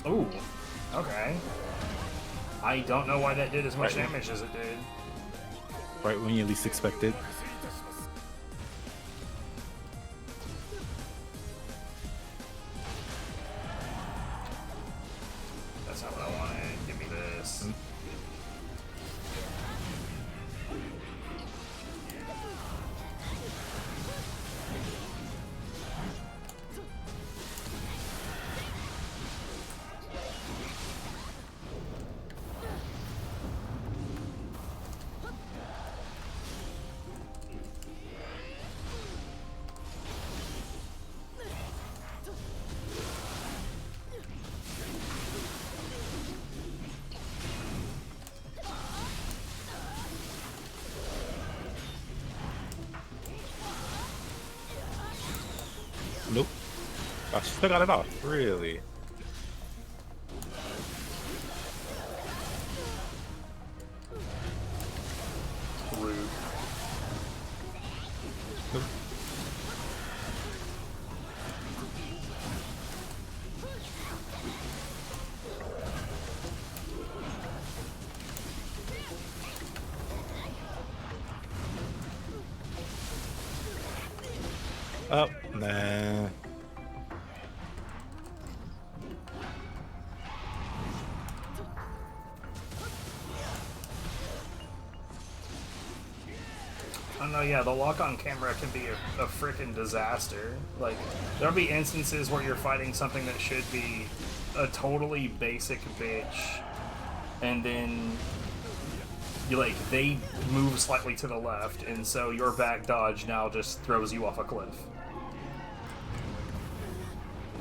guy. Ooh, okay. I don't know why that did as much Right. damage as it did. Right when you least expected. That's not what I wanted. Give me this. Nope. Oh, she still got it off. Really? Rude. Nope. Oh, nah. I don't know, yeah, the lock on camera can be a freaking disaster. Like, there'll be instances where you're fighting something that should be a totally basic bitch, and then you they move slightly to the left, and so your back dodge now just throws you off a cliff.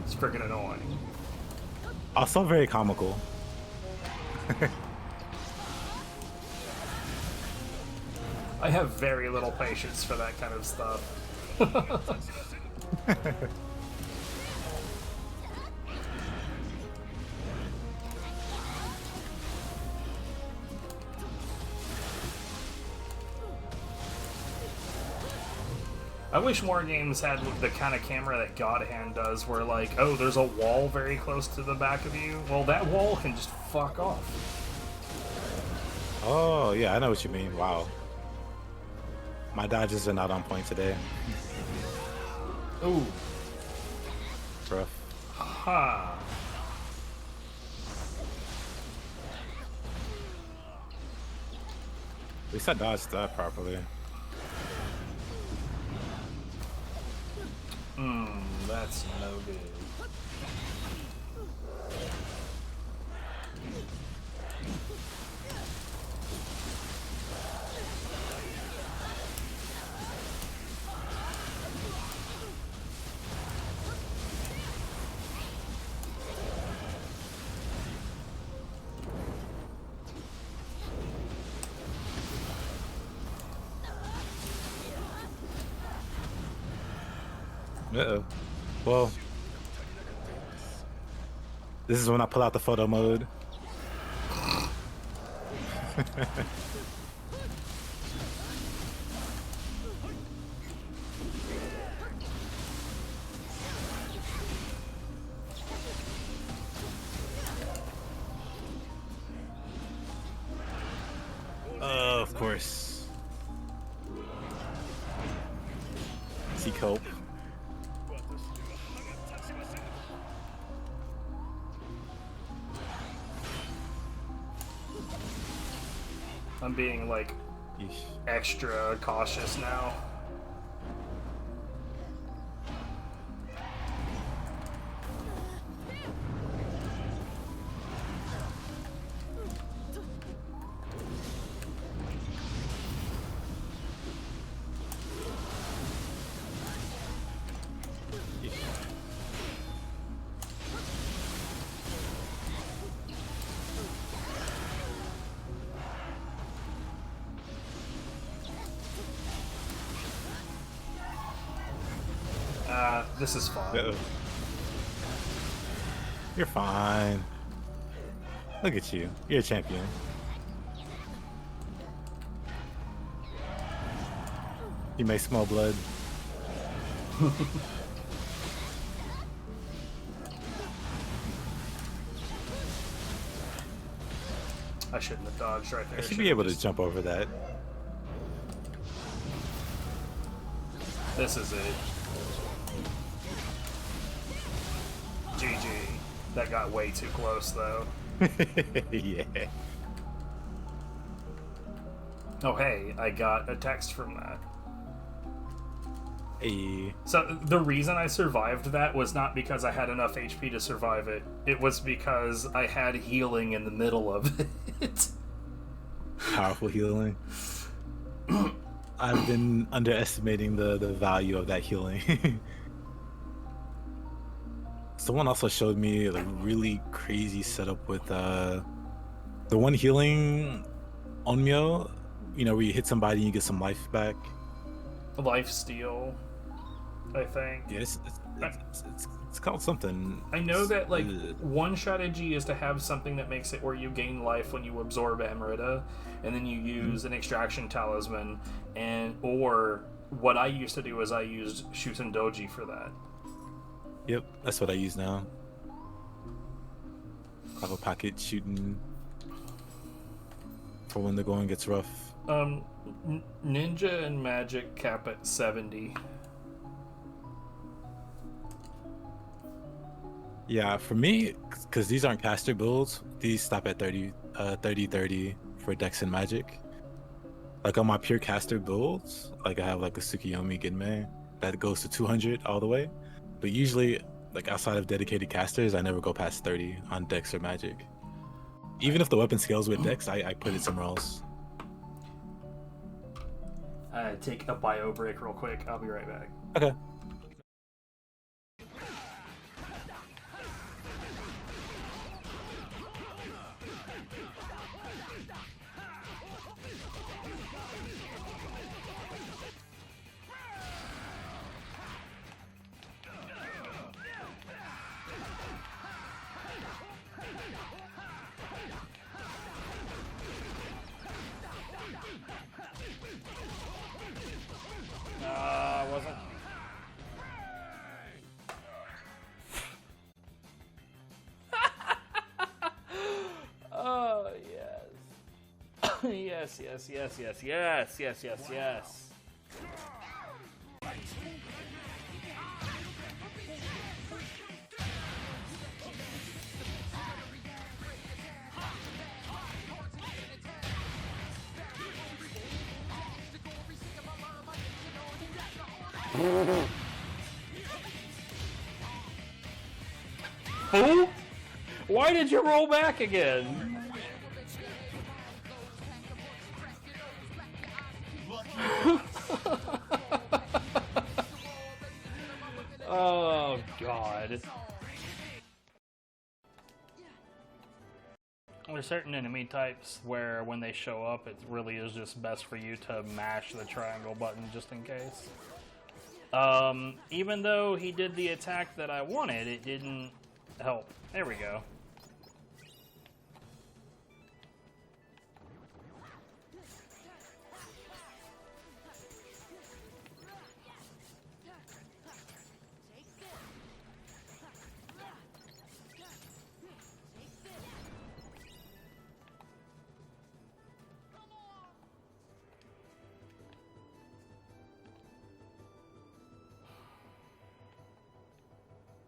It's freaking annoying. Also very comical. I have very little patience for that kind of stuff. I wish more games had the kind of camera that God Hand does, where oh, there's a wall very close to the back of you. Well, that wall can just fuck off. Oh, yeah, I know what you mean. Wow. My dodges are not on point today. Ooh. Rough. Ha. At least I dodged that properly. That's no good. Uh-oh. Well, this is when I pull out the photo mode. Of course. See cope. I'm being like Yeesh. extra cautious now. This is fun. Uh-oh. You're fine. Look at you. You're a champion. You make small blood. I shouldn't have dodged right there. I should be able to jump over that. This is it. GG. That got way too close, though. Yeah. Oh, hey, I got a text from that. Hey. So the reason I survived that was not because I had enough HP to survive it. It was because I had healing in the middle of it. Powerful healing. I've been underestimating the value of that healing. Someone also showed me a really crazy setup with the one healing on Nioh, you know, where you hit somebody and you get some life back. Life steal, I think. Yeah, it's called something. I know that, like, one strategy is to have something that makes it where you gain life when you absorb Amrita, and then you use an extraction talisman, or what I used to do is I used Shuten Doji for that. Yep, that's what I use now. Have a pocket shooting for when the going gets rough. Ninja and Magic cap at 70. Yeah, for me, because these aren't caster builds, these stop at 30 for Dex and Magic. Like on my pure caster builds, like I have like a Tsukiyomi Ginmei that goes to 200 all the way. But usually, like outside of dedicated casters, I never go past 30 on Dex or Magic. Even if the weapon scales with Dex, I put it somewhere else. Take a bio break real quick. I'll be right back. Okay. Wasn't. yes, yes, yes, yes, yes, yes, yes, yes. Who? Why did you roll back again? Oh, God. There's certain enemy types where when they show up, it really is just best for you to mash the triangle button just in case. Even though he did the attack that I wanted, it didn't help. There we go.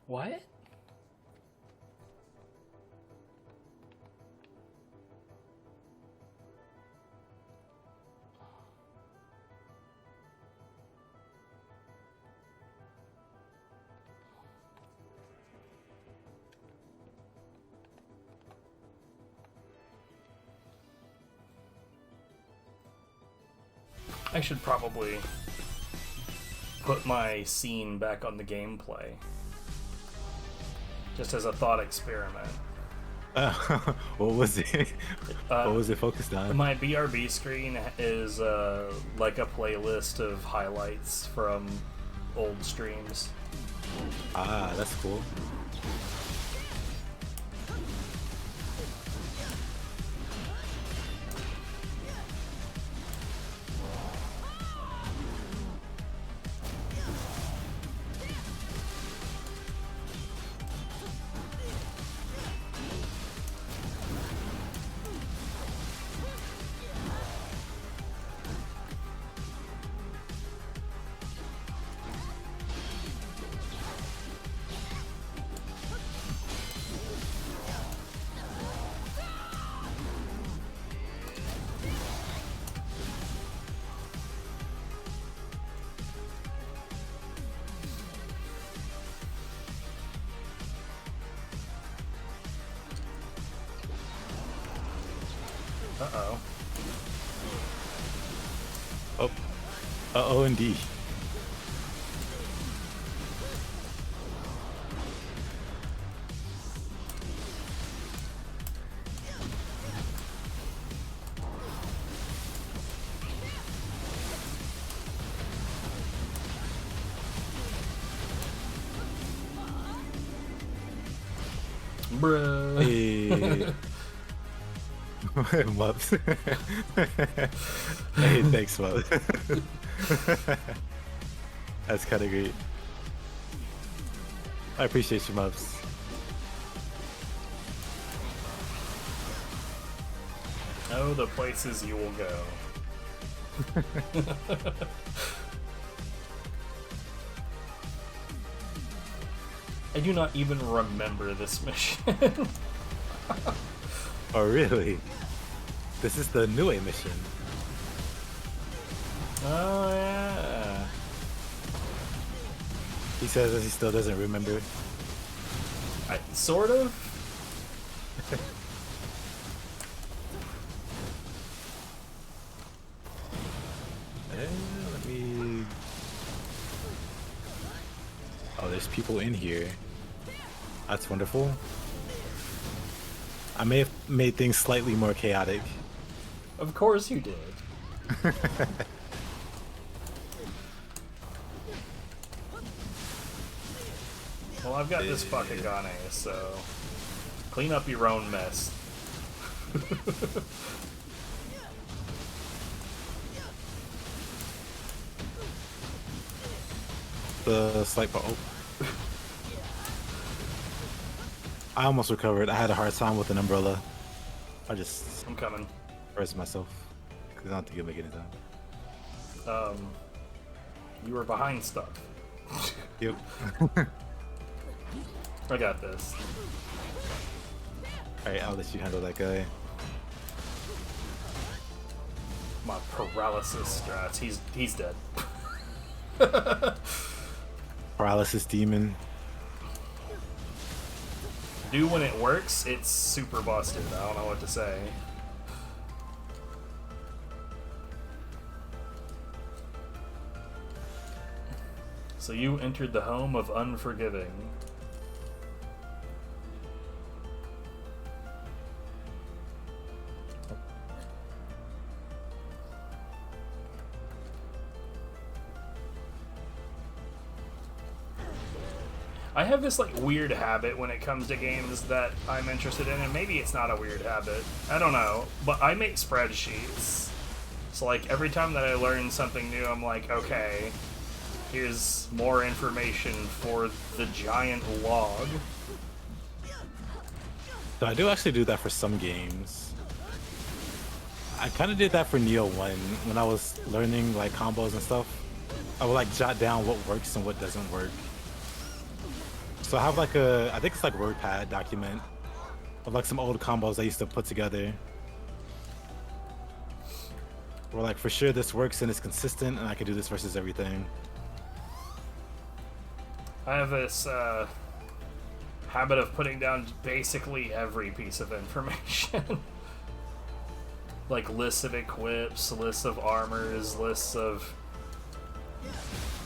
What? I should probably put my scene back on the gameplay. Just as a thought experiment. What was it? What was it focused on? My BRB screen is like a playlist of highlights from old streams. Ah, that's cool. Uh-oh. Oh. Uh-oh, indeed. Bruh. Hey. Mups. Hey, thanks, Mups. That's kind of great. I appreciate you, Mups. Oh, the places you will go. I do not even remember this mission. Oh, really? This is the Nioh mission. Oh, yeah. He says that he still doesn't remember. Sort of. Let me... Oh, there's people in here. That's wonderful. I may have made things slightly more chaotic. Of course you did. Well, I've got this Bakagane, so clean up your own mess. The slight oh. I almost recovered. I had a hard time with an umbrella. I'm coming. Where's myself? I don't think you'll make it in time. You were behind stuff. Yep. I got this. Alright, I'll let you handle that guy. My paralysis strats. He's dead. Paralysis demon. Do when it works, it's super busted. I don't know what to say. So you entered the home of unforgiving. I have this like weird habit when it comes to games that I'm interested in, and maybe it's not a weird habit. I don't know, but I make spreadsheets. So like every time that I learn something new, I'm like, okay, here's more information for the giant log. So I do actually do that for some games. I kind of did that for Nioh 1 when I was learning like combos and stuff. I would like jot down what works and what doesn't work. So I have like I think it's like WordPad document of like some old combos I used to put together. Where like for sure this works and it's consistent and I can do this versus everything. I have this habit of putting down basically every piece of information. Like lists of equips, lists of armors, lists of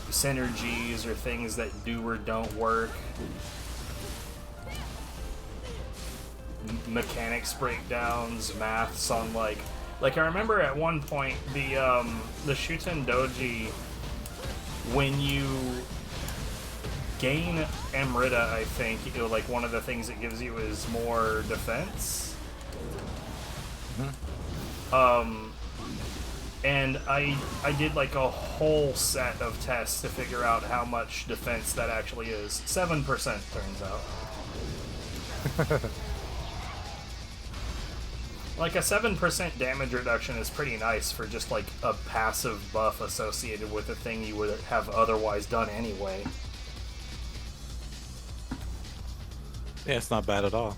synergies or things that do or don't work. Mechanics breakdowns, maths on like I remember at one point the Shuten Doji, when you gain Amrita, I think like one of the things it gives you is more defense. And I did like a whole set of tests to figure out how much defense that actually is. 7% turns out. Like a 7% damage reduction is pretty nice for just like a passive buff associated with a thing you would have otherwise done anyway. Yeah, it's not bad at all.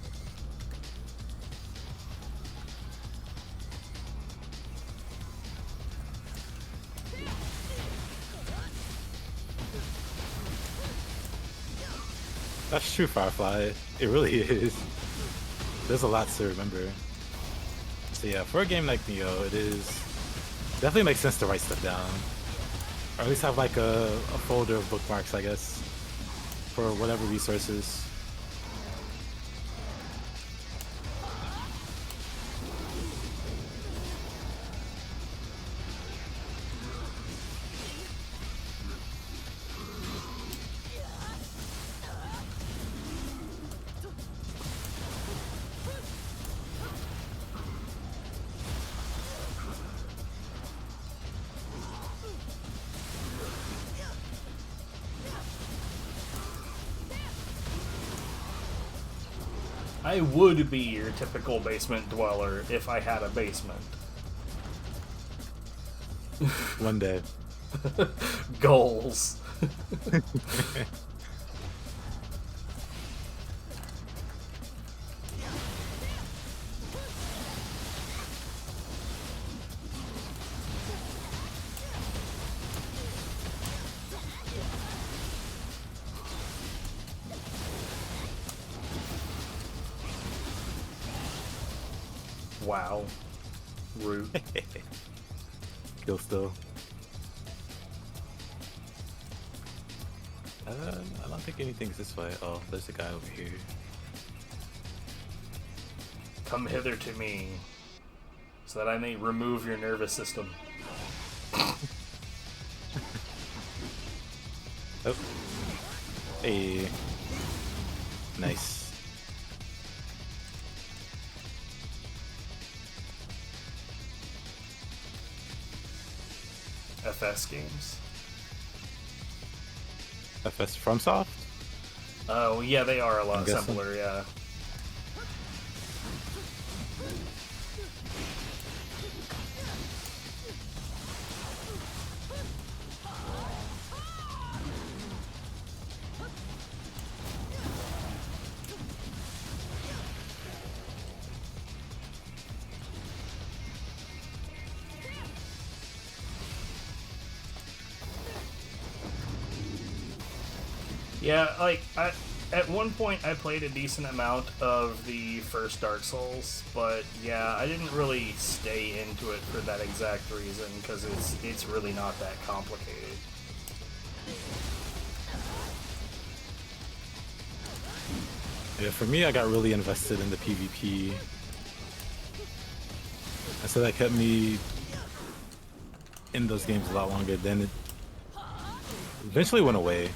That's true, Firefly. It really is. There's a lot to remember. So yeah, for a game like Nioh, it is definitely makes sense to write stuff down, or at least have like a folder of bookmarks, I guess, for whatever resources. I would be your typical basement dweller if I had a basement. One day. Goals. Wow. Root. Kill still. I don't think anything's this way. Oh, there's a guy over here. Come hither to me, so that I may remove your nervous system. Oh. Hey. Nice. FS games. FS FromSoft? Oh, yeah, they are a lot I'm guessing. simpler, yeah. Yeah, like at one point I played a decent amount of the first Dark Souls, but yeah, I didn't really stay into it for that exact reason because it's really not that complicated. Yeah, for me, I got really invested in the PvP, and so that kept me in those games a lot longer. Then it eventually went away.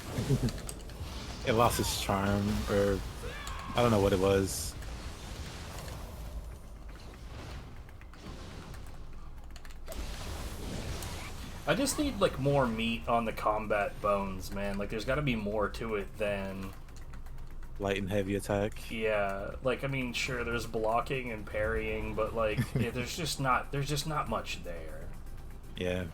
It lost its charm, or I don't know what it was. I just need like more meat on the combat bones, man. Like there's got to be more to it than Light and heavy attack. yeah. Like I mean, sure, there's blocking and parrying, but like yeah, there's just not much there. Yeah.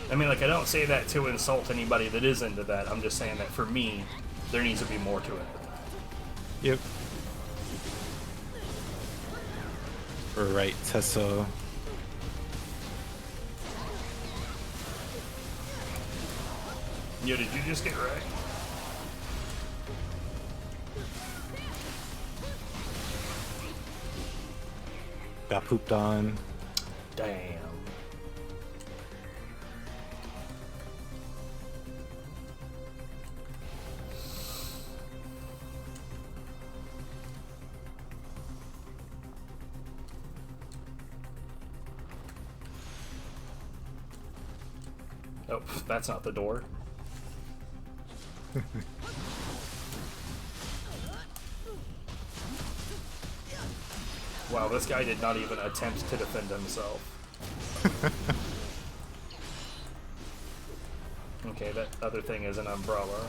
I mean, like, I don't say that to insult anybody that is into that. I'm just saying that for me, there needs to be more to it than that. Yep. Right, Tesso. Yo, did you just get wrecked? Got pooped on. Damn. Oh, that's not the door. Wow, this guy did not even attempt to defend himself. Okay, that other thing is an umbrella.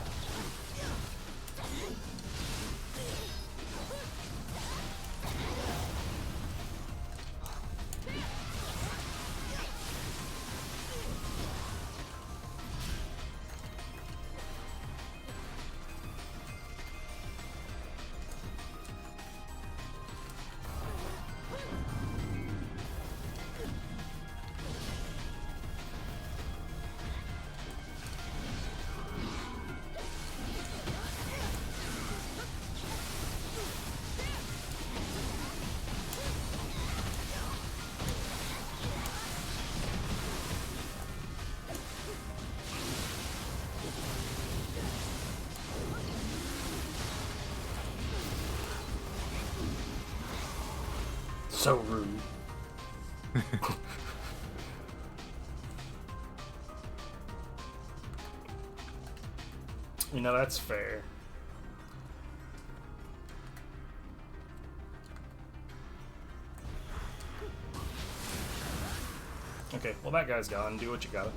So rude. You know, that's fair. Okay, well that guy's gone. Do what you gotta.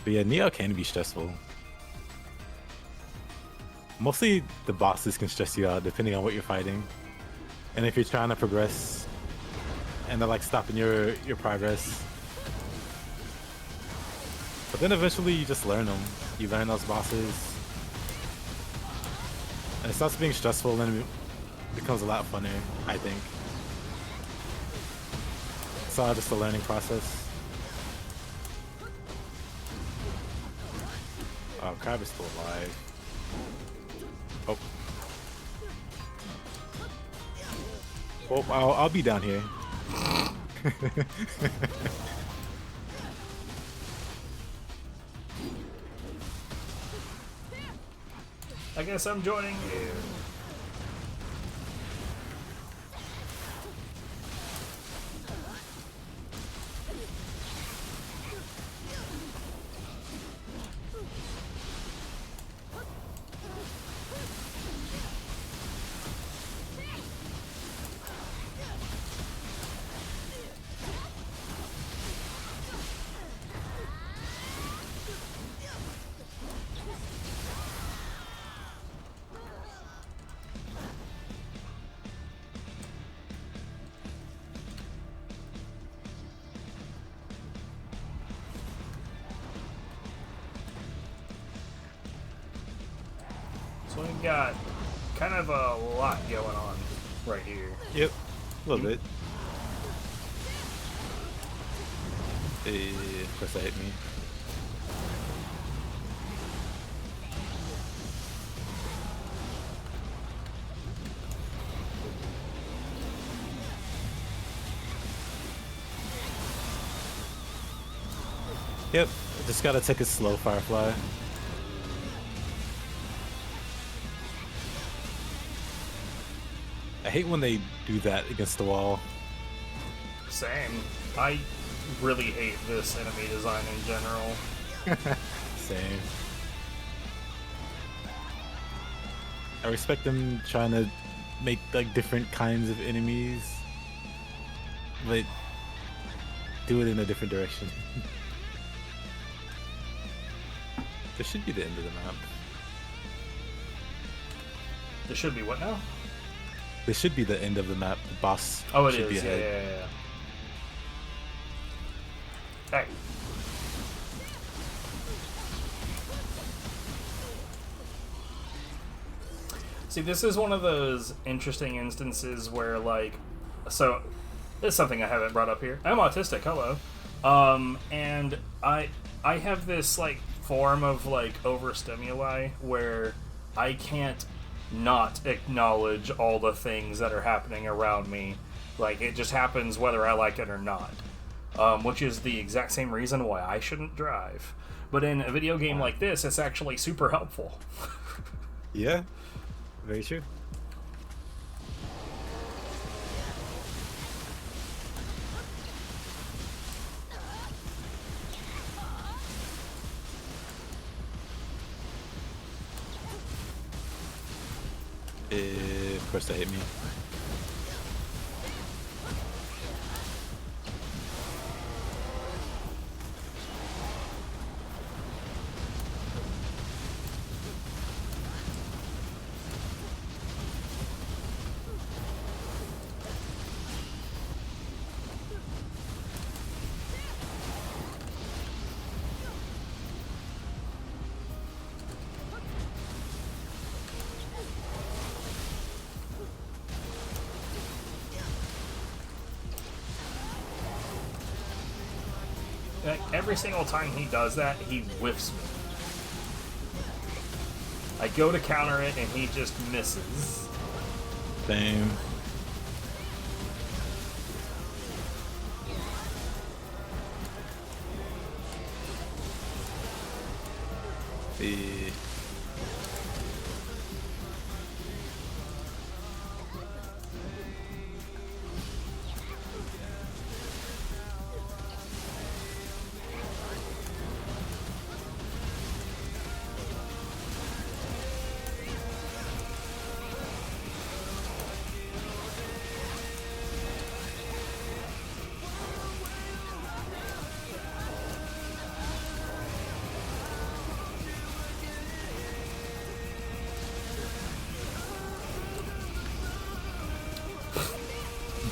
But yeah, Nioh can be stressful. Mostly the bosses can stress you out depending on what you're fighting. And if you're trying to progress and they're like stopping your progress. But then eventually you just learn them. You learn those bosses. And it stops being stressful and it becomes a lot funner, I think. It's all just a learning process. Oh, Crab is still alive. Oh. Oh, I'll be down here. I guess I'm joining you. we've got kind of a lot going on right here. Yep, a little bit. Of course that hit me. Yep, just gotta take it slow, Firefly. I hate when they do that against the wall. Same. I really hate this enemy design in general. Same. I respect them trying to make like different kinds of enemies, but do it in a different direction. This should be the end of the map. This should be what now? This should be the end of the map. The boss Oh, it should is. be ahead. Yeah. Hey. See, this is one of those interesting instances where, like, so this is something I haven't brought up here. I'm autistic. Hello. And I have this like form of like overstimuli where I can't not acknowledge all the things that are happening around me. Like, it just happens whether I like it or not. Which is the exact same reason why I shouldn't drive. But in a video game like this, it's actually super helpful. Yeah, very true. Of course that hit me. Like, every single time he does that, he whiffs me. I go to counter it, and he just misses. Same.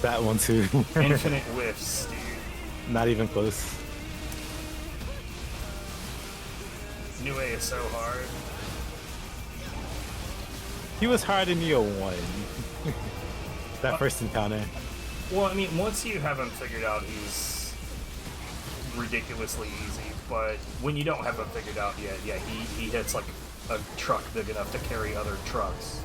That one too. Infinite whiffs, dude. Not even close. Nioh is so hard. He was hard in Nioh 1. That first encounter. Well, I mean, once you have him figured out, he's ridiculously easy. But when you don't have him figured out yet, yeah, he hits like a truck big enough to carry other trucks.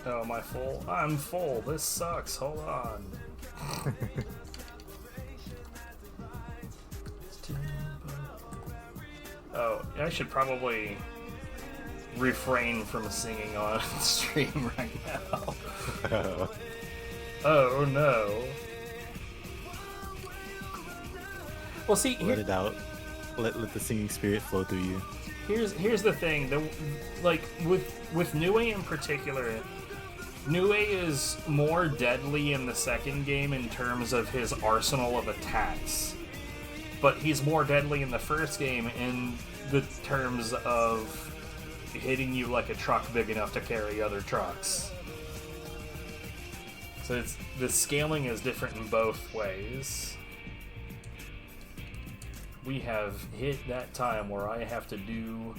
Oh, am I full? I'm full. This sucks. Hold on. Oh, I should probably refrain from singing on stream right now. Oh no. Well, see, let it out. Let the singing spirit flow through you. Here's the thing. Like with Nioh in particular, Nioh is more deadly in the second game in terms of his arsenal of attacks, but he's more deadly in the first game in the terms of hitting you like a truck big enough to carry other trucks. So the scaling is different in both ways. We have hit that time where I have to do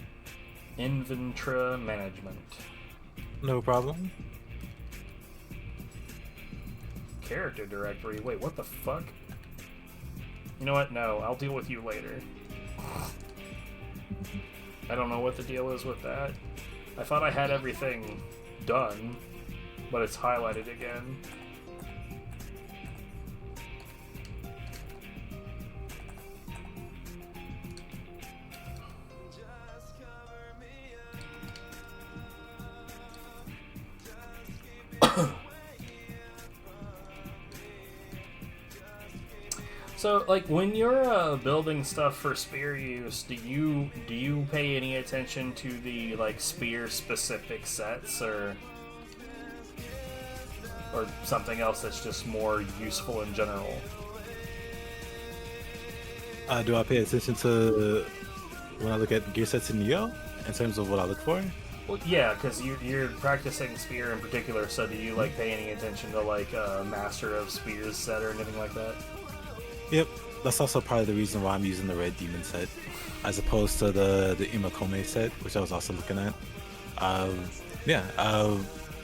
inventory management. No problem. Character directory? Wait, what the fuck? You know what? No, I'll deal with you later. I don't know what the deal is with that. I thought I had everything done, but it's highlighted again. So, like, when you're building stuff for spear use, do you pay any attention to the like spear specific sets or something else that's just more useful in general? Do I pay attention to when I look at gear sets in Nioh in terms of what I look for? Well, yeah, because you're practicing spear in particular. So, do you like pay any attention to like Master of Spears set or anything like that? Yep, that's also part of the reason why I'm using the Red Demon set, as opposed to the Imakome set, which I was also looking at.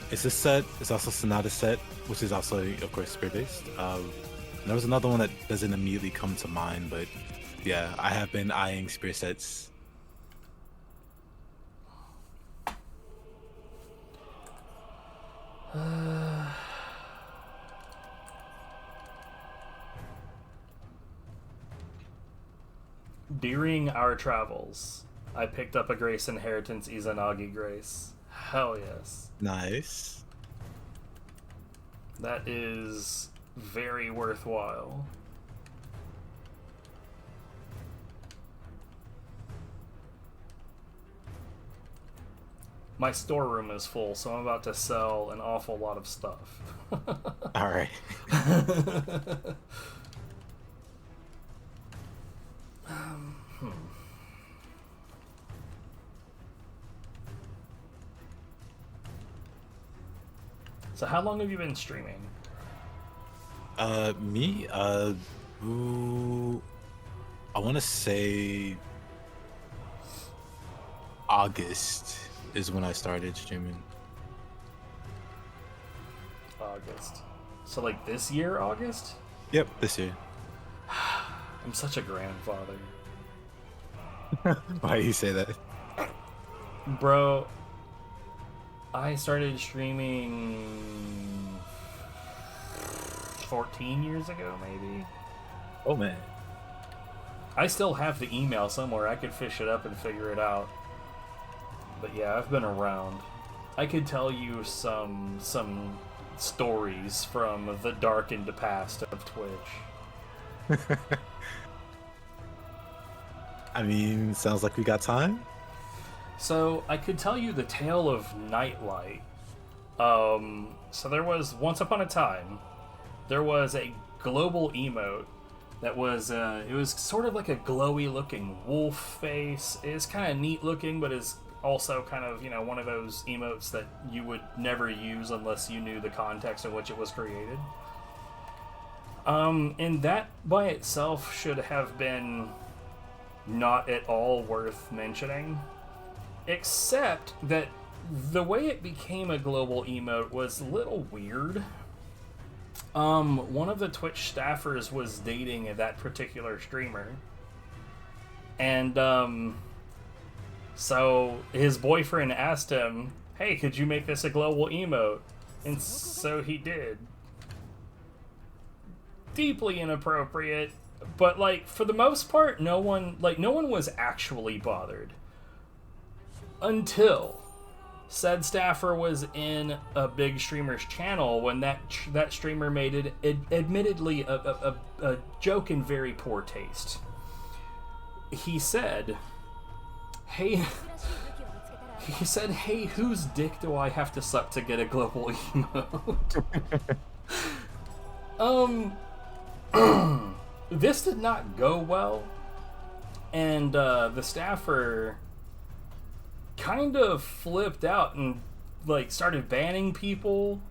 It's this set, it's also Sonata set, which is also, of course, spear-based. There was another one that doesn't immediately come to mind, but yeah, I have been eyeing spear sets. During our travels, I picked up a Grace Inheritance Izanagi Grace. Hell yes. Nice. That is very worthwhile. My storeroom is full, so I'm about to sell an awful lot of stuff. Alright. So how long have you been streaming? Me? I want to say August is when I started streaming. August. So like this year, August? Yep, this year. I'm such a grandfather. Why do you say that? Bro, I started streaming 14 years ago, maybe. Oh man. I still have the email somewhere. I could fish it up and figure it out. But yeah, I've been around. I could tell you some stories from the darkened past of Twitch. I mean, sounds like we got time. So I could tell you the tale of Nightlight. So there was, once upon a time, there was a global emote that was, it was sort of like a glowy looking wolf face. It's kind of neat looking, but is also kind of, you know, one of those emotes that you would never use unless you knew the context in which it was created. And that by itself should have been not at all worth mentioning. Except that the way it became a global emote was a little weird. One of the Twitch staffers was dating that particular streamer. And, so his boyfriend asked him, hey, could you make this a global emote? And so he did. Deeply inappropriate, but, like, for the most part, no one was actually bothered. Until said staffer was in a big streamer's channel when that streamer made it admittedly a joke in very poor taste. He said, hey, whose dick do I have to suck to get a global emote? This did not go well, and the staffer kind of flipped out and like started banning people,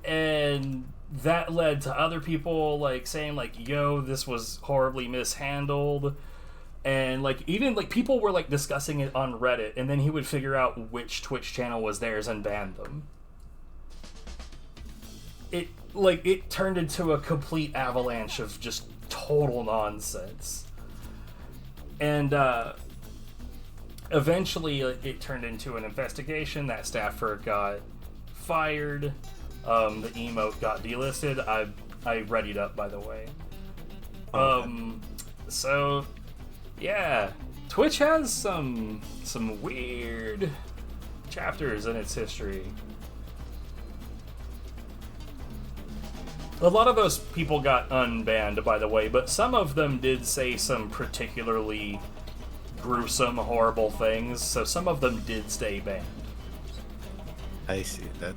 and that led to other people like saying like, yo, this was horribly mishandled. And like even like people were like discussing it on Reddit, and then he would figure out which Twitch channel was theirs and ban them. It turned into a complete avalanche of just total nonsense. And eventually it turned into an investigation. That staffer got fired. The emote got delisted. I readied up, by the way. So yeah, Twitch has some weird chapters in its history. A lot of those people got unbanned, by the way, but some of them did say some particularly gruesome, horrible things, so some of them did stay banned. I see that.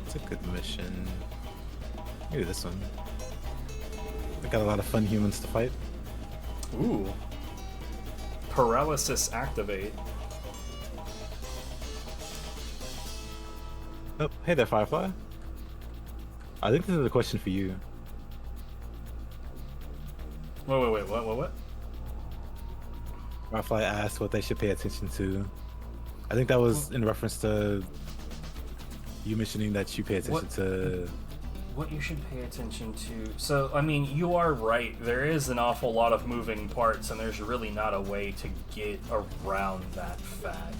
It's a good mission. Maybe this one. I got a lot of fun humans to fight. Ooh. Paralysis activate. Oh, hey there, Firefly. I think this is a question for you. Wait, what? Firefly asked what they should pay attention to. I think that was in reference to you mentioning that you pay attention to... What you should pay attention to... So, I mean, you are right. There is an awful lot of moving parts, and there's really not a way to get around that fact.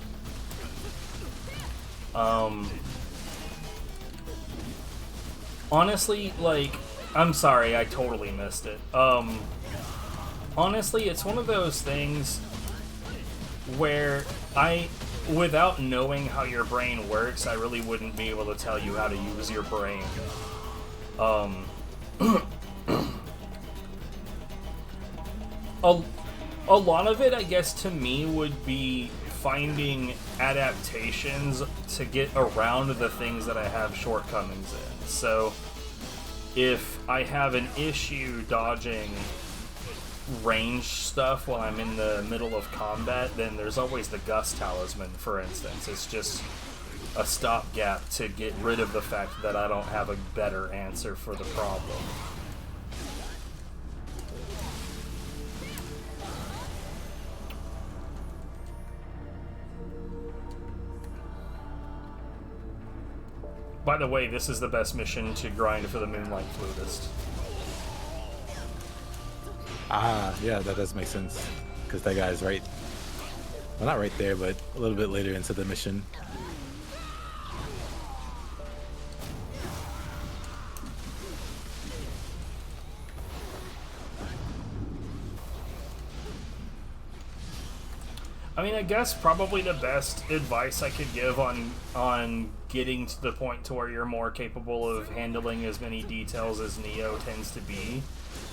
Honestly, like, I'm sorry, I totally missed it. Honestly, it's one of those things where without knowing how your brain works, I really wouldn't be able to tell you how to use your brain. A lot of it, I guess, to me, would be finding adaptations to get around the things that I have shortcomings in. So, if I have an issue dodging range stuff while I'm in the middle of combat, then there's always the Gust Talisman, for instance. It's just a stopgap to get rid of the fact that I don't have a better answer for the problem. By the way, this is the best mission to grind for the Moonlight Flutist. Ah, yeah, that does make sense. Because that guy's right... Well, not right there, but a little bit later into the mission. I mean, I guess probably the best advice I could give on getting to the point to where you're more capable of handling as many details as Nioh tends to be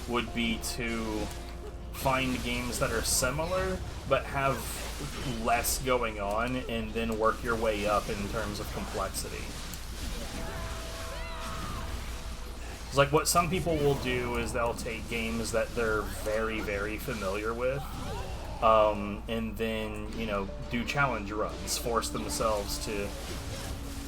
would be to find games that are similar but have less going on and then work your way up in terms of complexity. It's like what some people will do is they'll take games that they're very, very familiar with, and then, you know, do challenge runs, force themselves to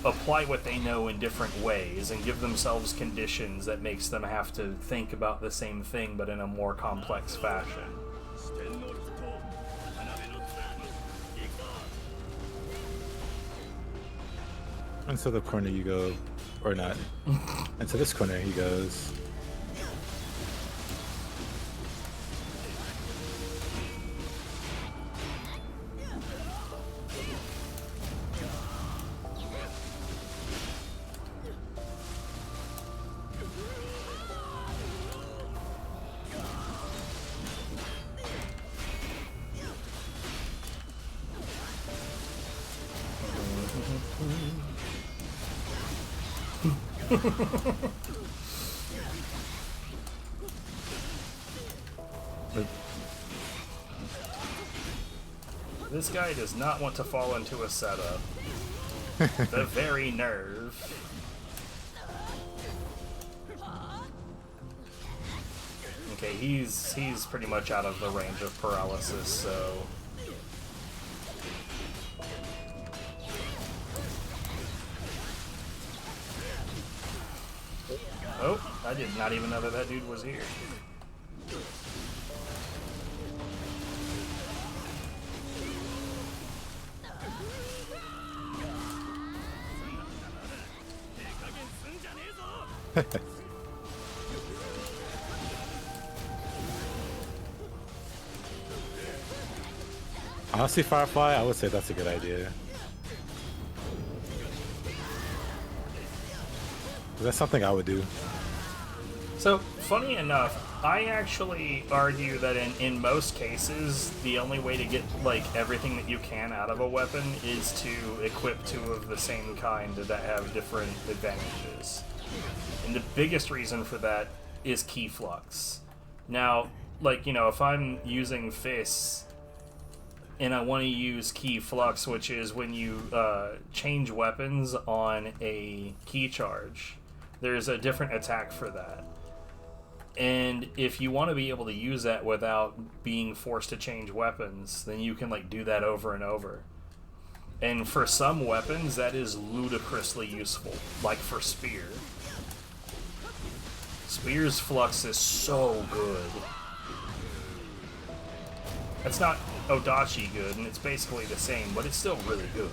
apply what they know in different ways and give themselves conditions that makes them have to think about the same thing but in a more complex fashion. Into the corner you go, or not. Into this corner he goes. This guy does not want to fall into a setup. The very nerve. okay, he's pretty much out of the range of paralysis, so... Oh, I did not even know that that dude was here. Honestly, Firefly, I would say that's a good idea. That's something I would do. So, funny enough, I actually argue that in most cases, the only way to get, like, everything that you can out of a weapon is to equip two of the same kind that have different advantages. And the biggest reason for that is key flux. Now, like, you know, if I'm using fists and I want to use key flux, which is when you change weapons on a key charge, there's a different attack for that. And if you want to be able to use that without being forced to change weapons, then you can, like, do that over and over. And for some weapons, that is ludicrously useful, like for Spear. Spear's flux is so good. It's not Odachi good, and it's basically the same, but it's still really good.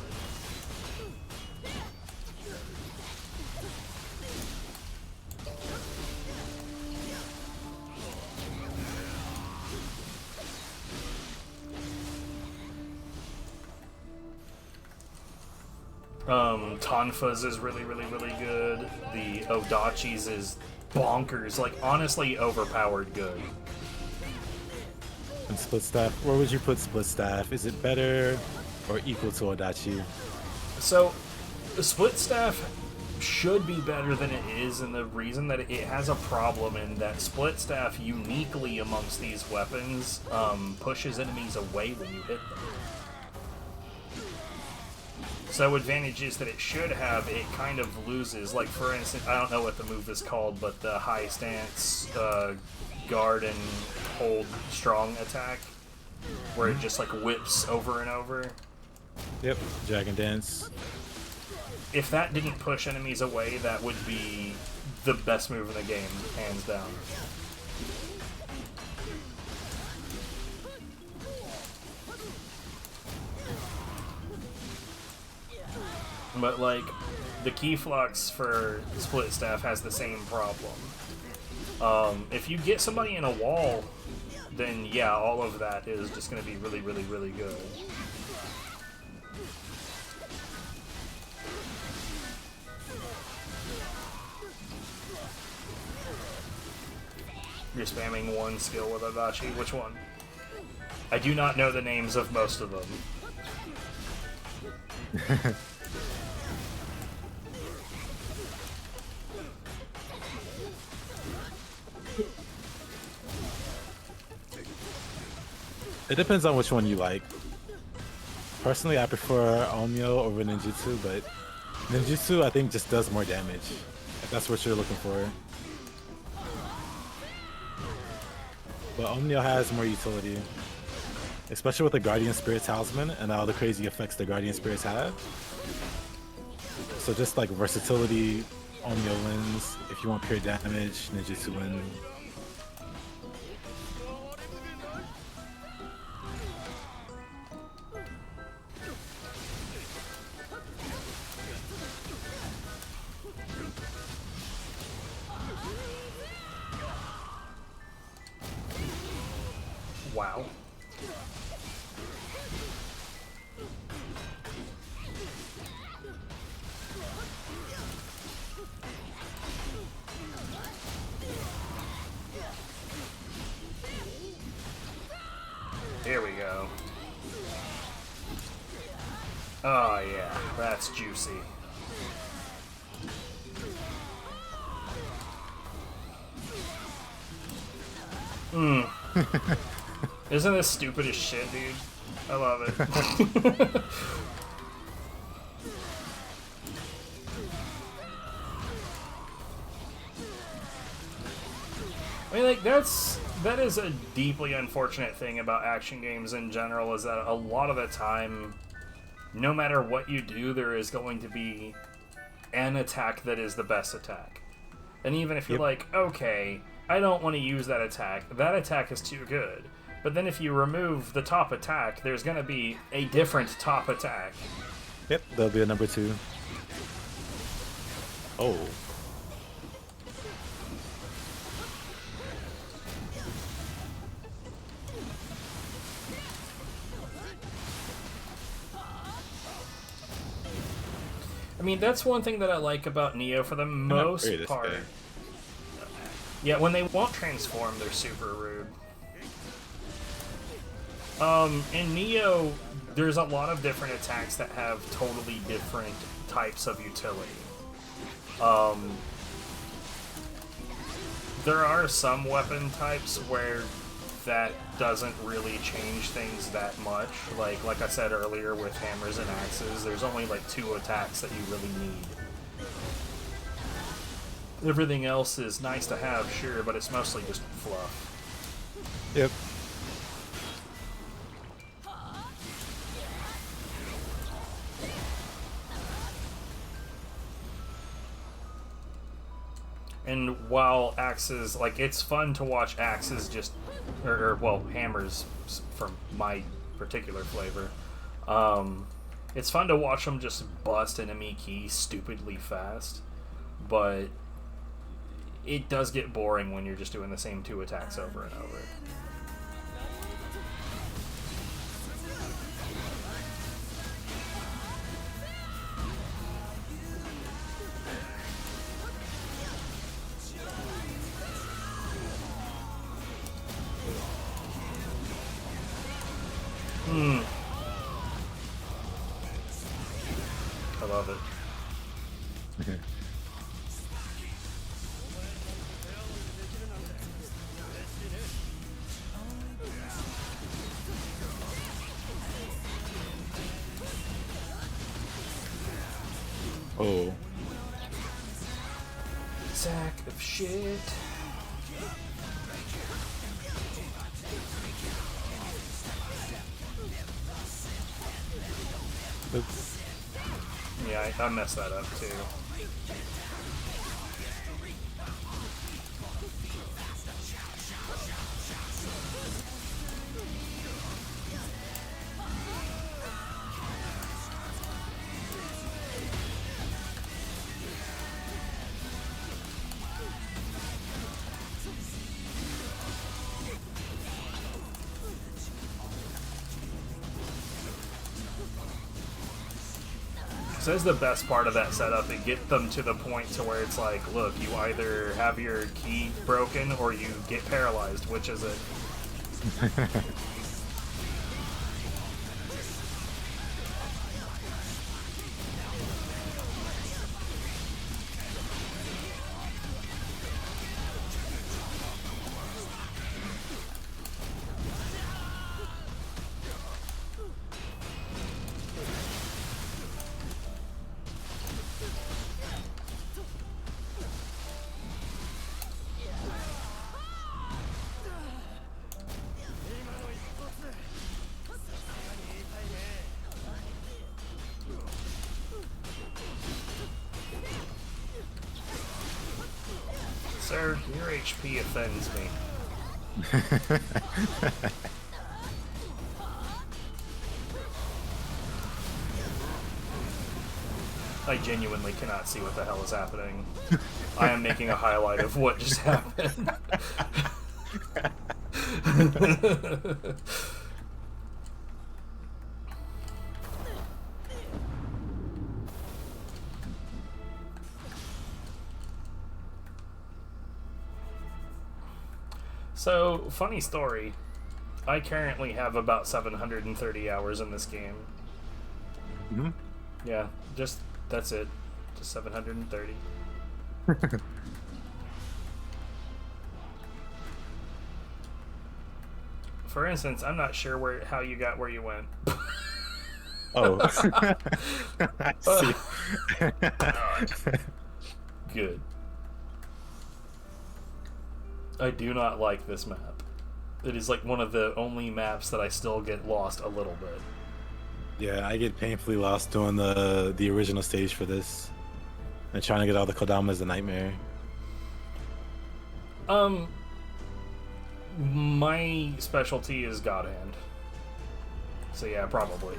Tonfa's is really, really, really good. The Odachi's is bonkers, like, honestly overpowered good. And Split Staff, where would you put Split Staff? Is it better or equal to Odachi? So, the Split Staff should be better than it is, and the reason that it has a problem in that Split Staff uniquely amongst these weapons pushes enemies away when you hit them. So advantages that it should have, it kind of loses. Like, for instance, I don't know what the move is called, but the high stance guard and hold strong attack, where it just, like, whips over and over. Yep, Dragon Dance. If that didn't push enemies away, that would be the best move in the game, hands down. But, like, the key flux for Split Staff has the same problem. If you get somebody in a wall, then yeah, all of that is just going to be really, really, really good. You're spamming one skill with Odachi. Which one? I do not know the names of most of them. It depends on which one you like. Personally, I prefer Onmyo over Ninjutsu, but Ninjutsu I think just does more damage, if that's what you're looking for. But Onmyo has more utility, especially with the Guardian Spirit Talisman and all the crazy effects the Guardian Spirits have. So just like versatility, Onmyo wins. If you want pure damage, Ninjutsu wins. Wow. Here we go. Oh yeah, that's juicy. Mmm. Isn't this stupid as shit, dude? I love it. I mean, like, that's That is a deeply unfortunate thing about action games in general, is that a lot of the time, no matter what you do, there is going to be an attack that is the best attack. And even if you're like, okay, I don't want to use that attack is too good. But then if you remove the top attack, there's going to be a different top attack. Yep, there'll be a number 2. Oh. I mean, that's one thing that I like about Nioh for the most part. Yeah, when they won't transform, they're super rude. In Nioh, there's a lot of different attacks that have totally different types of utility. There are some weapon types where that doesn't really change things that much. Like I said earlier, with hammers and axes, there's only like 2 attacks that you really need. Everything else is nice to have, sure, but it's mostly just fluff. Yep. And while axes, like, it's fun to watch axes just, well, hammers from my particular flavor. It's fun to watch them just bust enemy keys stupidly fast, but it does get boring when you're just doing the same 2 attacks over and over. I love it. Oh. Sack of shit. Oops. Yeah, I messed that up too. So that's the best part of that setup, and get them to the point to where it's like, look, you either have your key broken or you get paralyzed. Which is it? Sir, your HP offends me. I genuinely cannot see what the hell is happening. I am making a highlight of what just happened. So, funny story. I currently have about 730 hours in this game. Mm-hmm. Yeah, that's it. Just 730. For instance, I'm not sure how you got where you went. Oh. I see. Good. I do not like this map. It is like one of the only maps that I still get lost a little bit. Yeah, I get painfully lost doing the original stage for this. And trying to get all the Kodama is a nightmare. My specialty is God Hand. So yeah, probably.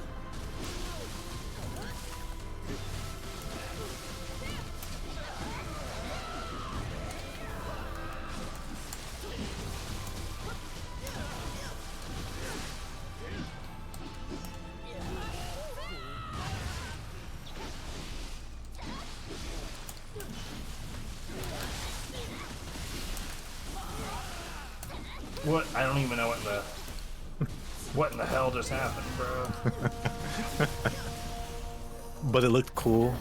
What? I don't even know what in the hell just happened, bro. But it looked cool.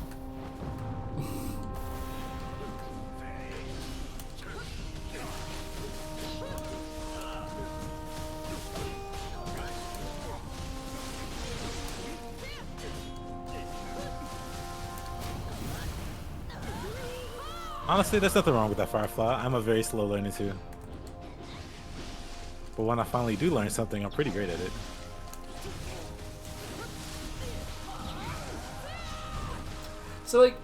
Honestly, there's nothing wrong with that Firefly. I'm a very slow learner too. But when I finally do learn something, I'm pretty great at it. So, like,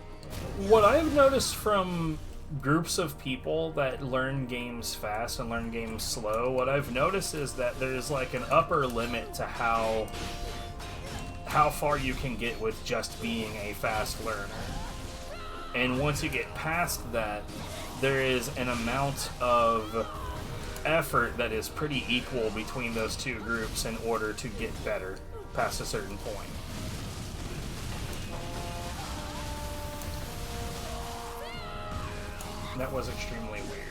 what I've noticed from groups of people that learn games fast and learn games slow, what I've noticed is that there's, like, an upper limit to how far you can get with just being a fast learner. And once you get past that, there is an amount of effort that is pretty equal between those two groups in order to get better past a certain point. That was extremely weird.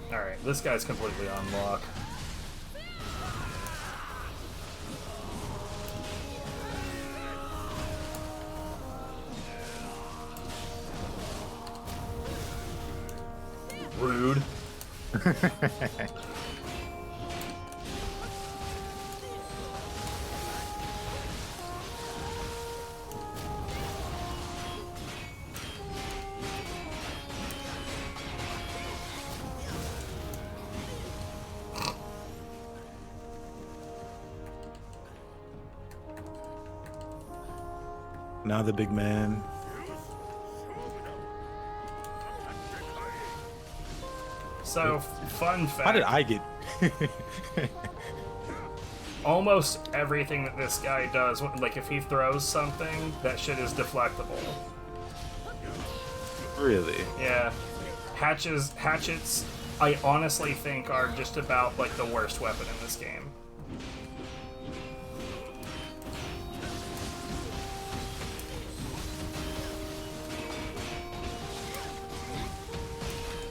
Alright, this guy's completely on lock. Rude. Now the big man. So, fun fact. How did I get? Almost everything that this guy does, like if he throws something, that shit is deflectable. Really? Yeah. Hatchets, I honestly think are just about like the worst weapon in this game.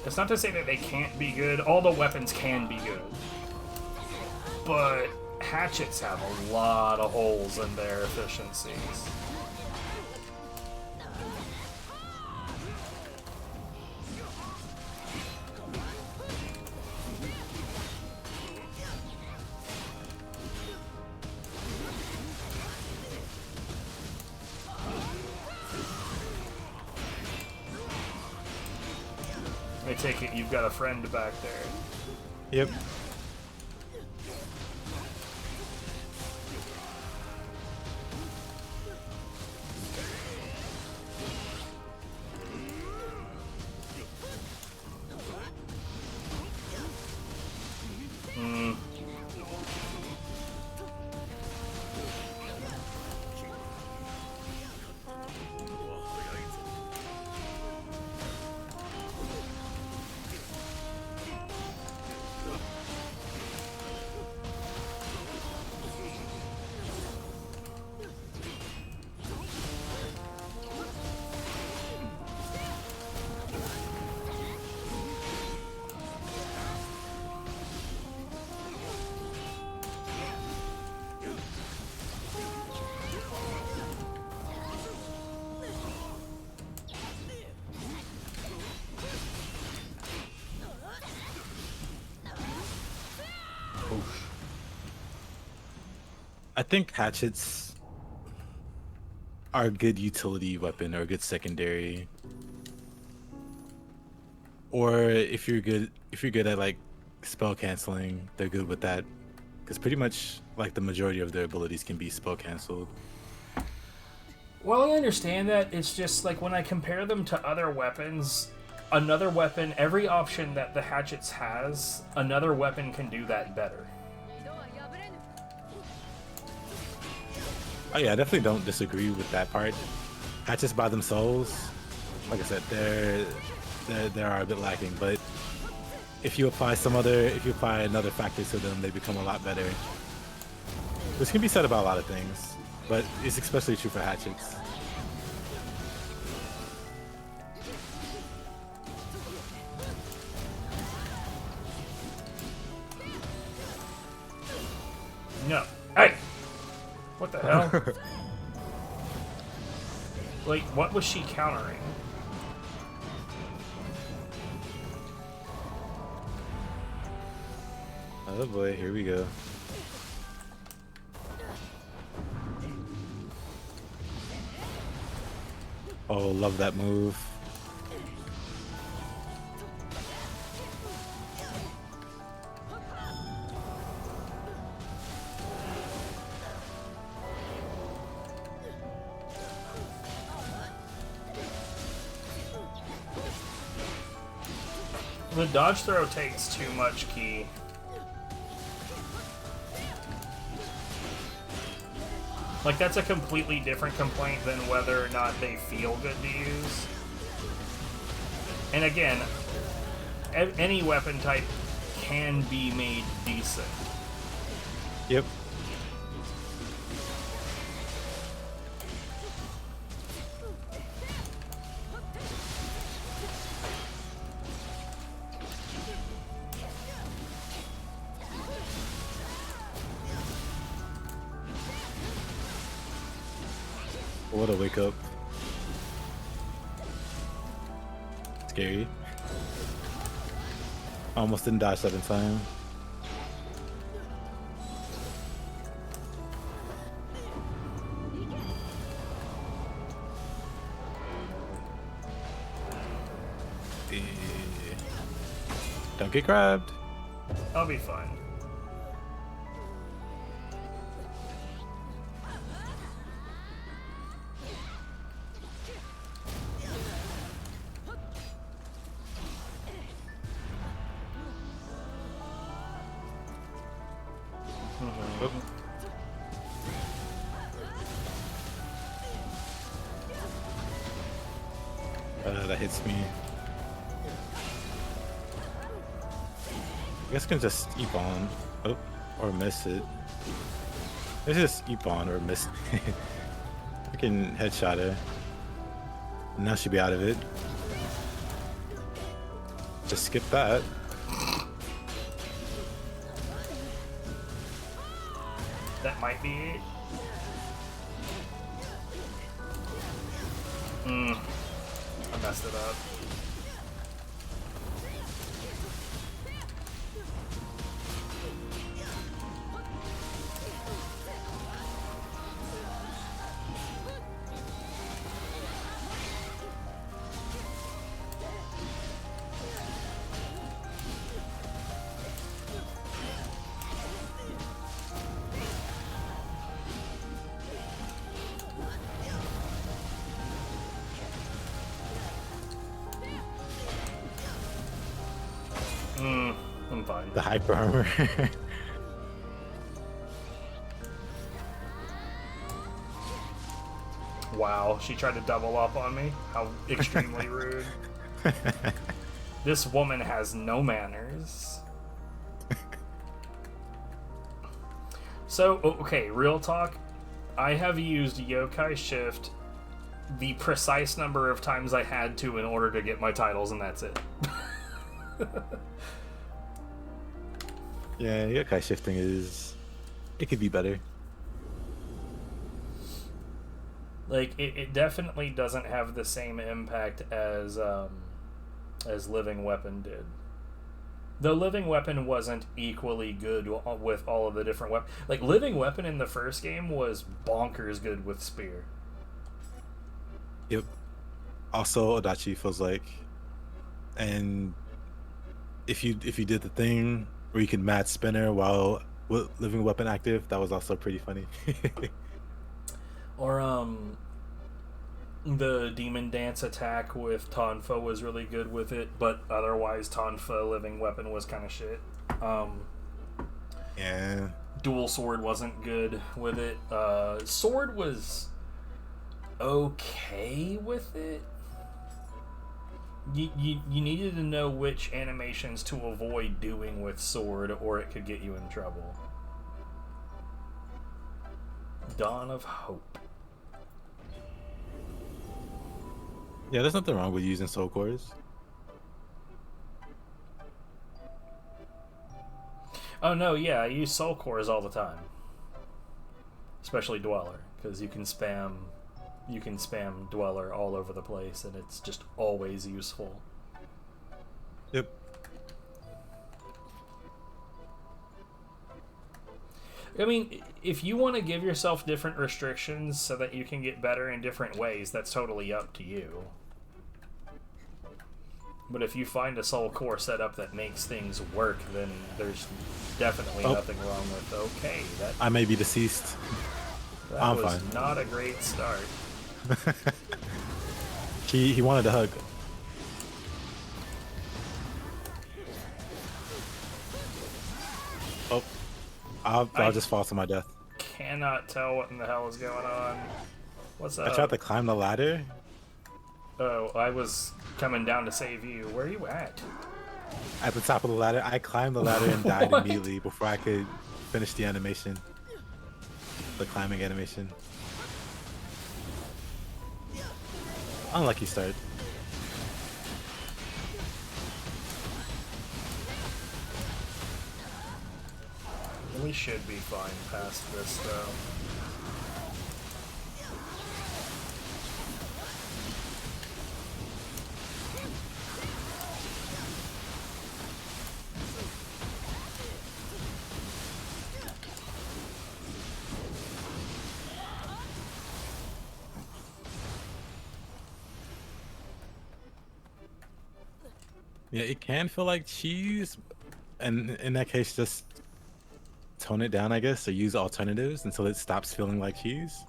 It's not to say that they can't be good. All the weapons can be good. But hatchets have a lot of holes in their efficiencies. I take it you've got a friend back there. Yep. I think hatchets are a good utility weapon or a good secondary. Or if you're good at like spell canceling, they're good with that. Because pretty much like the majority of their abilities can be spell canceled. Well, I understand that. It's just like when I compare them to other weapons, another weapon, every option that the hatchets has, another weapon can do that better. Oh yeah, I definitely don't disagree with that part. Hatchets by themselves, like I said, they are a bit lacking, but if you apply another factor to them, they become a lot better. Which can be said about a lot of things, but it's especially true for hatchets. No. Hey! What the hell? Like, what was she countering? Oh boy, here we go. Oh, love that move. The dodge throw takes too much ki. Like, that's a completely different complaint than whether or not they feel good to use. And again, any weapon type can be made decent. Yep. What a wake up. Scary. Almost didn't dodge that in time. Don't get grabbed. I'll be fine. That hits me. I guess I can just eep on. Oh, or miss it. Let's just eep on or miss it. I can headshot her. Now she'll be out of it. Just skip that. That might be it. I messed it up. I'm fine. The hyper armor. Wow, she tried to double up on me? How extremely rude. This woman has no manners. So, okay, real talk. I have used Yokai Shift the precise number of times I had to in order to get my titles, and that's it. Yeah, yokai shifting it could be better. Like, it definitely doesn't have the same impact as Living Weapon did. The living weapon wasn't equally good with all of the different weapons. Like, living weapon in the first game was bonkers good with spear. Yep. Also, Adachi feels like, and if you did the thing where you can mad spinner while with living weapon active, that was also pretty funny. Or the demon dance attack with Tonfa was really good with it, but otherwise Tonfa living weapon was kind of shit. Yeah. Dual sword wasn't good with it. Sword was okay with it. You needed to know which animations to avoid doing with sword, or it could get you in trouble. Dawn of Hope. Yeah, there's nothing wrong with using soul cores. Oh no, yeah, I use soul cores all the time. Especially Dweller, because you can spam Dweller all over the place, and it's just always useful. Yep. I mean, if you want to give yourself different restrictions so that you can get better in different ways, that's totally up to you. But if you find a soul core setup that makes things work, then there's definitely nothing wrong with. Okay, that I may be deceased. I'm was fine. not a great start. He wanted a hug. Oh, I'll just fall to my death. Cannot tell what in the hell is going on. What's up? I tried to climb the ladder. Oh, I was coming down to save you. Where are you at? At the top of the ladder, I climbed the ladder and died immediately before I could finish the animation. The climbing animation. Unlucky start. We should be fine past this, though. Yeah, it can feel like cheese, and in that case, just tone it down, I guess, or use alternatives until it stops feeling like cheese.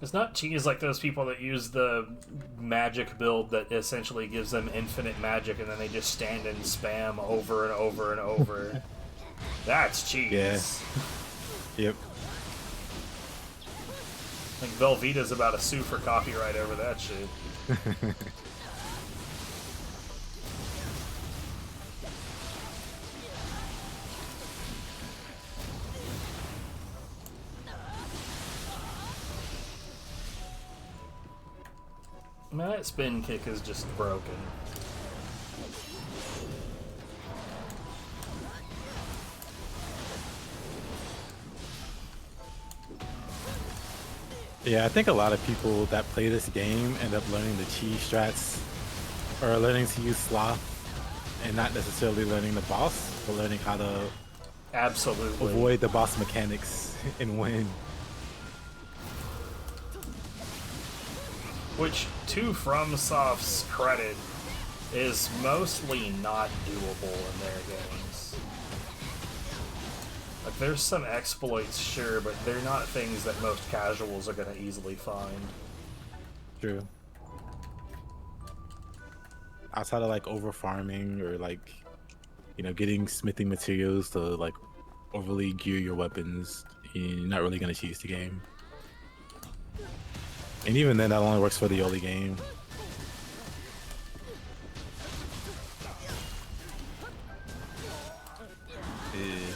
It's not cheese like those people that use the magic build that essentially gives them infinite magic and then they just stand and spam over and over and over. That's cheese. Yeah. Yep. Like Velveeta's about to sue for copyright over that shit. Man, that spin kick is just broken. Yeah, I think a lot of people that play this game end up learning the cheese strats, or learning to use sloth, and not necessarily learning the boss, but learning how to Absolutely avoid the boss mechanics and win. Which, to FromSoft's credit, is mostly not doable in their games. Like, there's some exploits, sure, but they're not things that most casuals are gonna easily find. True. Outside of like over farming or like, you know, getting smithing materials to like overly gear your weapons, you're not really gonna cheese the game. And even then, that only works for the early game. Yeah.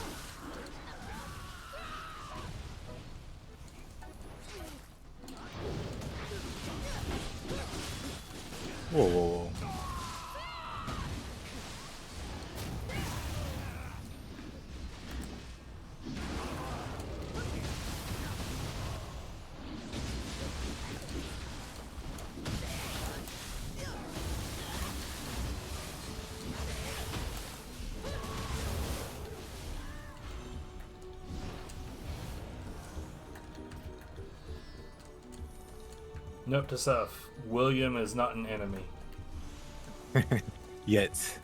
Whoa, whoa, whoa. Note to self: William is not an enemy. Yet.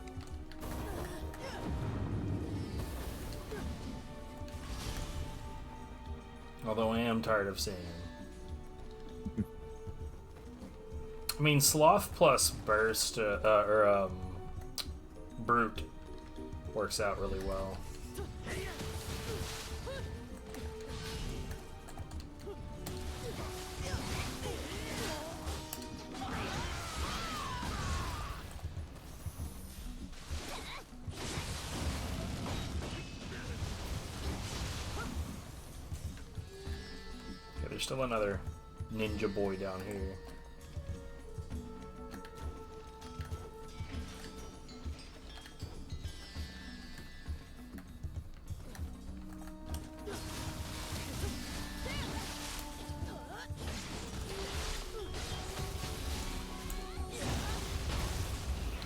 Although I am tired of seeing him. I mean, Sloth plus Burst, Brute works out really well. Okay, there's still another ninja boy down here.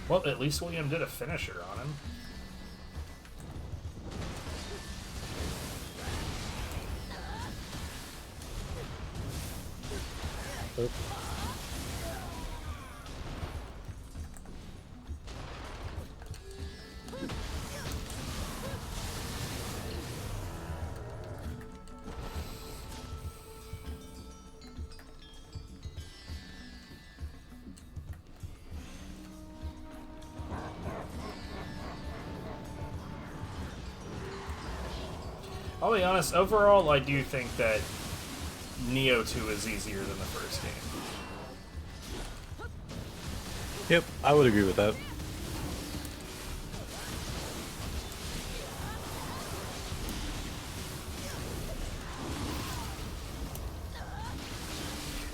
Well, at least William did a finisher on him. Oop. I'll be honest, overall I do think that Nioh 2 is easier than the first game. Yep, I would agree with that.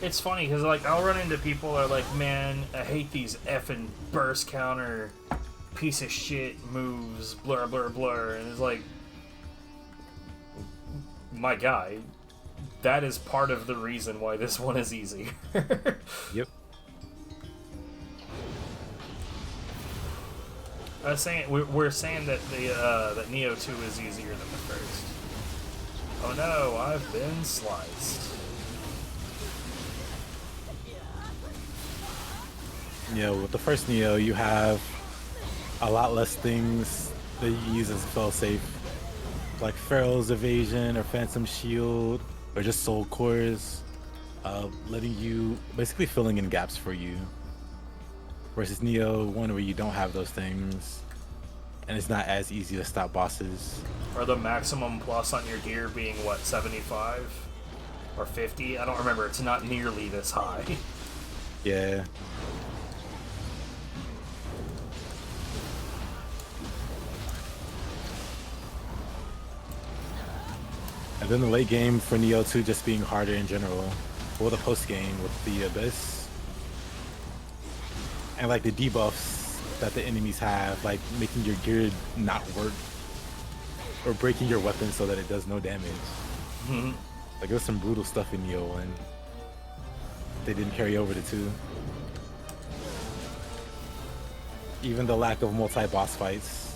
It's funny because like I'll run into people that are like, man, I hate these effing burst counter piece of shit moves, blur blur blur, and it's like, my guy, that is part of the reason why this one is easy. Yep. I was saying we're saying that the that Nioh 2 is easier than the first. Oh no, I've been sliced. Yeah, with the first Nioh, you have a lot less things that you use as fail-safe, like Pharaoh's Evasion or Phantom Shield or just Soul Cores, letting you basically filling in gaps for you. Versus Nioh 1, where you don't have those things, and it's not as easy to stop bosses. Or the maximum plus on your gear being what, 75 or 50? I don't remember. It's not nearly this high. Yeah. And then the late game for Nioh 2 just being harder in general, or the post game with the Abyss. And like the debuffs that the enemies have, like making your gear not work, or breaking your weapon so that it does no damage. Mm-hmm. Like there's some brutal stuff in Nioh 1. They didn't carry over to 2. Even the lack of multi-boss fights,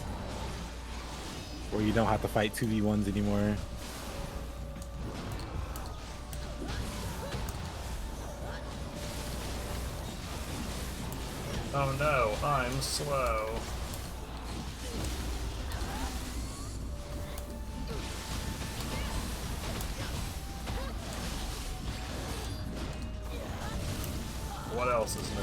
where you don't have to fight 2v1s anymore. Oh no, I'm slow. What else is new?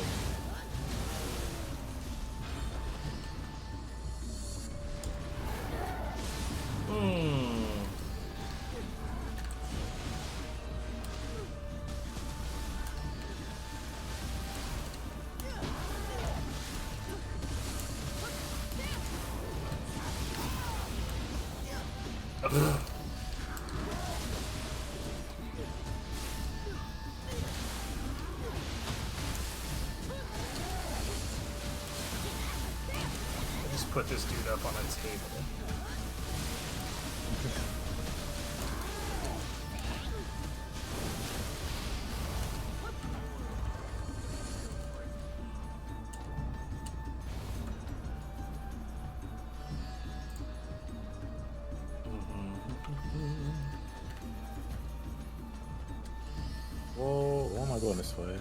Just put this dude up on a table. Whoa, oh my going this way.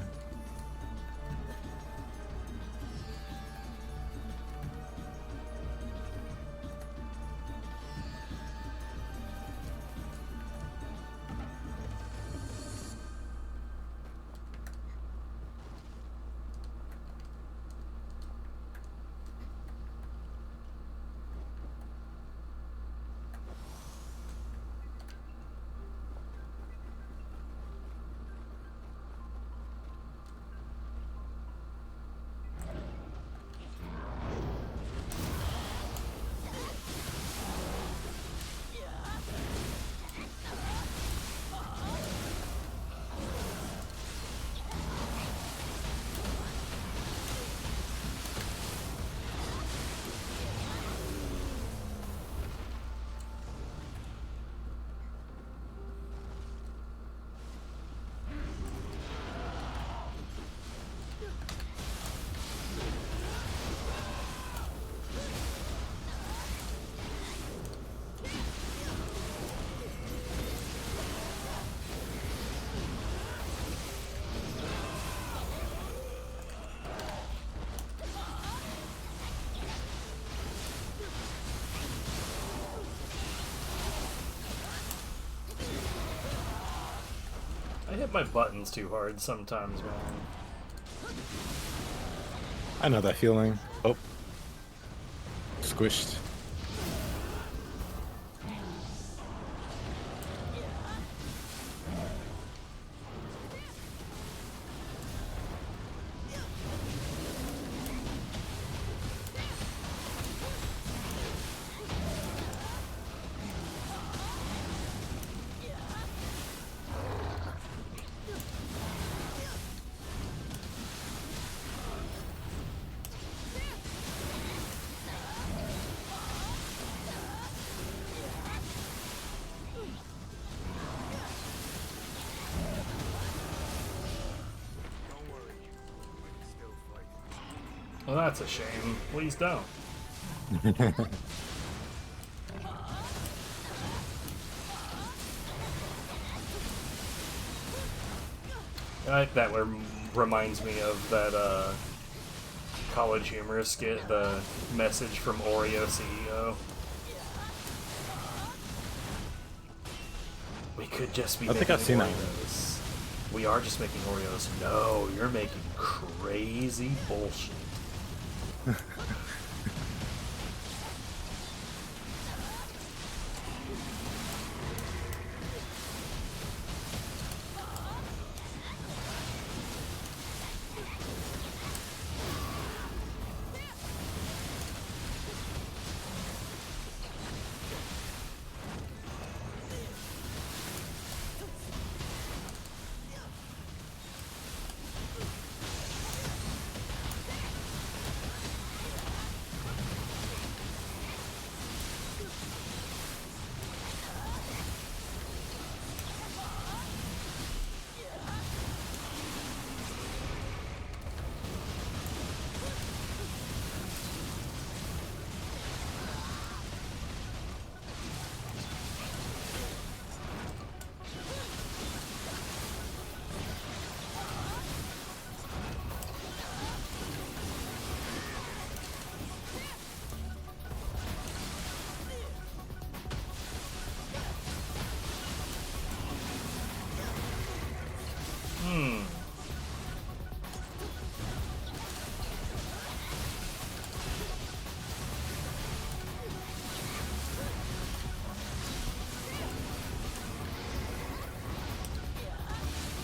I hit my buttons too hard sometimes, man. I know that feeling. Oh. Squished. Well, that's a shame. Please don't. That reminds me of that College Humor skit, the message from Oreo CEO. We could just be making I've seen that Oreos. We are just making Oreos. No, you're making crazy bullshit.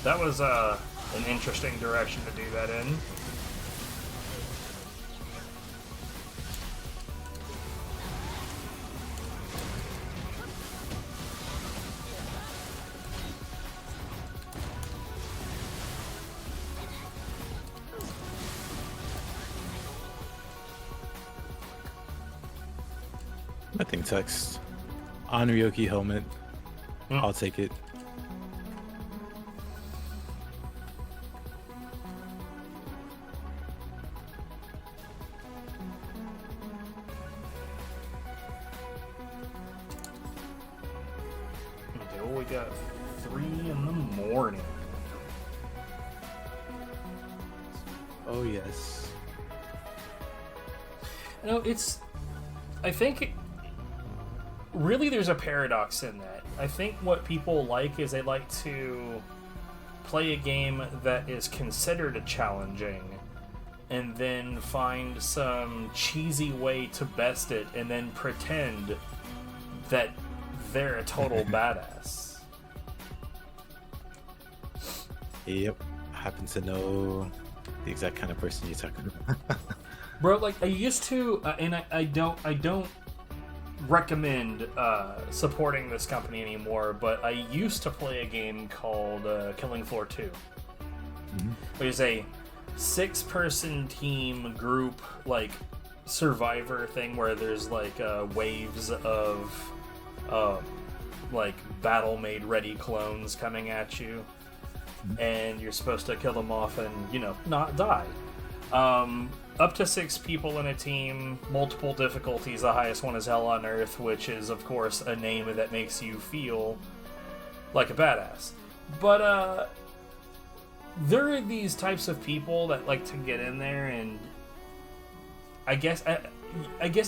That was an interesting direction to do that in. Nothing text. On Ryoki helmet. I'll take it. Okay, well, we got 3 in the morning. Oh yes. You know, I think really there's a paradox in that. I think what people like is they like to play a game that is considered challenging and then find some cheesy way to best it and then pretend that they're a total badass. Yep. I happen to know the exact kind of person you're talking about. Bro, like I used to, and I don't recommend supporting this company anymore, but I used to play a game called Killing Floor 2, which is a 6-person team group like survivor thing where there's like waves of like battle made ready clones coming at you, and you're supposed to kill them off and, you know, not die. Up to 6 people in a team, multiple difficulties. The highest one is Hell on Earth, which is, of course, a name that makes you feel like a badass. But, there are these types of people that like to get in there, and I guess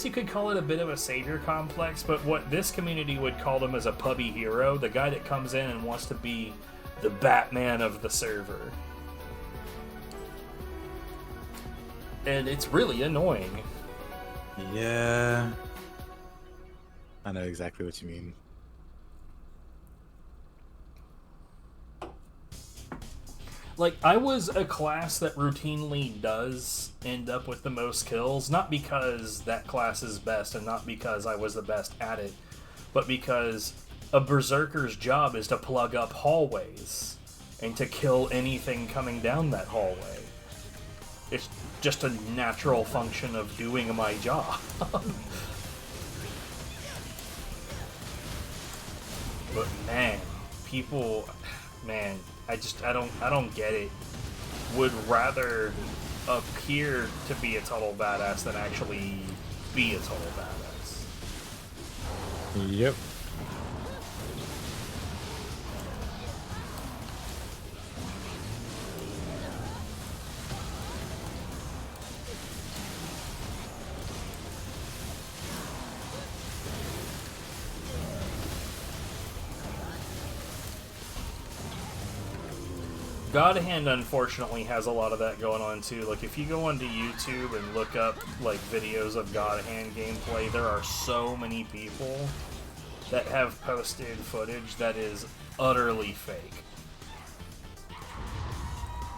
you could call it a bit of a savior complex, but what this community would call them is a pubby hero, the guy that comes in and wants to be the Batman of the server. And it's really annoying. Yeah. I know exactly what you mean. Like, I was a class that routinely does end up with the most kills, not because that class is best and not because I was the best at it, but because a berserker's job is to plug up hallways and to kill anything coming down that hallway. It's just a natural function of doing my job. But man, people, man, I don't get it. Would rather appear to be a total badass than actually be a total badass. Yep. God Hand, unfortunately, has a lot of that going on, too. Like, if you go onto YouTube and look up, like, videos of God Hand gameplay, there are so many people that have posted footage that is utterly fake.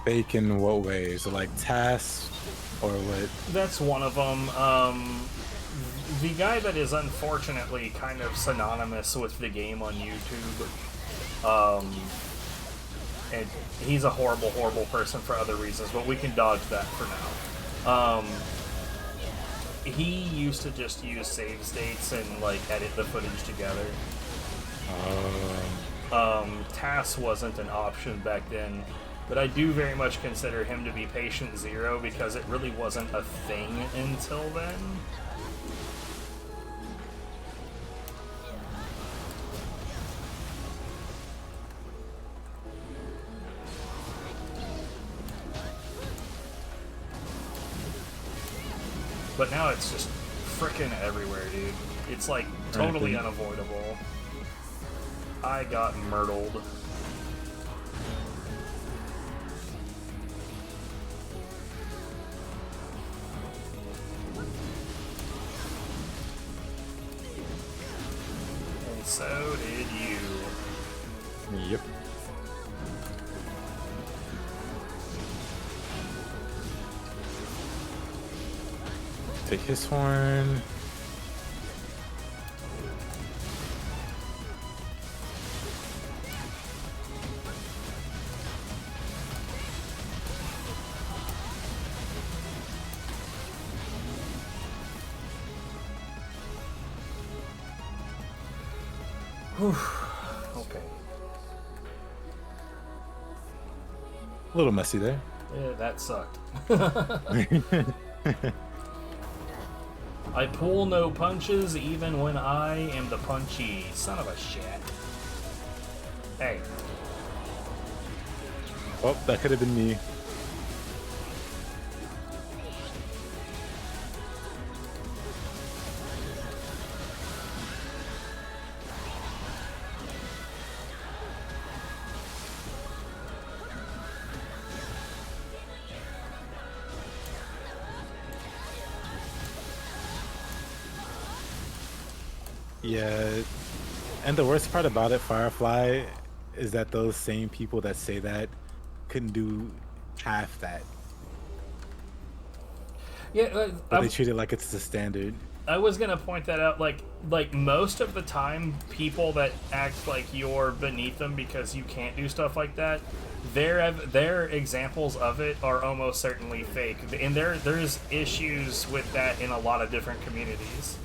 Fake in what ways? Like tasks or what? That's one of them. The guy that is unfortunately kind of synonymous with the game on YouTube, and he's a horrible, horrible person for other reasons, but we can dodge that for now. He used to just use save states and, like, edit the footage together. TAS wasn't an option back then, but I do very much consider him to be patient zero because it really wasn't a thing until then. But now it's just frickin' everywhere, dude. It's like totally unavoidable. I got myrtled. And so did you. Yep. Take his horn. Whew. Okay. A little messy there. Yeah, that sucked. I pull no punches even when I am the punchy. Son of a shit. Hey. Oh, that could have been me. Yeah, and the worst part about it, Firefly, is that those same people that say that couldn't do half that, Yeah, but they treat it like it's the standard. I was gonna point that out. Like most of the time, people that act like you're beneath them because you can't do stuff like that, their examples of it are almost certainly fake. And there's issues with that in a lot of different communities.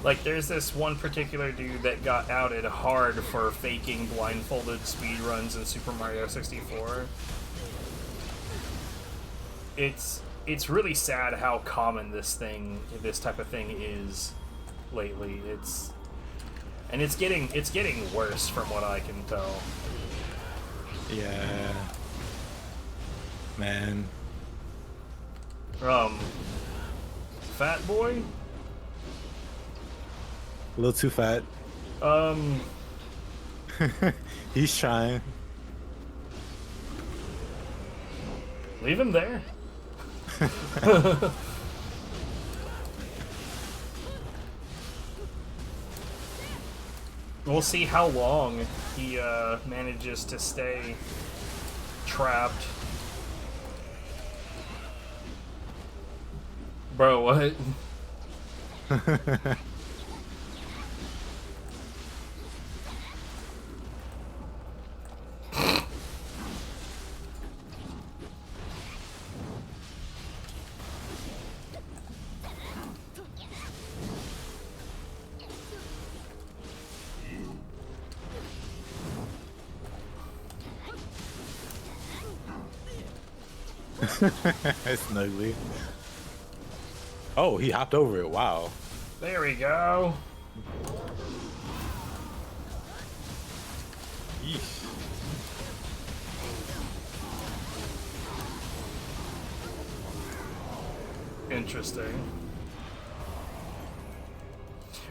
Like there's this one particular dude that got outed hard for faking blindfolded speedruns in Super Mario 64. It's really sad how common this type of thing is lately. It's getting worse from what I can tell. Yeah, man. Fat boy. A little too fat. He's trying. Leave him there. We'll see how long he manages to stay trapped. Bro, what? It's ugly. Oh, he hopped over it. Wow. There we go. Yeesh. Interesting.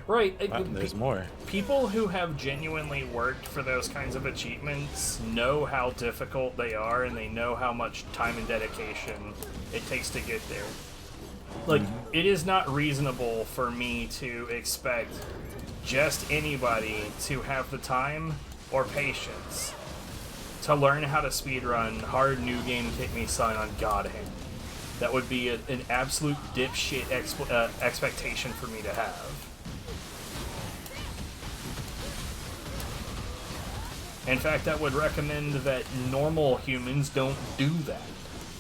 Right. There's more. People who have genuinely worked for those kinds of achievements know how difficult they are, and they know how much time and dedication it takes to get there. Like, it is not reasonable for me to expect just anybody to have the time or patience to learn how to speedrun hard new game Take Me Sun on God Hand. That would be an absolute dipshit expectation for me to have. In fact, I would recommend that normal humans don't do that,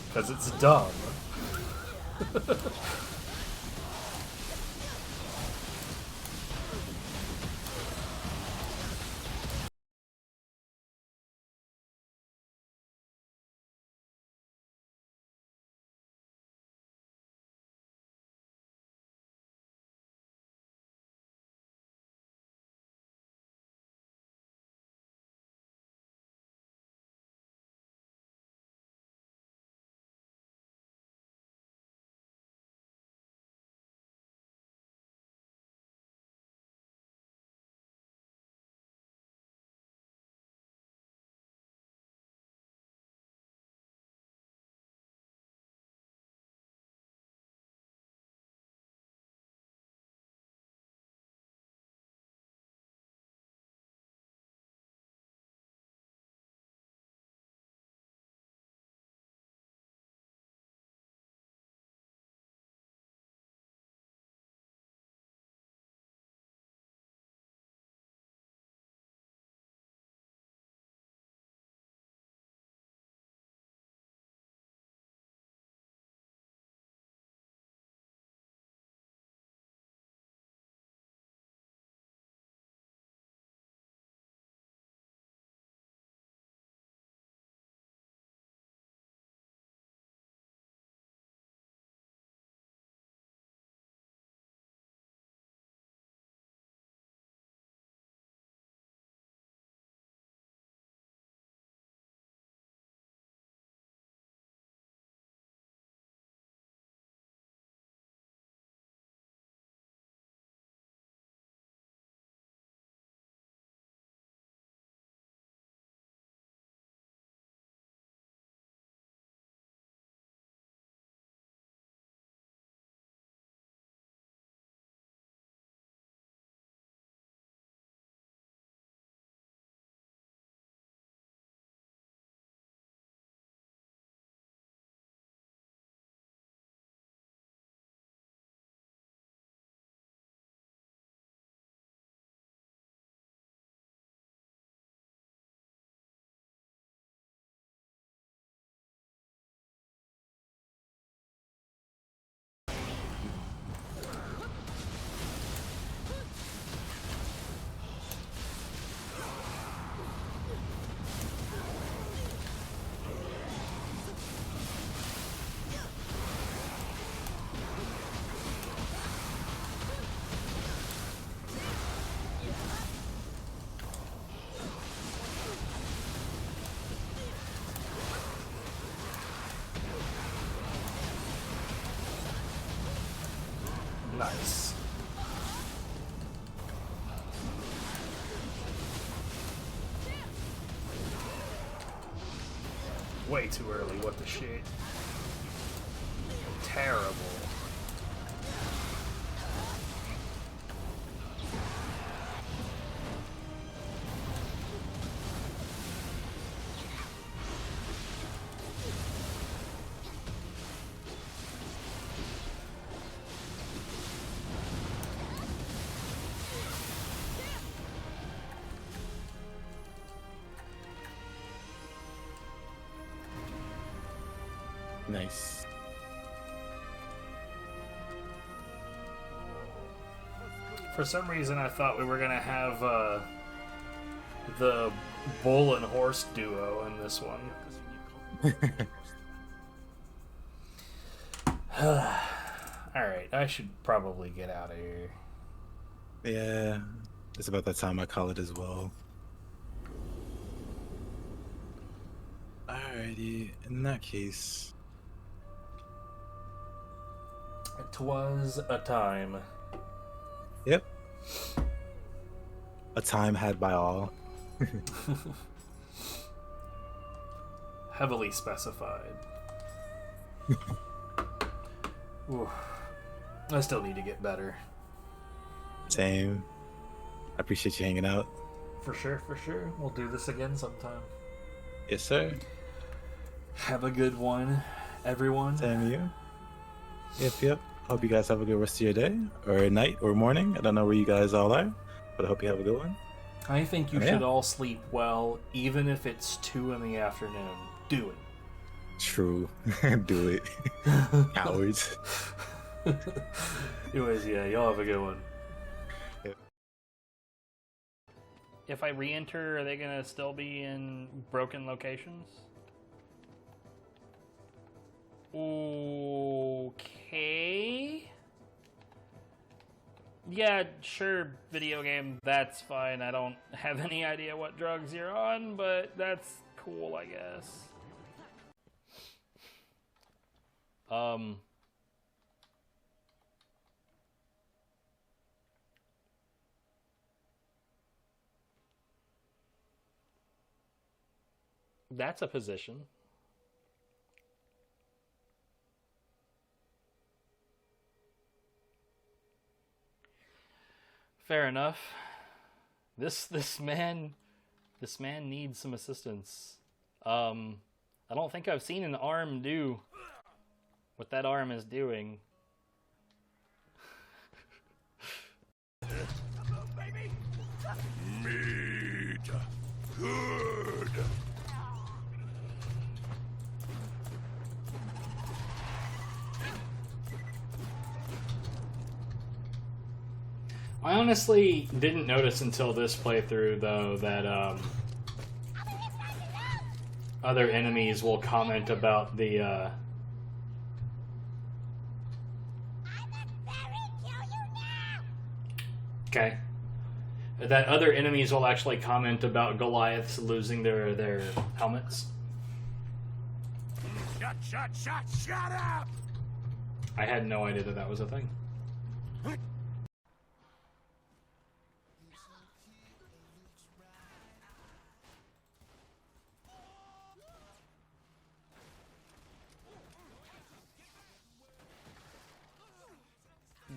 because it's dumb. Nice. Way too early, what the shit? Terrible. Nice. For some reason, I thought we were gonna have the bull and horse duo in this one. Alright, I should probably get out of here. Yeah, it's about that time I call it as well. Alrighty, in that case. It was a time. Yep. A time had by all. Heavily specified. Oof. I still need to get better. Same. I appreciate you hanging out. For sure, for sure. We'll do this again sometime. Yes, sir. Have a good one, everyone. Same to you. Yep. Hope you guys have a good rest of your day, or night, or morning. I don't know where you guys all are, but I hope you have a good one. I think you should all sleep well, even if it's 2 in the afternoon. Do it. True. Do it. Cowards. Anyways, yeah, y'all have a good one. Yep. If I re-enter, are they gonna still be in broken locations? Okay. Yeah, sure, video game, that's fine. I don't have any idea what drugs you're on, but that's cool, I guess. That's a position. Fair enough. This man needs some assistance. I don't think I've seen an arm do what that arm is doing. Meat. Good. I honestly didn't notice until this playthrough, though, that other enemies will comment about the okay. That other enemies will actually comment about Goliaths losing their helmets. Shut up! I had no idea that that was a thing.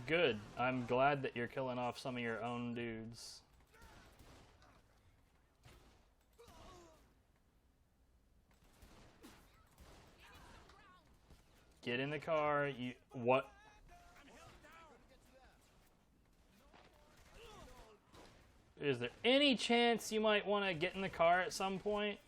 Good. I'm glad that you're killing off some of your own dudes. Get in the car. You what? Is there any chance you might want to get in the car at some point?